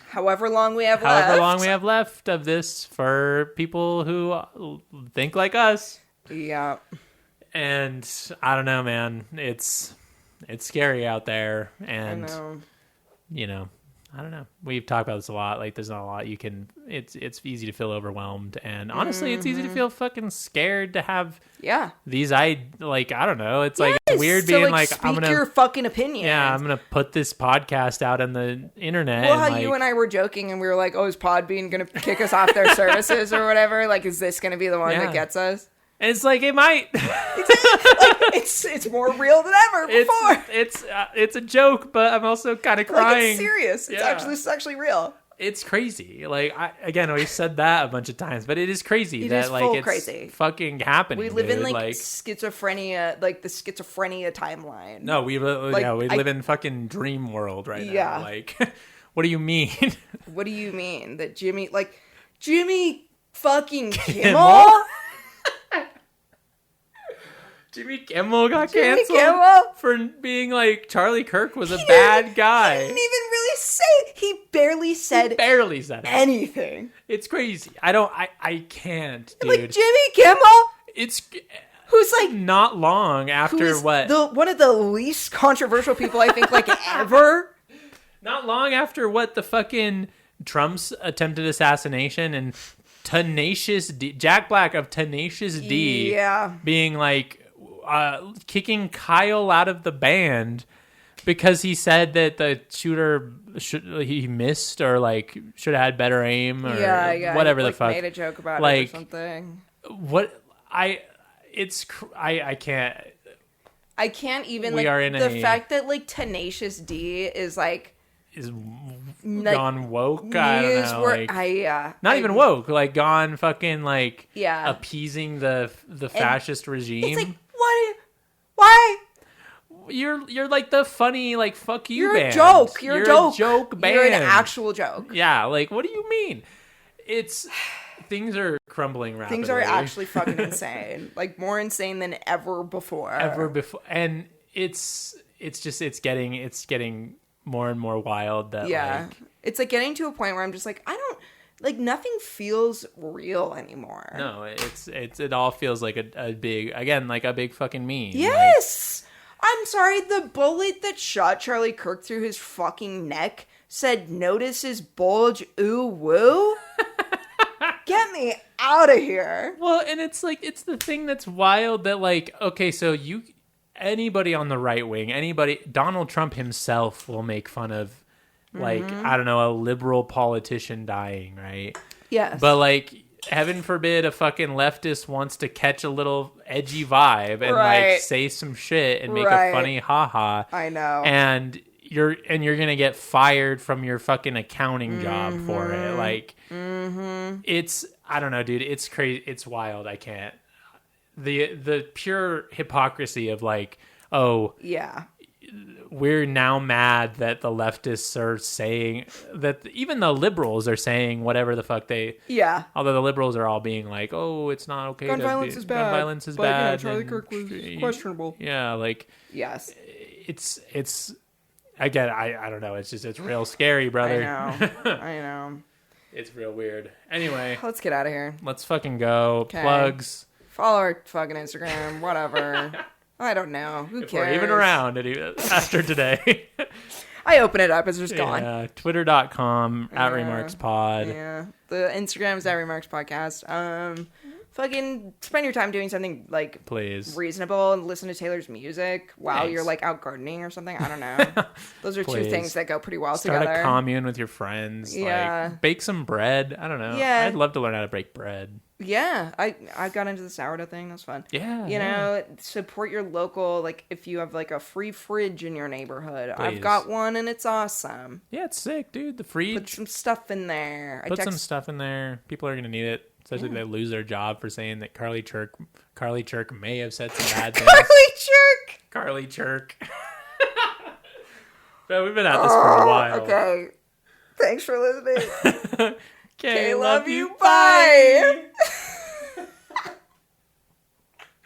however long we have left of this for people who think like us. Yeah. And I don't know, man. It's scary out there, and I know. You know, I don't know. We've talked about this a lot. Like, there's not a lot you can. It's easy to feel overwhelmed, and honestly, it's easy to feel fucking scared to have. These I don't know. It's like it's weird being like speak I'm gonna your fucking opinion. Yeah, I'm gonna put this podcast out on the internet. Well, how you and I were joking, and we were like, "Oh, is Podbean gonna kick us off their services or whatever? Like, is this gonna be the one that gets us?" And it's like it might. It's more real than ever before. It's a joke, but I'm also kind of crying. Like, it's serious. It's actually real. It's crazy. Like, we've said that a bunch of times, but it is crazy it's crazy. Fucking happening. We live in like schizophrenia, like the schizophrenia timeline. No, we live in fucking dream world right now. Like, what do you mean? What do you mean that Jimmy fucking Kimmel? Jimmy Kimmel got canceled for being like Charlie Kirk was a bad guy. He didn't even really say. He barely said anything. It's crazy. I can't, dude. Like Jimmy Kimmel. It's who's like not long after one of the least controversial people I think like ever. Not long after the fucking Trump's attempted assassination and Tenacious D, Jack Black of Tenacious D, being like kicking Kyle out of the band because he said that the shooter he missed or like should have had better aim or whatever the fuck. Made a joke about like, it or something. I can't even. We are in the fact that like Tenacious D is like. Is gone woke. I don't know. Not even woke. Like gone fucking like appeasing the fascist regime. It's like why? You're like the funny like fuck you. You're band. A joke. You're a joke band. You're an actual joke. Yeah. Like what do you mean? It's things are crumbling rapidly. Things are actually fucking insane. Like more insane than ever before. And it's getting more and more wild that it's like getting to a point where I'm just like nothing feels real anymore. No, it all feels like a big fucking meme. Yes. I'm sorry, the bullet that shot Charlie Kirk through his fucking neck said notice his bulge ooh woo. Get me out of here. Well, and it's like it's the thing that's wild that like okay, so anybody on the right wing, Donald Trump himself will make fun of, like, I don't know, a liberal politician dying, right? Yes. But, like, heaven forbid a fucking leftist wants to catch a little edgy vibe and, like, say some shit and make a funny ha-ha. I know. And you're gonna get fired from your fucking accounting job for it. Like, it's, I don't know, dude. It's crazy. It's wild. I can't. The pure hypocrisy of like, oh yeah, we're now mad that the leftists are saying that even the liberals are saying whatever the fuck they although the liberals are all being like, oh, it's not okay. Gun violence is bad. Gun violence is but, bad. Yeah, Charlie Kirk was questionable. Yeah, like yes, it's again, I don't know. It's real scary, brother. I know. It's real weird. Anyway, let's get out of here. Let's fucking go. Okay. Plugs. Follow our fucking Instagram, whatever. I don't know. Who cares? We're even around after today. I open it up. It's just gone. Twitter.com @RemarksPod. Yeah. The Instagram is @RemarksPodcast. Fucking spend your time doing something like reasonable and listen to Taylor's music while you're like out gardening or something. I don't know. Those are two things that go pretty well together. Start a commune with your friends. Yeah. Like, bake some bread. I don't know. Yeah. I'd love to learn how to bake bread. Yeah, I got into the sourdough thing. That's fun. Yeah, you know, support your local. Like, if you have like a free fridge in your neighborhood, I've got one and it's awesome. Yeah, it's sick, dude. The fridge. Put some stuff in there. Some stuff in there. People are gonna need it, especially if they lose their job for saying that Charlie Kirk may have said some bad things. Charlie Kirk. But we've been at this for a while. Okay. Thanks for listening. Okay, love you. Bye.